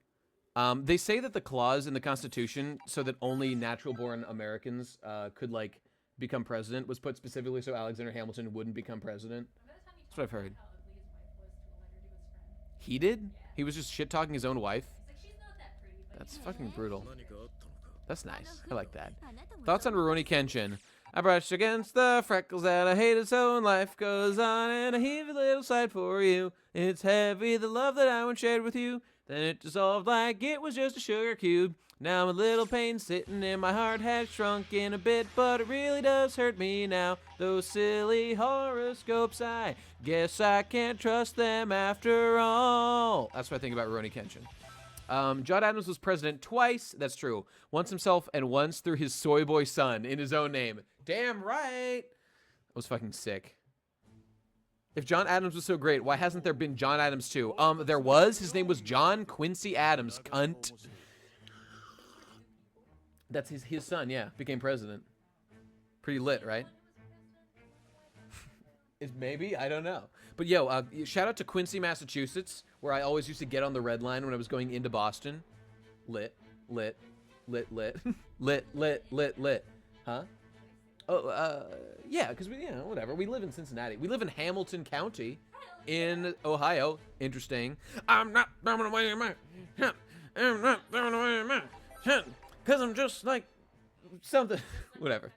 They say that the clause in the Constitution so that only natural-born Americans could, like, become president was put specifically so Alexander Hamilton wouldn't become president. That's what I've heard. He did? He was just shit-talking his own wife? That's fucking brutal. That's nice. I like that. Thoughts on Rurouni Kenshin? I brushed against the freckles that I hated so and life goes on and I heave a little sigh for you. It's heavy, the love that I once shared with you. Then it dissolved like it was just a sugar cube. Now a little pain sitting in my heart has shrunk in a bit, but it really does hurt me now. Those silly horoscopes, I guess I can't trust them after all. That's what I think about Rurouni Kenshin. John Adams was president twice. That's true. Once himself and once through his soy boy son in his own name. Damn right. That was fucking sick. If John Adams was so great, why hasn't there been John Adams 2? There was. His name was John Quincy Adams, cunt. That's his son, yeah. Became president. Pretty lit, right? Is maybe? I don't know. But yo, shout out to Quincy, Massachusetts, where I always used to get on the red line when I was going into Boston. Lit, lit, lit, lit, lit, lit, lit, lit. Huh? Oh, yeah, because whatever. We live in Cincinnati. We live in Hamilton County in Ohio. Interesting. I'm not throwing away my shit. I'm not throwing away my shit. Because I'm just like something. Whatever.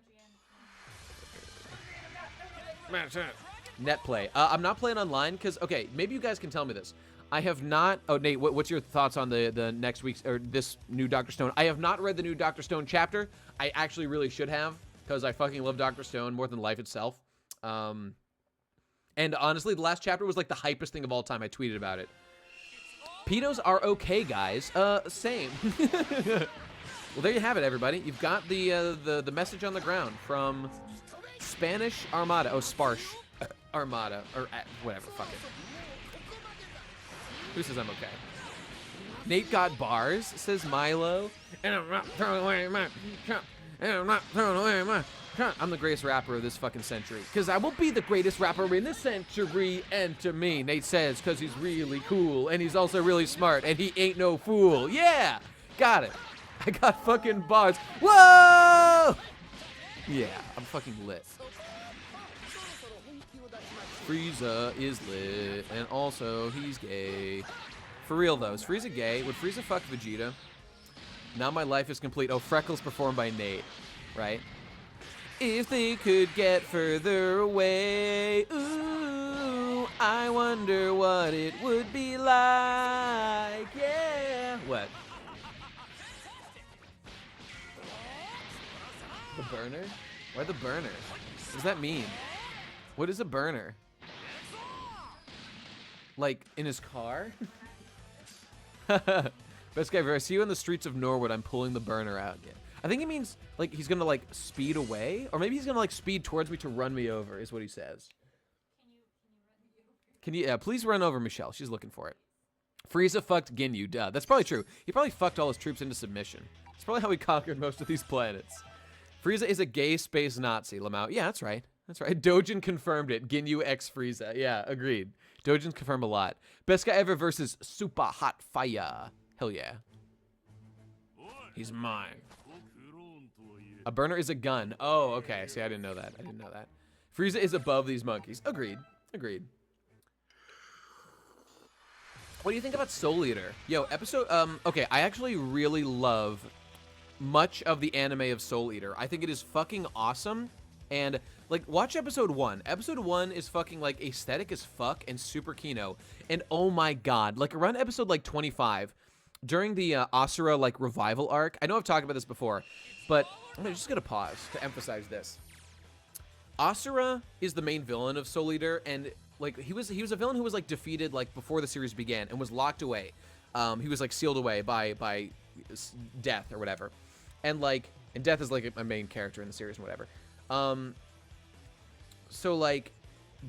Net play. I'm not playing online because, okay, maybe you guys can tell me this. I have not. Oh, Nate, what's your thoughts on the next week's or this new Dr. Stone? I have not read the new Dr. Stone chapter. I actually really should have because I fucking love Dr. Stone more than life itself. And honestly, the last chapter was like the hypest thing of all time. I tweeted about it. Pedos are okay, guys. Same. Well, there you have it, everybody. You've got the message on the ground from Spanish Armada. Oh, Sparsh Armada. Or whatever, fuck it. Who says I'm okay? Nate got bars, says Milo. And I'm not throwing away my shot. And I'm not throwing away my shot. I'm the greatest rapper of this fucking century. Because I will be the greatest rapper in this century. And to me, Nate says, because he's really cool. And he's also really smart. And he ain't no fool. Yeah! Got it. I got fucking bars. Whoa! Yeah, I'm fucking lit. Frieza is lit, and also he's gay. For real though, is Frieza gay? Would Frieza fuck Vegeta? Now my life is complete. Oh, Freckles performed by Nate, right? If they could get further away, ooh, I wonder what it would be like, yeah. What? The burner? Why the burner? What does that mean? What is a burner? Like, in his car? Best guy ever. I see you in the streets of Norwood. I'm pulling the burner out. Yeah. I think he means, like, he's gonna, like, speed away. Or maybe he's gonna, like, speed towards me to run me over, is what he says. Can you, yeah, please run over Michelle. She's looking for it. Frieza fucked Ginyu. Duh. That's probably true. He probably fucked all his troops into submission. That's probably how he conquered most of these planets. Frieza is a gay space Nazi, Lamau. Yeah, that's right. That's right. Dojin confirmed it. Ginyu x Frieza. Yeah, agreed. Dojin's confirmed a lot. Best guy ever versus Super Hot Fire. Hell yeah. He's mine. A burner is a gun. Oh, okay. See, I didn't know that. I didn't know that. Frieza is above these monkeys. Agreed. Agreed. What do you think about Soul Eater? Yo, episode, okay, I actually really love much of the anime of Soul Eater. I think it is fucking awesome. And, like, watch episode 1. Episode 1 is fucking, like, aesthetic as fuck and super kino. And, oh my god, like, around episode, like, 25, during the Asura, like, revival arc, I know I've talked about this before, but I'm just gonna pause to emphasize this. Asura is the main villain of Soul Eater, and, like, he was a villain who was, like, defeated, like, before the series began and was locked away. He was, like, sealed away by death or whatever. And, like, and death is, like, a main character in the series and whatever. So, like,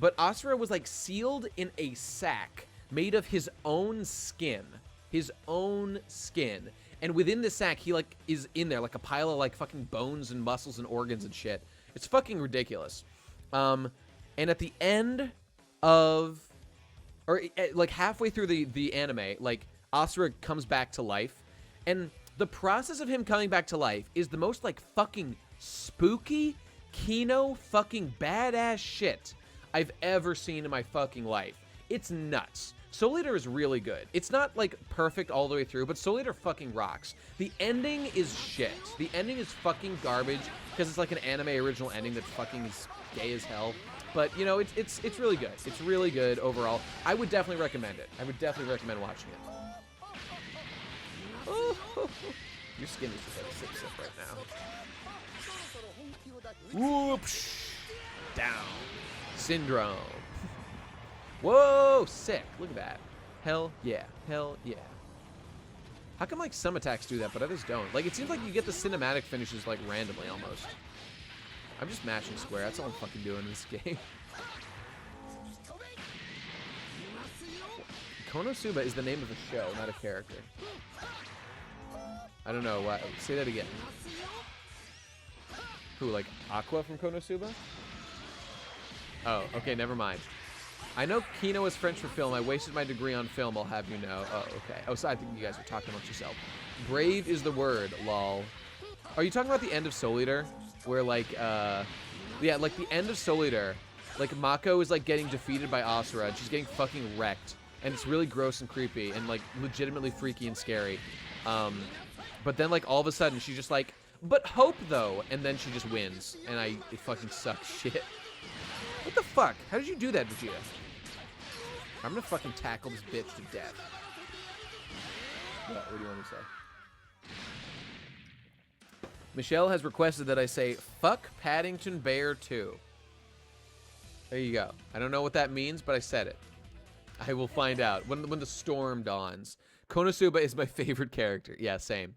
but Asura was, like, sealed in a sack made of his own skin. His own skin. And within the sack, he, like, is in there, like, a pile of, like, fucking bones and muscles and organs and shit. It's fucking ridiculous. And at the end of, or, like, halfway through the anime, like, Asura comes back to life. And the process of him coming back to life is the most, like, fucking spooky, kino, fucking badass shit I've ever seen in my fucking life. It's nuts. Soul Eater is really good. It's not, like, perfect all the way through, but Soul Eater fucking rocks. The ending is shit. The ending is fucking garbage, because it's, like, an anime original ending that fucking is gay as hell. But, you know, it's really good. It's really good overall. I would definitely recommend it. I would definitely recommend watching it. Oh, your skin is just, like, sip right now. Whoops. Down. Syndrome. Whoa, sick. Look at that. Hell yeah. Hell yeah. How come, like, some attacks do that, but others don't? Like, it seems like you get the cinematic finishes, like, randomly almost. I'm just mashing square. That's all I'm fucking doing in this game. Konosuba is the name of a show, not a character. I don't know. Why. Say that again. Who, like, Aqua from Konosuba? Oh, okay, never mind. I know kino is French for film. I wasted my degree on film, I'll have you know. Oh, okay. Oh, so I think you guys are talking amongst yourself. Brave is the word, lol. Are you talking about the end of Soul Eater? Where, like, yeah, like, the end of Soul Eater, like, Mako is, like, getting defeated by Asura, and she's getting fucking wrecked. And it's really gross and creepy, and, like, legitimately freaky and scary. But then, like, all of a sudden, she's just like, but hope, though. And then she just wins. And it fucking sucks shit. What the fuck? How did you do that, Vegeta? I'm gonna fucking tackle this bitch to death. What do you want me to say? Michelle has requested that I say, fuck Paddington Bear 2. There you go. I don't know what that means, but I said it. I will find out when the storm dawns. Konosuba is my favorite character. Yeah, same.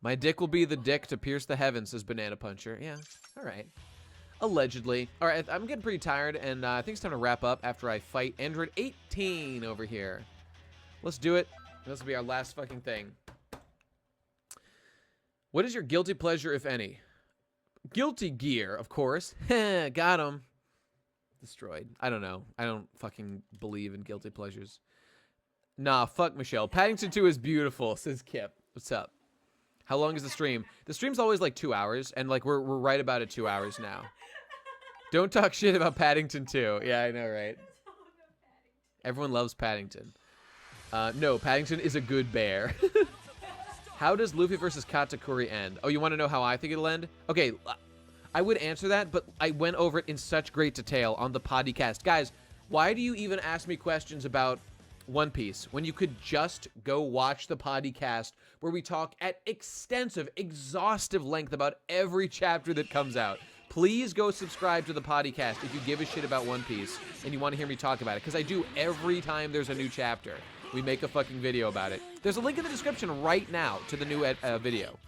My dick will be the dick to pierce the heavens, says Banana Puncher. Yeah, all right. Allegedly. All right, I'm getting pretty tired, and I think it's time to wrap up after I fight Android 18 over here. Let's do it. This will be our last fucking thing. What is your guilty pleasure, if any? Guilty Gear, of course. Got him. Destroyed. I don't know. I don't fucking believe in guilty pleasures. Nah, fuck Michelle. Paddington 2 is beautiful, says Kip. What's up? How long is the stream? The stream's always like 2 hours, and like we're right about at 2 hours now. Don't talk shit about Paddington 2. Yeah, I know, right? Everyone loves Paddington. No, Paddington is a good bear. How does Luffy versus Katakuri end? Oh, you want to know how I think it'll end? Okay, I would answer that, but I went over it in such great detail on the podcast. Guys, why do you even ask me questions about One Piece when you could just go watch the podcast where we talk at extensive, exhaustive length about every chapter that comes out? please go subscribe to the podcast if you give a shit about One Piece and you want to hear me talk about it, because I do every time there's a new chapter. We make a fucking video about it. There's a link in the description right now to the new video.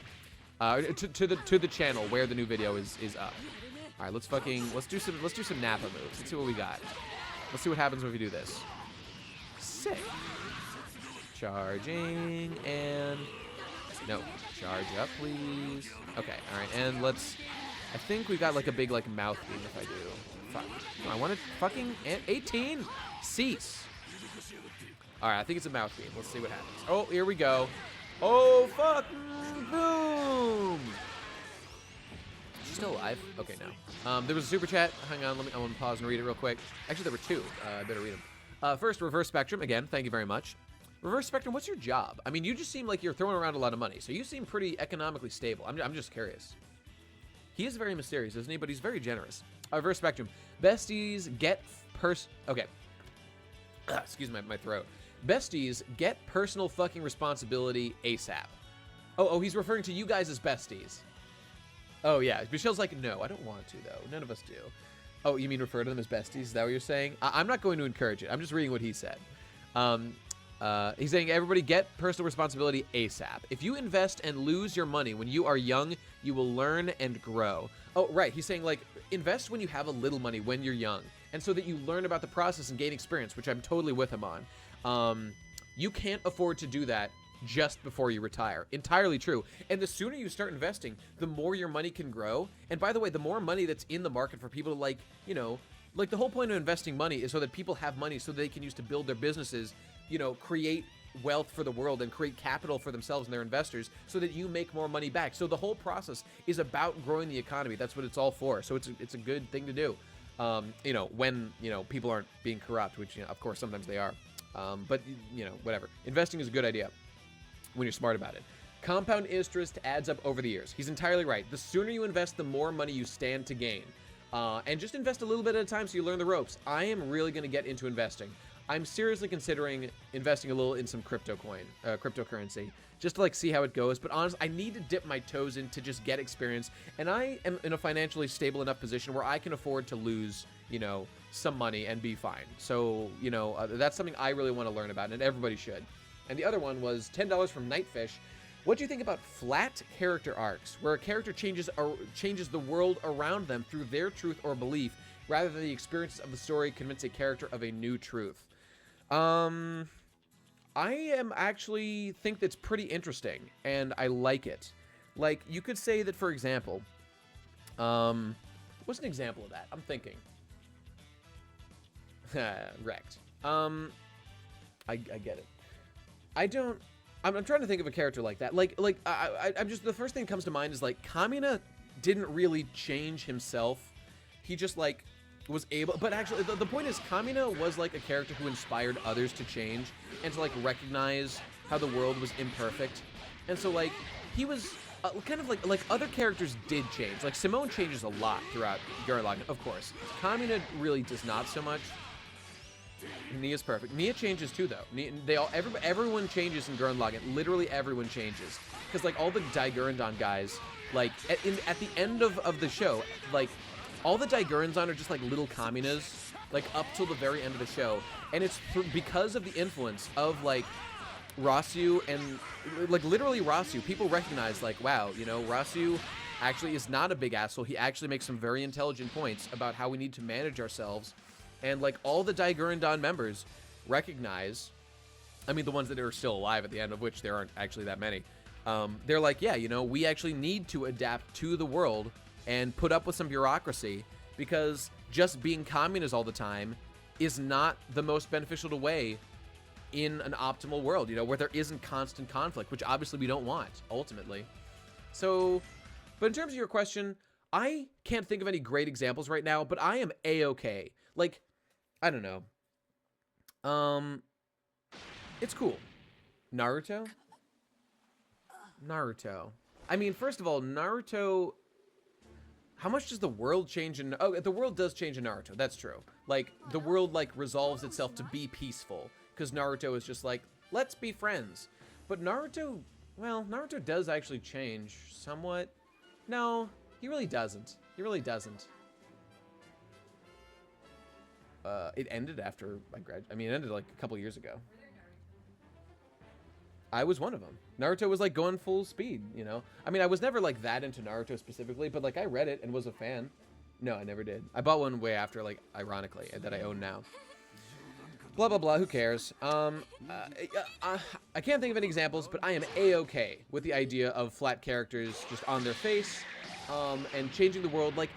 To the channel where the new video is up. All right, let's do some Nappa moves. Let's see what we got. Let's see what happens when we do this. Sick. Charging and no, charge up, please. Okay, all right, and let's. I think we got like a big like mouth beam if I do. Fuck. I want to fucking 18. Cease. All right, I think it's a mouth beam. Let's see what happens. Oh, here we go. Oh fuck! Boom. She's still alive? Okay, no. There was a super chat. Hang on, I want to pause and read it real quick. Actually, there were two. I better read them. First, Reverse Spectrum. Again, thank you very much. Reverse Spectrum, what's your job? I mean, you just seem like you're throwing around a lot of money, so you seem pretty economically stable. I'm just curious. He is very mysterious, isn't he? But he's very generous. Reverse Spectrum. Besties get Okay. Excuse my throat. Besties get personal fucking responsibility ASAP. Oh, he's referring to you guys as besties. Oh, yeah. Michelle's like, no, I don't want to, though. None of us do. Oh, you mean refer to them as besties? Is that what you're saying? I'm not going to encourage it. I'm just reading what he said. He's saying, everybody get personal responsibility ASAP. If you invest and lose your money when you are young, you will learn and grow. Oh, right. He's saying, like, invest when you have a little money when you're young, and so that you learn about the process and gain experience, which I'm totally with him on. You can't afford to do that just before you retire. Entirely true. And the sooner you start investing, the more your money can grow. And by the way, the more money that's in the market for people to, like, you know, like the whole point of investing money is so that people have money so they can use to build their businesses, you know, create wealth for the world and create capital for themselves and their investors so that you make more money back. So the whole process is about growing the economy. That's what it's all for. So it's a good thing to do. You know, when, you know, people aren't being corrupt, which, you know, of course, sometimes they are. But, you know, whatever. Investing is a good idea when you're smart about it. Compound interest adds up over the years. He's entirely right. The sooner you invest, the more money you stand to gain. And just invest a little bit at a time so you learn the ropes. I am really going to get into investing. I'm seriously considering investing a little in some cryptocurrency, just to like see how it goes. But honestly, I need to dip my toes in to just get experience. And I am in a financially stable enough position where I can afford to lose, you know, some money and be fine. So, you know, that's something I really want to learn about, and everybody should. And the other one was $10 from Nightfish. What do you think about flat character arcs, where a character changes the world around them through their truth or belief, rather than the experiences of the story convince a character of a new truth? I am actually think that's pretty interesting, and I like it. Like, you could say that, for example, what's an example of that? I'm thinking. Wrecked. I get it. I'm trying to think of a character like that. I'm just, the first thing that comes to mind is, like, Kamina didn't really change himself. He just, like, was able, but actually, the point is, Kamina was, like, a character who inspired others to change and to, like, recognize how the world was imperfect. And so, like, he was kind of like other characters did change. Like, Simone changes a lot throughout Gurren Lagann, of course. Kamina really does not so much. Nia's perfect. Nia changes too, though. Everyone changes in Gurren Lagann. Literally everyone changes, because like all the Daigurandon guys, like at the end of the show, like all the Daigurandon are just like little Kaminas, like up till the very end of the show, and it's because of the influence of like Rasu and like literally Rasu. People recognize like, wow, you know, Rasu actually is not a big asshole. He actually makes some very intelligent points about how we need to manage ourselves. And, like, all the Daigurandon members recognize, I mean, the ones that are still alive at the end, of which there aren't actually that many, they're like, yeah, you know, we actually need to adapt to the world and put up with some bureaucracy, because just being communist all the time is not the most beneficial way in an optimal world, you know, where there isn't constant conflict, which obviously we don't want, ultimately. So, but in terms of your question, I can't think of any great examples right now, but I am A-okay. Like, I don't know. It's cool. Naruto? I mean, first of all, Naruto... How much does the world change in... Oh, the world does change in Naruto. That's true. Like, the world, like, resolves itself to be peaceful. Because Naruto is just like, let's be friends. But Naruto... Well, Naruto does actually change somewhat. No, he really doesn't. He really doesn't. It ended after I graduated. I mean, it ended like a couple years ago. I was one of them. Naruto was like going full speed, you know? I mean, I was never like that into Naruto specifically, but like I read it and was a fan. No, I never did. I bought one way after, like, ironically, that I own now. Blah, blah, blah. Who cares? I can't think of any examples, but I am A-okay with the idea of flat characters just on their face and changing the world. Like,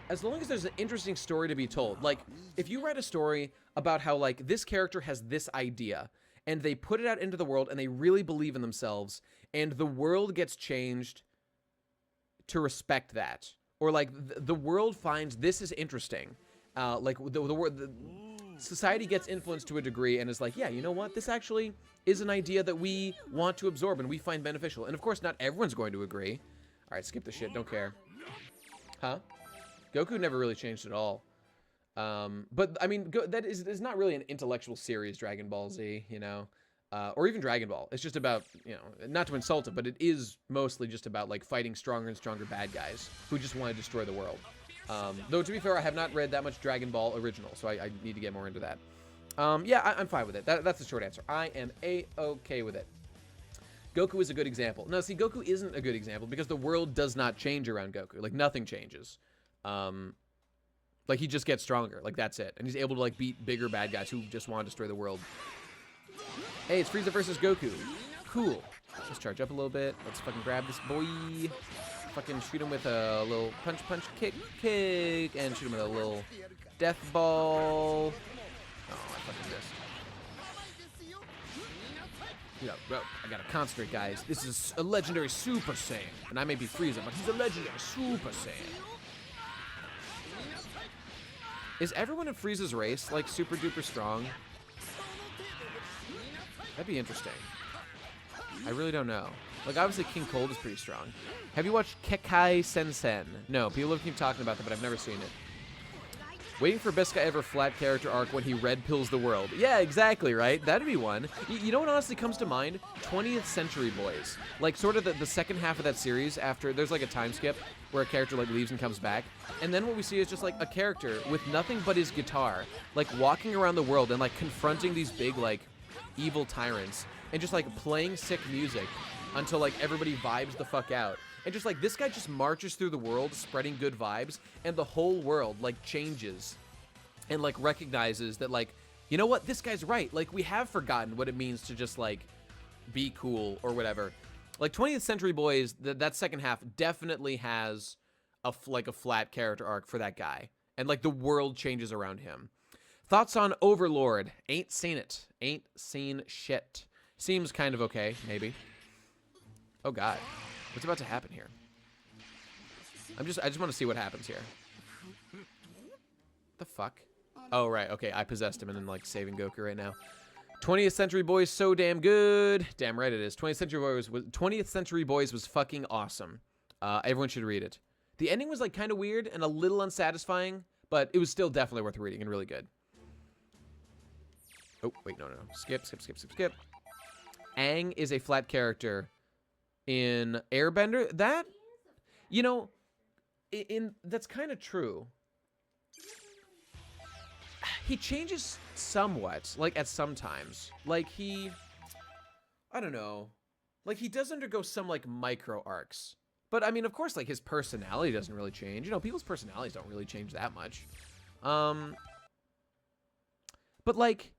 as long as there's an interesting story to be told. Like, if you write a story about how, like, this character has this idea, and they put it out into the world, and they really believe in themselves, and the world gets changed to respect that. Or, like, the world finds this is interesting. Like, the society gets influenced to a degree and is like, yeah, you know what? This actually is an idea that we want to absorb and we find beneficial. And, of course, not everyone's going to agree. All right, skip the shit. Don't care. Huh? Goku never really changed at all. But, I mean, that is not really an intellectual series, Dragon Ball Z, you know? Or even Dragon Ball. It's just about, you know, not to insult it, but it is mostly just about, like, fighting stronger and stronger bad guys who just want to destroy the world. Though, to be fair, I have not read that much Dragon Ball original, so I need to get more into that. Yeah, I'm fine with it. That's the short answer. I am A-okay with it. Goku is a good example. No, see, Goku isn't a good example because the world does not change around Goku. Like, nothing changes. Like, he just gets stronger. Like, that's it. And he's able to, like, beat bigger bad guys who just want to destroy the world. Hey, it's Frieza versus Goku. Cool. Let's charge up a little bit. Let's fucking grab this boy. Fucking shoot him with a little punch, kick, and shoot him with a little death ball. Oh, I fucking missed. Yeah, bro, I gotta concentrate, guys. This is a legendary Super Saiyan. And I may be Frieza, but he's a legendary Super Saiyan. Is everyone in Frieza's race, like, super duper strong? That'd be interesting. I really don't know. Like, obviously, King Cold is pretty strong. Have you watched Kekai Sensen? No, people have keep talking about that, but I've never seen it. Waiting for best guy ever flat character arc when he red pills the world. Yeah, exactly, right? That'd be one. You know what honestly comes to mind? 20th Century Boys. Like, sort of the second half of that series after, there's like a time skip where a character like leaves and comes back. And then what we see is just like a character with nothing but his guitar, like walking around the world and like confronting these big like evil tyrants and just like playing sick music until like everybody vibes the fuck out. And just like this guy just marches through the world spreading good vibes and the whole world like changes and like recognizes that like, you know what, this guy's right. Like we have forgotten what it means to just like be cool or whatever. Like 20th Century Boys, that second half definitely has a flat character arc for that guy. And like the world changes around him. Thoughts on Overlord? Ain't seen it. Ain't seen shit. Seems kind of okay, maybe. Oh god. What's about to happen here? I just want to see what happens here. The fuck? Oh, right. Okay, I possessed him and then, like, saving Goku right now. 20th Century Boys so damn good. Damn right it is. 20th Century Boys was fucking awesome. Everyone should read it. The ending was, like, kind of weird and a little unsatisfying, but it was still definitely worth reading and really good. Oh, wait, no. Skip. Aang is a flat character in Airbender. That, you know, that's kind of true. He changes somewhat, like at some times. Like I don't know. Like he does undergo some like micro arcs. But I mean, of course, like his personality doesn't really change. You know, people's personalities don't really change that much. But like,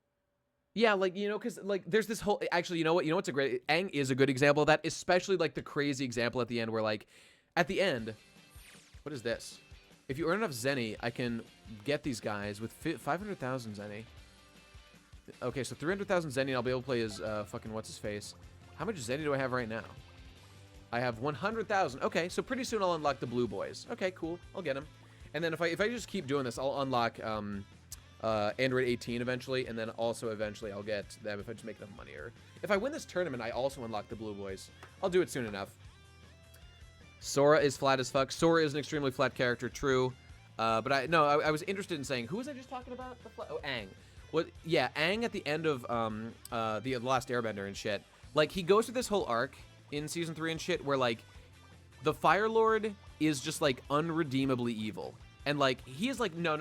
yeah, like, you know, because, like, there's this whole... Actually, you know what? You know what's a great... Aang is a good example of that, especially, like, the crazy example at the end where, like, at the end... What is this? If you earn enough Zenny, I can get these guys with 500,000 Zenny. Okay, so 300,000 Zenny, and I'll be able to play as, fucking what's-his-face. How much Zenny do I have right now? I have 100,000. Okay, so pretty soon I'll unlock the blue boys. Okay, cool. I'll get them. And then if I just keep doing this, I'll unlock, Android 18 eventually, and then also eventually I'll get them if I just make enough money. Or if I win this tournament, I also unlock the blue boys. I'll do it soon enough. Sora is flat as fuck. Sora is an extremely flat character, true. But I was interested in saying, who was I just talking about? Oh, Aang. Well, yeah, Aang at the end of the Last Airbender and shit. Like, he goes through this whole arc in Season 3 and shit where, like, the Fire Lord is just like unredeemably evil. And like he is like, no.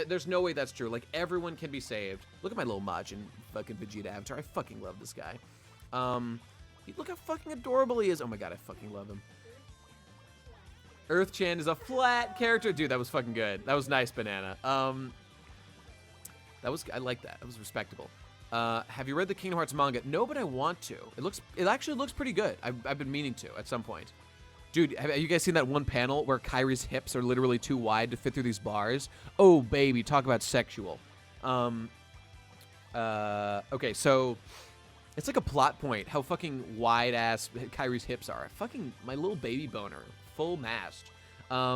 There's no way that's true. Like everyone can be saved. Look at my little Majin fucking Vegeta avatar. I fucking love this guy. Look how fucking adorable he is. Oh my god, I fucking love him. Earth-chan is a flat character. Dude, that was fucking good. That was nice, Banana. I like that. That was respectable. Have you read the Kingdom Hearts manga? No, but I want to. It actually looks pretty good. I've been meaning to at some point. Dude, have you guys seen that one panel where Kairi's hips are literally too wide to fit through these bars? Oh, baby, talk about sexual. Okay, so it's like a plot point how fucking wide-ass Kairi's hips are. Fucking my little baby boner. Full mast. Right?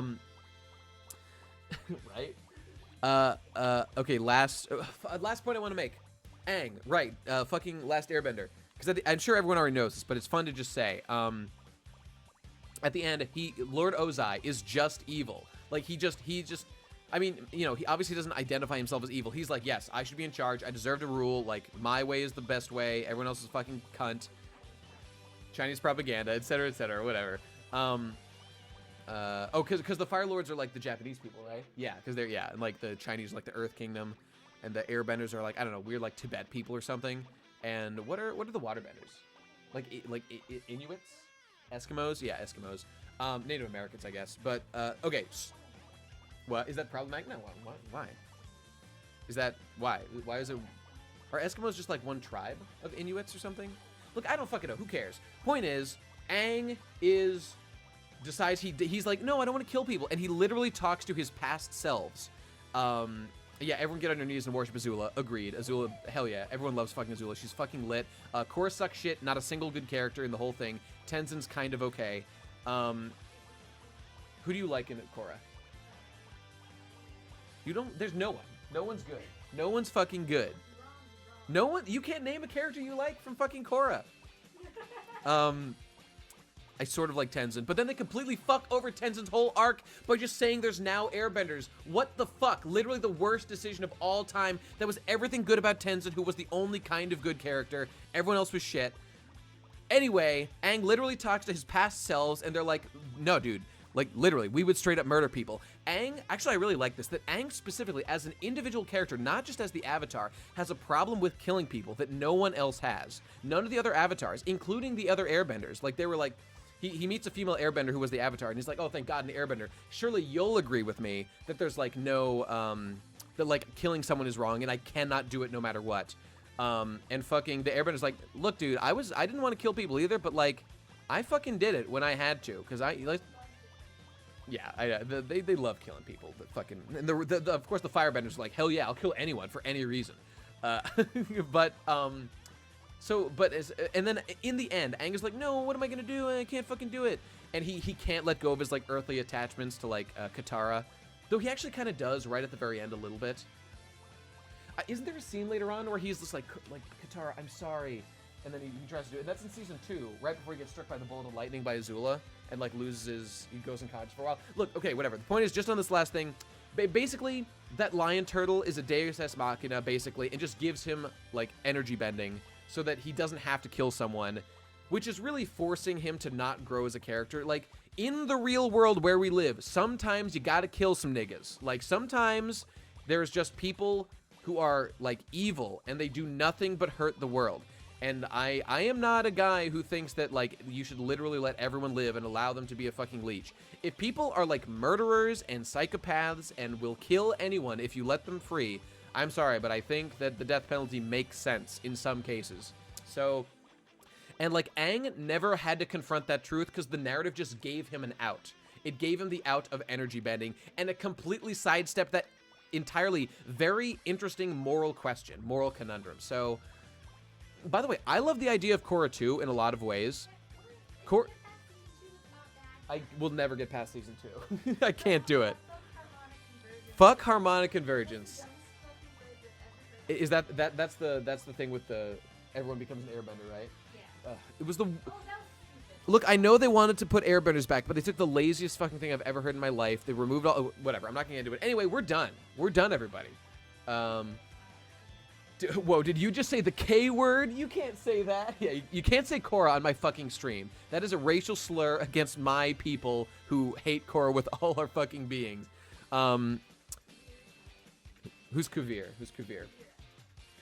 Okay, last point I want to make. Aang, right, fucking Last Airbender. Because I'm sure everyone already knows this, but it's fun to just say. At the end, Lord Ozai is just evil. Like, he just, I mean, you know, he obviously doesn't identify himself as evil. He's like, yes, I should be in charge. I deserve to rule. Like, my way is the best way. Everyone else is fucking cunt. Chinese propaganda, etc., whatever. Because the Fire Lords are like the Japanese people, right? Yeah, because and like the Chinese are like the Earth Kingdom, and the Airbenders are like, I don't know, weird like Tibet people or something. And what are the Waterbenders? Like Inuits? Eskimos? Yeah, Eskimos. Native Americans, I guess. But, okay. What? Is that problematic? No, why? Is that, why? Why is it, are Eskimos just like one tribe of Inuits or something? Look, I don't fucking know. Who cares? Point is, Aang decides he's like, no, I don't want to kill people. And he literally talks to his past selves. Yeah, everyone get on their knees and worship Azula. Agreed. Azula, hell yeah. Everyone loves fucking Azula. She's fucking lit. Korra sucks shit. Not a single good character in the whole thing. Tenzin's kind of okay. Who do you like in Korra? You don't... There's no one. No one's good. No one's fucking good. No one... You can't name a character you like from fucking Korra. I sort of like Tenzin, but then they completely fuck over Tenzin's whole arc by just saying there's now airbenders. What the fuck? Literally the worst decision of all time. That was everything good about Tenzin, who was the only kind of good character. Everyone else was shit. Anyway, Aang literally talks to his past selves, and they're like, no, dude. Like, literally, we would straight up murder people. Aang, actually, I really like this, that Aang specifically, as an individual character, not just as the Avatar, has a problem with killing people that no one else has. None of the other Avatars, including the other Airbenders, like, they were like, he meets a female Airbender who was the Avatar, and he's like, oh, thank God, an Airbender. Surely you'll agree with me that there's, like, no, that, like, killing someone is wrong, and I cannot do it no matter what. And fucking, the Airbender's like, look, dude, I didn't want to kill people either, but, like, I fucking did it when I had to, because like, yeah, they love killing people, but fucking, and of course the Firebenders are like, hell yeah, I'll kill anyone for any reason. And then in the end, Aang is like, no, what am I gonna do? I can't fucking do it. And he can't let go of his like earthly attachments to like Katara, though he actually kind of does right at the very end a little bit. Isn't there a scene later on where he's just like Katara, I'm sorry, and then he tries to do it? And that's in season 2, right before he gets struck by the bolt of lightning by Azula and like he goes unconscious for a while. Look, okay, whatever. The point is, just on this last thing, basically that lion turtle is a Deus Ex Machina, basically, and just gives him like energy bending, so that he doesn't have to kill someone, which is really forcing him to not grow as a character. Like, in the real world where we live, sometimes you gotta kill some niggas. Like, sometimes there's just people who are, like, evil, and they do nothing but hurt the world. And I am not a guy who thinks that, like, you should literally let everyone live and allow them to be a fucking leech. If people are, like, murderers and psychopaths and will kill anyone if you let them free, I'm sorry, but I think that the death penalty makes sense in some cases. So, and like Aang never had to confront that truth because the narrative just gave him an out. It gave him the out of energy bending, and it completely sidestepped that entirely very interesting moral question, moral conundrum. So, by the way, I love the idea of Korra 2 in a lot of ways. I will never get past season 2. I can't do it. Fuck harmonic convergence. Is that's the thing with the everyone becomes an airbender, right? Yeah. It was the. Look, I know they wanted to put airbenders back, but they took the laziest fucking thing I've ever heard in my life. They removed all. Whatever. I'm not gonna do it. Anyway, we're done. We're done, everybody. Whoa, did you just say the K word? You can't say that. Yeah, you can't say Korra on my fucking stream. That is a racial slur against my people who hate Korra with all our fucking beings. Who's Kuvir? Who's Kuvir?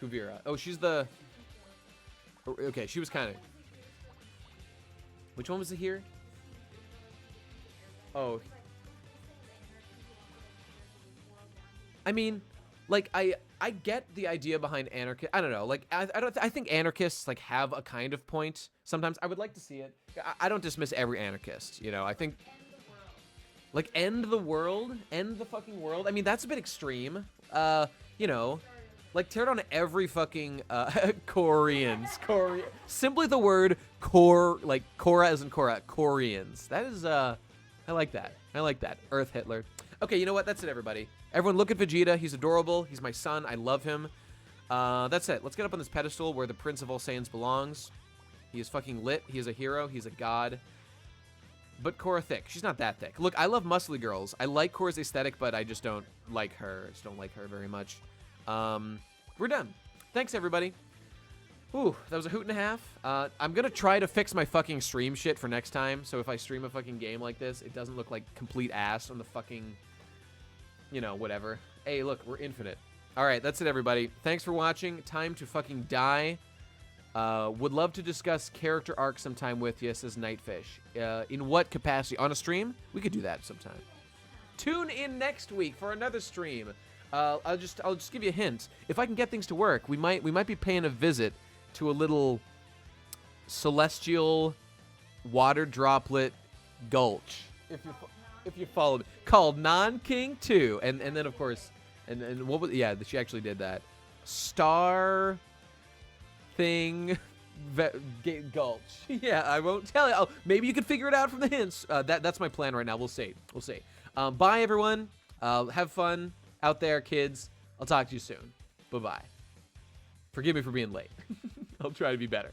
Kuvira. Oh, she's the... Okay, she was kind of... Which one was it here? Oh. I mean, like, I get the idea behind anarchist. I don't know. Like, I think anarchists, like, have a kind of point. Sometimes I would like to see it. I don't dismiss every anarchist, you know. I think... Like, end the world? End the fucking world? I mean, that's a bit extreme. You know... Like, tear down every fucking, Koreans. Simply the word like, Korra as in Korra. Koreans. That is, I like that. I like that. Earth Hitler. Okay, you know what? That's it, everybody. Everyone look at Vegeta. He's adorable. He's my son. I love him. That's it. Let's get up on this pedestal where the Prince of all Saiyans belongs. He is fucking lit. He is a hero. He's a god. But Korra thick. She's not that thick. Look, I love muscly girls. I like Korra's aesthetic, but I just don't like her. I just don't like her very much. We're done. Thanks, everybody. Ooh, that was a hoot and a half. I'm gonna try to fix my fucking stream shit for next time, so if I stream a fucking game like this, it doesn't look like complete ass on the fucking, you know, whatever. Hey, look, we're infinite. Alright, that's it, everybody. Thanks for watching. Time to fucking die. Would love to discuss character arc sometime with you, says Nightfish. In what capacity? On a stream? We could do that sometime. Tune in next week for another stream. I'll just give you a hint. If I can get things to work, we might be paying a visit to a little celestial water droplet gulch. If you follow me, called Non-King 2, and then of course, and what was, yeah, she actually did that. Star thing gulch. Yeah, I won't tell you. Maybe you can figure it out from the hints. That's my plan right now. We'll see. We'll see. Bye, everyone. Have fun out there, kids. I'll talk to you soon. Bye-bye. Forgive me for being late. I'll try to be better.